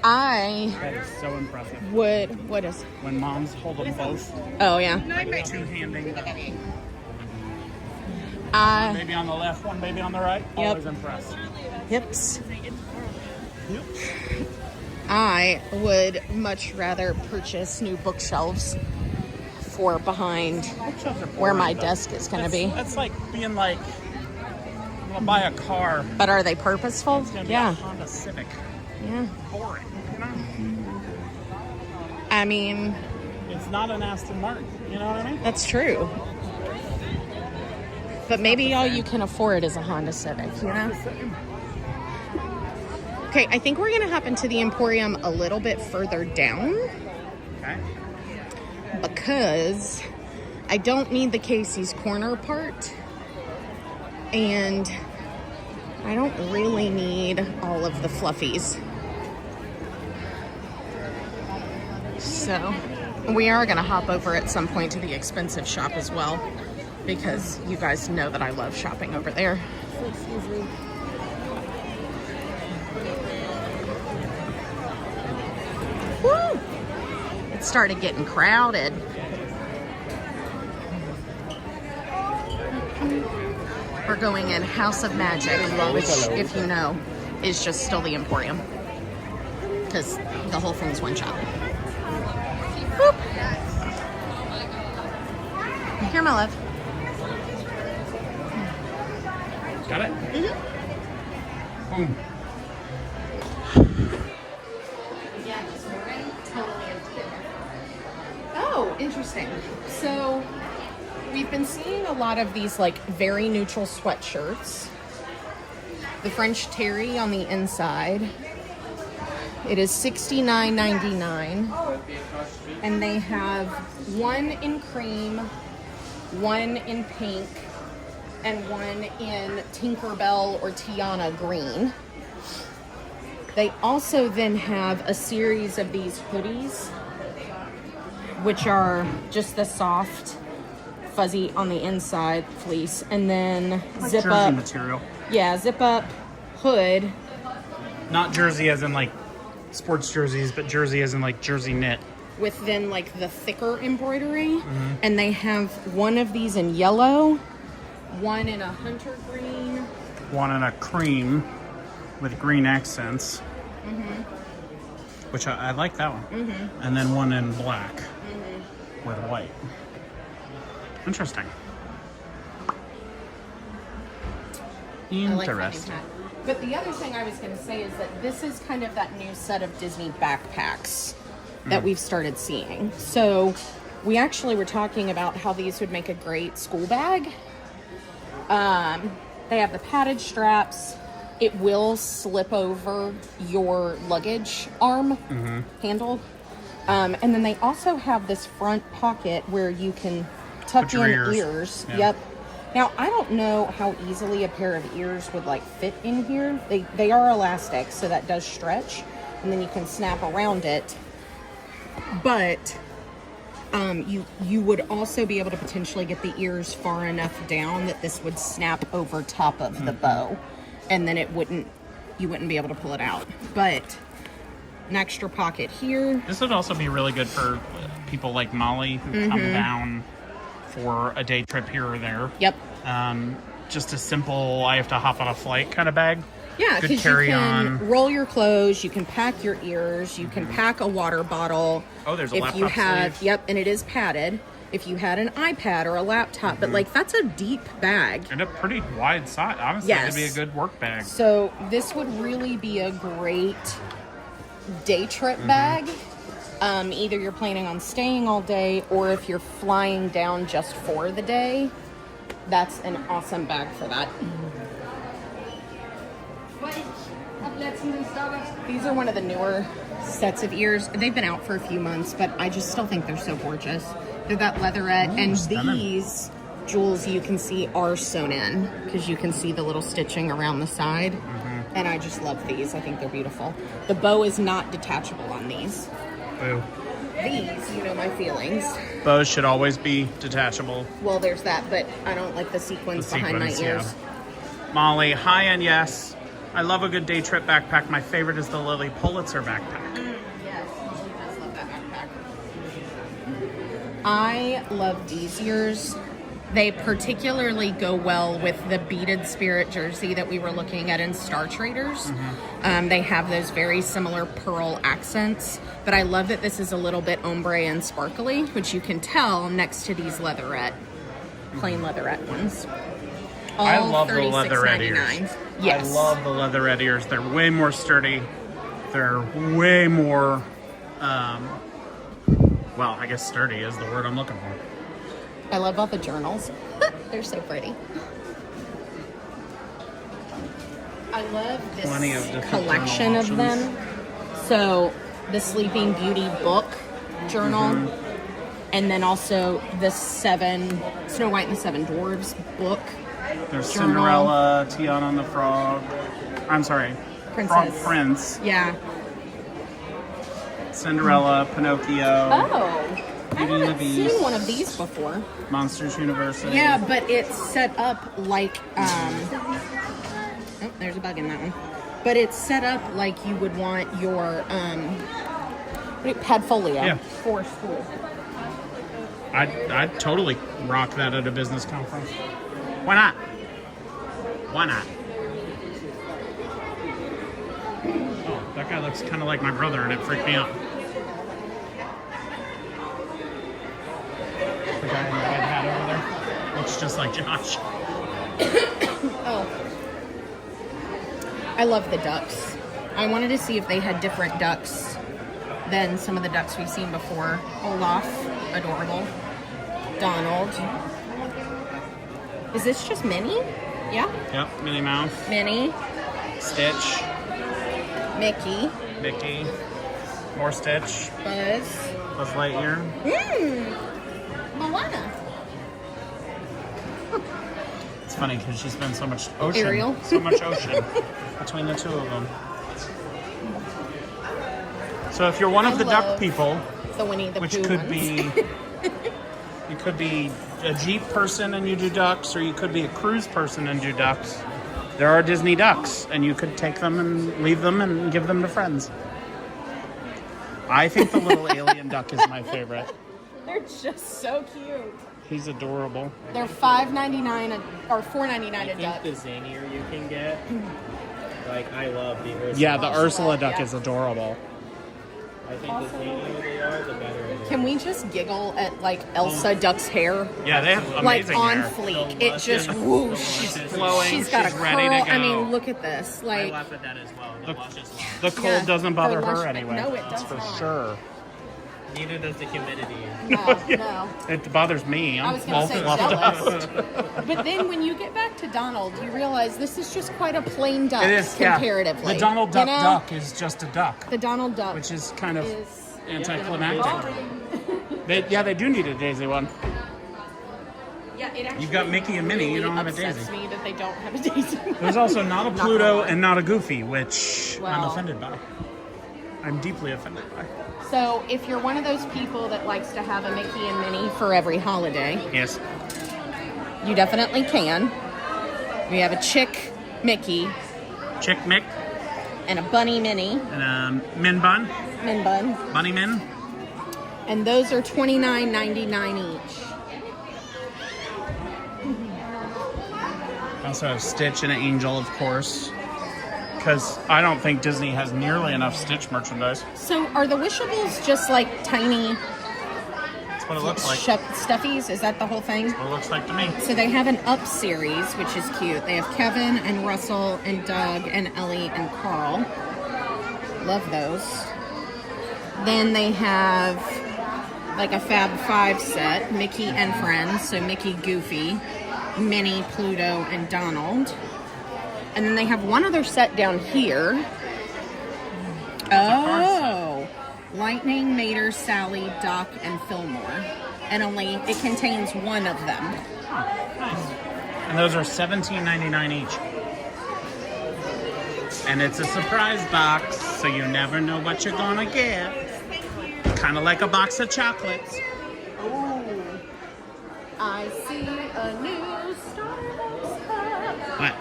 That is so impressive. What is? When moms hold them both. Oh, yeah. Like two-handing. One baby on the left, one baby on the right. Yep. Always impressed. Hips. Yep. I would much rather purchase new bookshelves for behind where my desk is going to be. That's like being like, I'm going to buy a car. But are they purposeful? It's going to be Yeah. a Honda Civic. Yeah. Boring, you know? I mean, it's not an Aston Martin, you know what I mean? That's true. But maybe all you can afford is a Honda Civic, you know? Okay, I think we're going to hop into the Emporium a little bit further down. Okay. Because I don't need the Casey's Corner part. And I don't really need all of the fluffies. So we are going to hop over at some point to the expensive shop as well. Because you guys know that I love shopping over there. Excuse me. Woo! It started getting crowded. We're going in House of Magic, which, if you know, is just still the Emporium. Because the whole thing's one shot. Boop. Here, my love. Got it? Mm-hmm. Boom. Oh, interesting. So we've been seeing a lot of these like very neutral sweatshirts. The French Terry on the inside. It is $69.99. And they have one in cream, one in pink, and one in Tinkerbell or Tiana green. They also then have a series of these hoodies, which are just the soft, fuzzy on the inside fleece, and then Like zip jersey up material. Yeah, zip up hood. Not jersey as in like sports jerseys, but jersey as in like jersey knit. With then like the thicker embroidery. And they have one of these in yellow, one in a hunter green. One in a cream with green accents, which I like that one. And then one in black with white. Interesting. I like Interesting. that. But the other thing I was going to say is that this is kind of that new set of Disney backpacks that we've started seeing. So we actually were talking about how these would make a great school bag. They have the padded straps. It will slip over your luggage arm handle. And then they also have this front pocket where you can tuck Put your in ears. Yeah. Yep. Now, I don't know how easily a pair of ears would like fit in here. They are elastic, so that does stretch, and then you can snap around it. But you would also be able to potentially get the ears far enough down that this would snap over top of the bow, and then you wouldn't be able to pull it out. But an extra pocket here. This would also be really good for people like Molly who come down for a day trip here or there. Yep. Just a simple, I have to hop on a flight kind of bag. Yeah, good because you carry can on. roll your clothes, you can pack your ears, you can pack a water bottle. Oh, there's a if laptop you have, sleeve. Yep, and it is padded. If you had an iPad or a laptop, but like that's a deep bag. And a pretty wide size. Honestly, Yes. it'd be a good work bag. So this would really be a great day trip bag. Either you're planning on staying all day, or if you're flying down just for the day, that's an awesome bag for that. These are one of the newer sets of ears. They've been out for a few months, but I just still think they're so gorgeous. They're that leatherette, and these jewels you can see are sewn in because you can see the little stitching around the side. And I just love these. I think they're beautiful. The bow is not detachable on these. Boo. These, you know my feelings. Bows should always be detachable. Well, there's that, but I don't like the sequins behind my ears. Yeah. Molly, hi and yes. I love a good day trip backpack. My favorite is the Lily Pulitzer backpack. Yes, she does love that backpack. I love these ears. They particularly go well with the beaded spirit jersey that we were looking at in Star Traders. They have those very similar pearl accents, but I love that this is a little bit ombre and sparkly, which you can tell next to these leatherette, plain leatherette ones. All I love the leatherette ears. $36.99. Yes. I love the leatherette ears. They're way more sturdy. They're way more, well, I guess sturdy is the word I'm looking for. I love all the journals. They're so pretty. I love this Plenty of different collection journal of them. So the Sleeping Beauty book journal, and then also the Snow White and the Seven Dwarfs book. There's journal. Cinderella, Tiana and the Frog. I'm sorry, Frog Princess. Prince. Yeah. Cinderella, Pinocchio. Oh. I Beauty and the haven't Beast. seen one of these before. Monsters University. Yeah, but it's set up like oh, there's a bug in that one. But it's set up like you would want your Padfolio Yeah. for school. I'd totally rock that at a business conference. Why not? Why not? Oh, that guy looks kind of like my brother, and it freaked me out. The guy in the red hat over there looks just like Josh. Oh. I love the ducks. I wanted to see if they had different ducks than some of the ducks we've seen before. Olaf, adorable. Donald. Is this just Minnie? Yeah? Yep, Minnie Mouse. Minnie. Stitch. Mickey. Mickey. More Stitch. Buzz. Buzz Lightyear. Moana. It's funny because she spends so much ocean. Ariel. So much ocean between the two of them. So if you're one of the duck people, The Winnie the which Pooh could ones. be, you could be a Jeep person and you do ducks, or you could be a cruise person and do ducks. There are Disney ducks, and you could take them and leave them and give them to friends. I think the little alien duck is my favorite. They're just so cute. He's adorable. They're $5.99 or $4.99 I a think duck. the zanier you can get. Like, I love the Ursula. Yeah, the Ursula duck is adorable. I think the zanier they are, the better it is. Can we just giggle at like Elsa Duck's hair? Yeah, they have amazing like on hair. fleek. It just whoosh. She's glowing. She's got She's a ready curl. to I go. mean, look at this. I Like laugh at that as well. The luscious long. The cold Yeah, doesn't bother her her lush- anyway. no, it That's does for not. sure. Neither does the humidity. no. It bothers me. I I'm was all gonna say fluffed jealous. up. But then when you get back to Donald, you realize this is just quite a plain duck It is, yeah. comparatively. The Donald Duck You know? duck is just a duck, The Donald Duck. which is kind of is anticlimactic. They do need a Daisy one. Yeah, it actually You've got Mickey and Minnie, you really don't have a upsets Daisy. me that they don't have a Daisy. There's also not a Not Pluto gonna lie. and not a Goofy, which I'm Well. offended by. I'm deeply offended by. So if you're one of those people that likes to have a Mickey and Minnie for every holiday, Yes. you definitely can. We have a Chick Mickey Chick Mick and a Bunny Minnie, and Min Bun, Min Bun. Bunny Min. And those are $29.99 each. I also have Stitch and an Angel, of course, because I don't think Disney has nearly enough Stitch merchandise. So are the Wishables just like tiny That's what it looks like. stuffies? Is that the whole thing? That's what it looks like to me. So they have an Up series, which is cute. They have Kevin and Russell and Doug and Ellie and Carl. Love those. Then they have like a Fab 5 set, Mickey and Friends. So Mickey, Goofy, Minnie, Pluto, and Donald. And then they have one other set down here. Oh, Lightning, Mater, Sally, Doc, and Fillmore. And only, it contains one of them. Nice. And those are $17.99 each. And it's a surprise box, so you never know what you're gonna get. Kind of like a box of chocolates. Oh, I see a new Starbucks cup. What?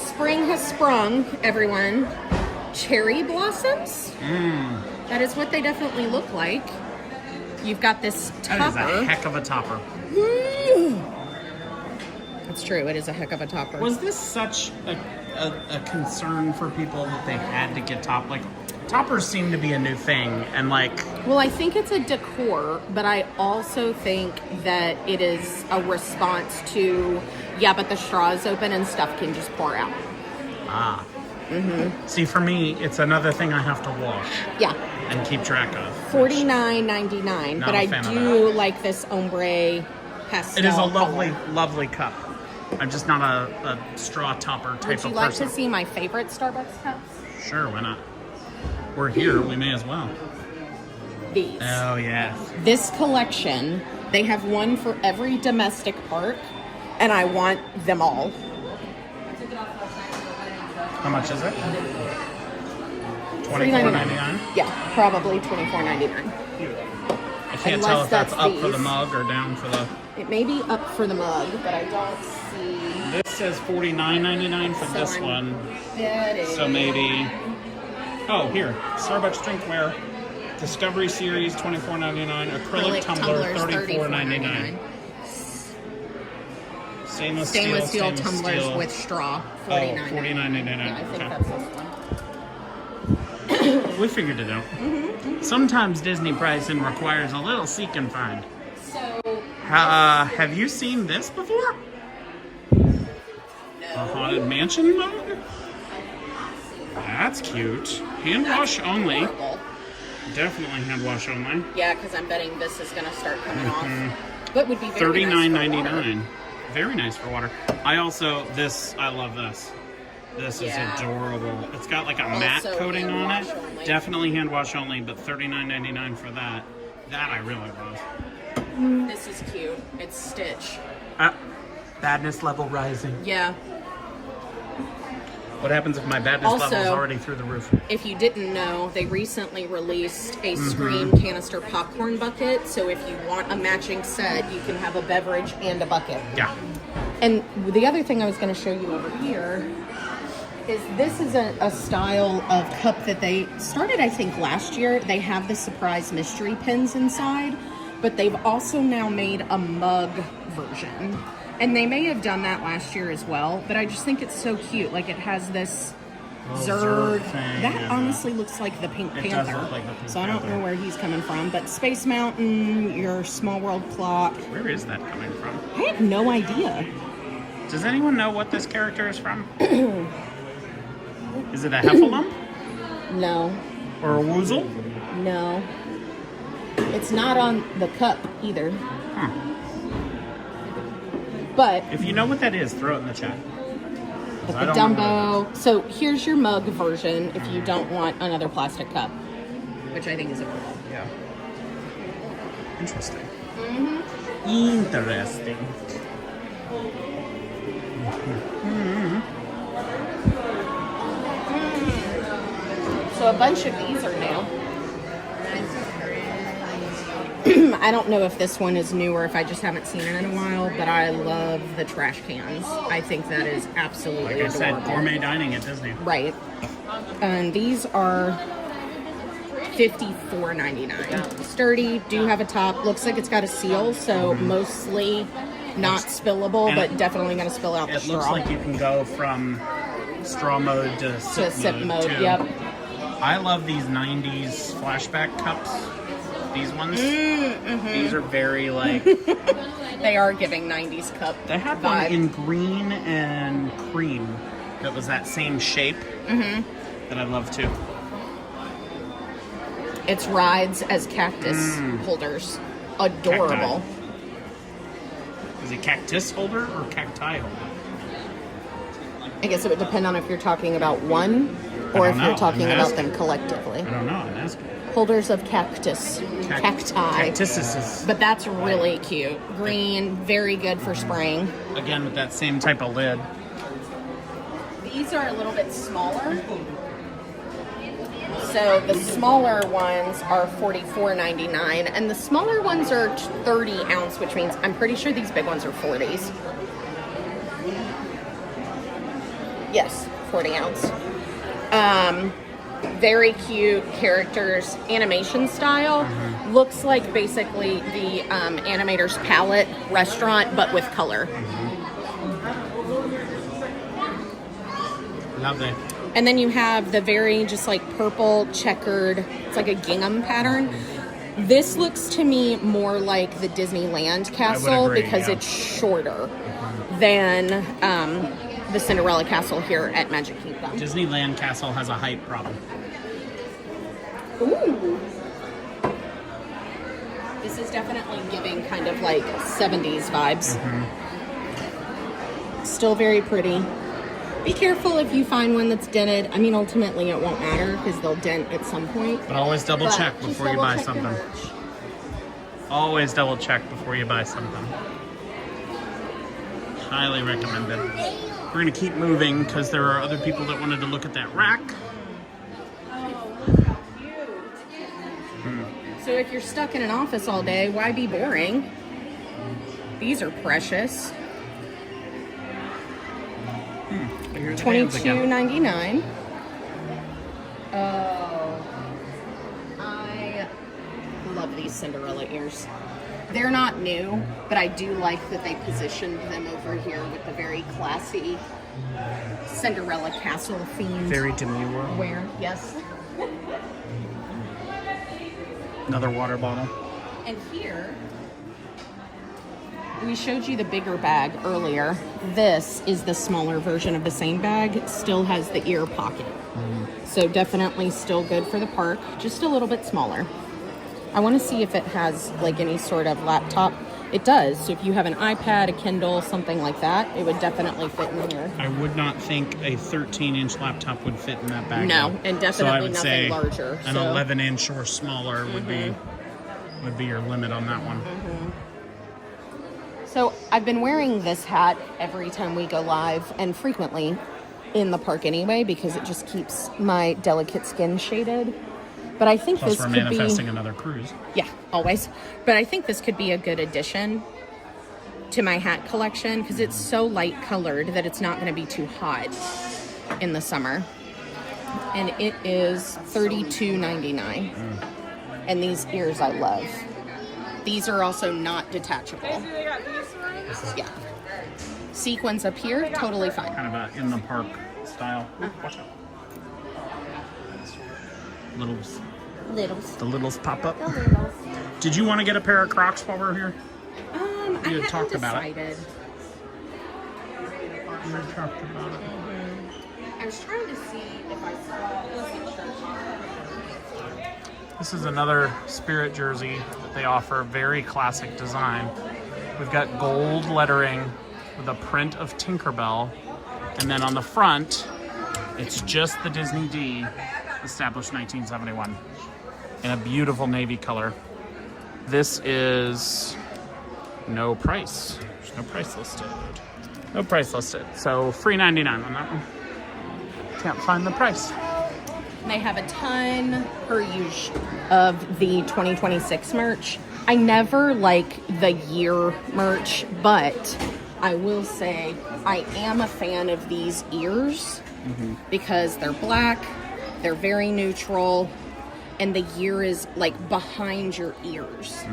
Spring has sprung, everyone. Cherry blossoms? That is what they definitely look like. You've got this topper. That is a heck of a topper. It's true, it is a heck of a topper. Was this such a concern for people that they had to get like toppers seem to be a new thing, and like... Well, I think it's a decor, but I also think that it is a response to, yeah, but the straw is open and stuff can just pour out. Ah. See, for me, it's another thing I have to wash. Yeah. And keep track of. $49.99, but I do like this ombre pastel. It is a color. lovely, lovely cup. I'm just not a straw topper type of person. Would you like to see my favorite Starbucks cups? Sure, why not? We're here, we may as well. These. Oh, yeah. This collection, they have one for every domestic park, and I want them all. How much is it? $24.99? Yeah, probably $24.99. I can't tell if that's up for the mug or down for the... It may be up for the mug, but I don't see... This says $49.99 for this one. So maybe... Oh, here. Starbucks drinkware. Discovery Series, $24.99. Acrylic tumbler, $34.99. Stainless steel tumblers with straw, $49.99. $49.99. Yeah, I think that's this one. We figured it out. Sometimes Disney pricing requires a little seek and find. So, have you seen this before? No. A Haunted Mansion mug? That's cute. Hand wash only. Definitely hand wash only. Yeah, because I'm betting this is going to start coming off. But would be very $39.99. Very nice for water. I love this. This is adorable. It's got like a matte coating on it. Only. Definitely hand wash only, but $39.99 for that. That I really love. This is cute. It's Stitch. Badness level rising. Yeah. What happens if my badness level is already through the roof? If you didn't know, they recently released a Scream canister popcorn bucket. So if you want a matching set, you can have a beverage and a bucket. Yeah. And the other thing I was going to show you over here is this is a style of cup that they started, I think, last year. They have the surprise mystery pins inside, but they've also now made a mug version. And they may have done that last year as well, but I just think it's so cute. Like, it has this Zurg thing. That honestly looks like the Pink Panther. Does look like the Pink so I don't Panther. know where he's coming from, but Space Mountain, your Small World clock. Where is that coming from? I have no idea. Does anyone know what this character is from? Is it a Heffalump? No. Or a Woozle? No. It's not on the cup either. But if you know what that is, throw it in the chat. But the Dumbo. So here's your mug version if you don't want another plastic cup, which I think is adorable. Yeah. Interesting. Interesting. So a bunch of these are new. I don't know if this one is new or if I just haven't seen it in a while, but I love the trash cans. I think that is absolutely adorable. Like I said, gourmet dining at Disney. Right. And these are $54.99. Sturdy, do have a top. Looks like it's got a seal, so mostly not spillable, And but definitely going to spill out the It straw. looks like you can go from straw mode to sip mode, too. Yep. I love these 90s flashback cups. These ones. These are very like... They are giving 90s cup They had vibe. one in green and cream that was that same shape that I love too. It's rides as cactus holders. Adorable. Cacti. Is it cactus holder or cacti holder? I guess it would depend on if you're talking about one or if you're talking about them collectively. I don't know. I'm asking. Holders of cactus. Cacti. Cactuses. But that's really cute. Green, very good for spring. Again, with that same type of lid. These are a little bit smaller. So the smaller ones are $44.99, and the smaller ones are 30 ounce, which means I'm pretty sure these big ones are 40s. Yes, 40 ounce. Very cute characters, animation style. Looks like basically the animator's palette restaurant, but with color. Lovely. And then you have the very just like purple checkered, it's like a gingham pattern. This looks to me more like the Disneyland Castle agree, because yeah. it's shorter than the Cinderella Castle here at Magic Kingdom. Disneyland Castle has a height problem. Ooh. This is definitely giving kind of like 70s vibes. Still very pretty. Be careful if you find one that's dented. I mean, ultimately it won't matter because they'll dent at some point. But always double check just before you double buy check your something. merch. Always double check before you buy something. Highly recommended. We're going to keep moving because there are other people that wanted to look at that rack. So if you're stuck in an office all day, why be boring? These are precious. $22.99. Oh, I love these Cinderella ears. They're not new, but I do like that they positioned them over here with the very classy Cinderella Castle themed. Very demure. Where? Yes. Another water bottle. And here, we showed you the bigger bag earlier. This is the smaller version of the same bag. It still has the ear pocket. So definitely still good for the park, just a little bit smaller. I want to see if it has like any sort of laptop. It does. So if you have an iPad, a Kindle, something like that, it would definitely fit in here. I would not think a 13-inch laptop would fit in that bag. No, though. and definitely so I would nothing say larger. An 11-inch or smaller would be your limit on that one. So I've been wearing this hat every time we go live and frequently in the park anyway because it just keeps my delicate skin shaded. But I think Plus this we're could manifesting be another cruise. Yeah, always. But I think this could be a good addition to my hat collection because it's so light colored that it's not going to be too hot in the summer. And it is $32.99. And these ears I love. These are also not detachable. Yeah. Sequins up here, totally fine. Kind of a in the park style. Watch out. Littles. The littles pop up. Did you want to get a pair of Crocs while we're here? I You had hadn't talked about decided. You had talked about it. I was trying to see if I saw. This is another Spirit jersey that they offer. Very classic design. We've got gold lettering with a print of Tinkerbell. And then on the front, it's just the Disney D, established 1971, in a beautiful navy color. This is no price. There's no price listed. No price listed. So $3.99 on that one. Can't find the price. They have a ton per usual of the 2026 merch. I never like the year merch, but I will say I am a fan of these ears because they're black, they're very neutral, and the year is like behind your ears.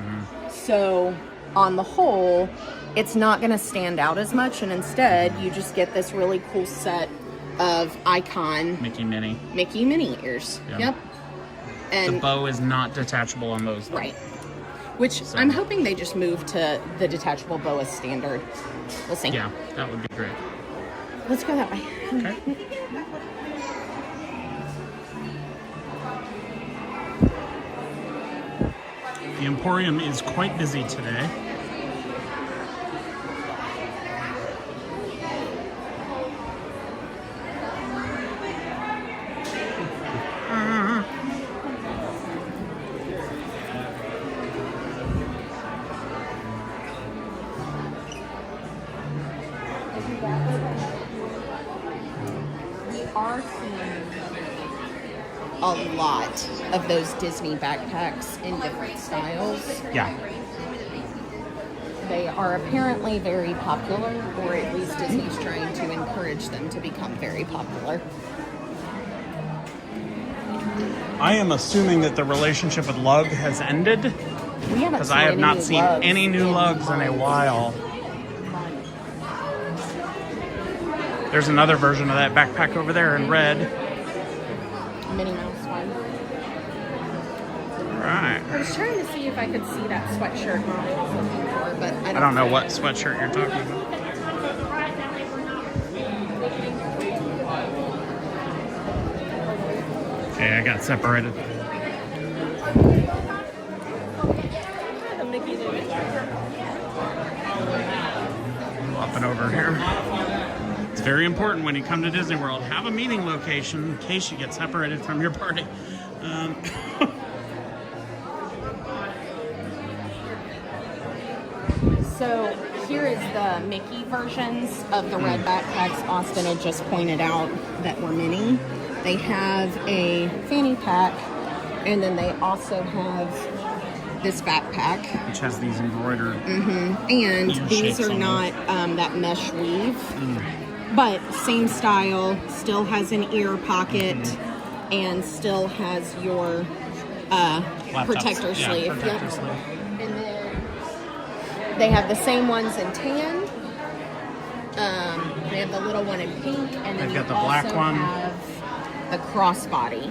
So on the whole, it's not going to stand out as much, and instead you just get this really cool set of icon Mickey Minnie ears. Yeah. Yep. And the bow is not detachable on those, though. Right. Which I'm hoping they just move to the detachable boa standard. We'll see. Yeah, that would be great. Let's go that way. Okay. The Emporium is quite busy today. We are seeing a lot of those Disney backpacks in different styles. Yeah. They are apparently very popular, or at least Disney's trying to encourage them to become very popular. I am assuming that the relationship with Lug has ended. We haven't Because seen I have any not new seen lugs any new lugs in a while. There's another version of that backpack over there in red. Minnie Mouse one. Right. I was trying to see if I could see that sweatshirt that I was looking for, but I I don't know what sweatshirt you're talking about. Okay, I got separated. Hopping over here. It's very important when you come to Disney World, have a meeting location in case you get separated from your party. So here is the Mickey versions of the red backpacks Austin had just pointed out that were mini. They have a fanny pack, and then they also have this backpack. Which has these embroidered. And these are not that mesh weave, but same style, still has an ear pocket, and still has your protector sleeve. Protector sleeve. And then they have the same ones in tan. They have the little one in pink, and then They've got you the black also one. have the crossbody.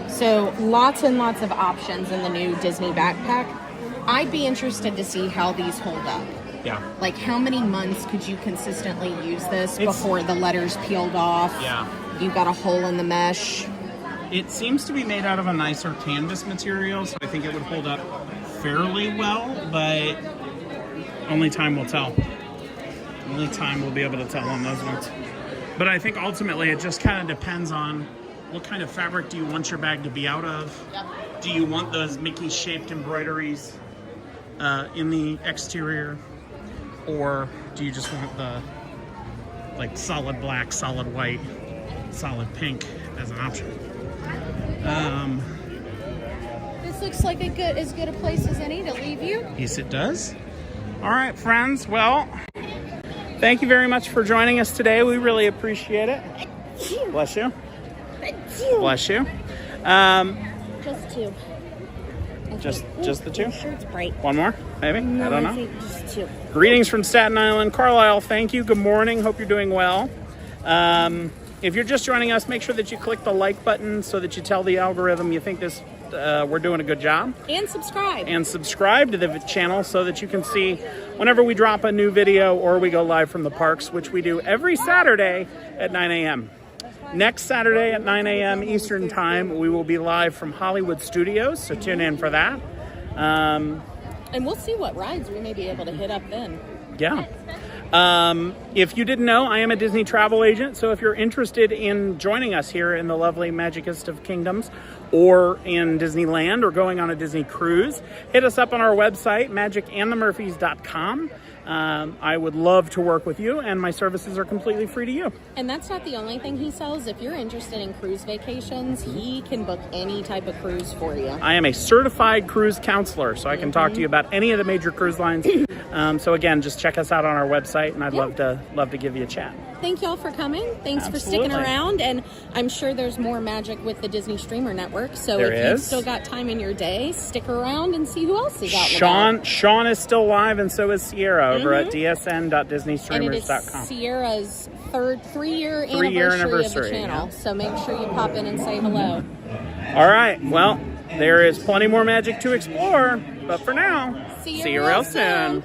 So lots and lots of options in the new Disney backpack. I'd be interested to see how these hold up. Yeah. Like, how many months could you consistently use this before the letters peeled off? Yeah. You've got a hole in the mesh. It seems to be made out of a nicer canvas material, so I think it would hold up fairly well, but only time will tell. Only time will be able to tell on those ones. But I think ultimately it just kind of depends on what kind of fabric do you want your bag to be out of? Yep. Do you want those Mickey-shaped embroideries in the exterior? Or do you just want the solid black, solid white, solid pink as an option? This looks like as good a place as any to leave you. Yes, it does. All right, friends. Well, thank you very much for joining us today. We really appreciate it. Bless you. Bless you. Just two. Just the two? Your shirt's bright. One more, maybe? No, I don't know. think just two. Greetings from Staten Island. Carlisle, thank you. Good morning. Hope you're doing well. If you're just joining us, make sure that you click the like button so that you tell the algorithm you think this we're doing a good job. And subscribe. And subscribe to the channel so that you can see whenever we drop a new video or we go live from the parks, which we do every Saturday at 9 a.m. Next Saturday at 9 a.m. Eastern Time, we will be live from Hollywood Studios, so tune in for that. And we'll see what rides we may be able to hit up then. Yeah. If you didn't know, I am a Disney travel agent, so if you're interested in joining us here in the lovely Magicest of Kingdoms or in Disneyland or going on a Disney cruise, hit us up on our website, magicandthemurphys.com. I would love to work with you, and my services are completely free to you. And that's not the only thing he sells. If you're interested in cruise vacations, he can book any type of cruise for you. I am a certified cruise counselor, so I can talk to you about any of the major cruise lines. So again, just check us out on our website, and I'd love to give you a chat. thank y'all for coming. Thanks for Absolutely. sticking around. And I'm sure there's more magic with the Disney Streamer Network. So There if you've is. still got time in your day, stick around and see who else is out and about. Sean is still live, and so is Sierra over at And it dsn.disneystreamers.com. is Sierra's three-year Three-year anniversary of the anniversary, channel. yeah. So make sure you pop in and say hello. All right. Well, there is plenty more magic to explore, but for now, See you see you real real soon.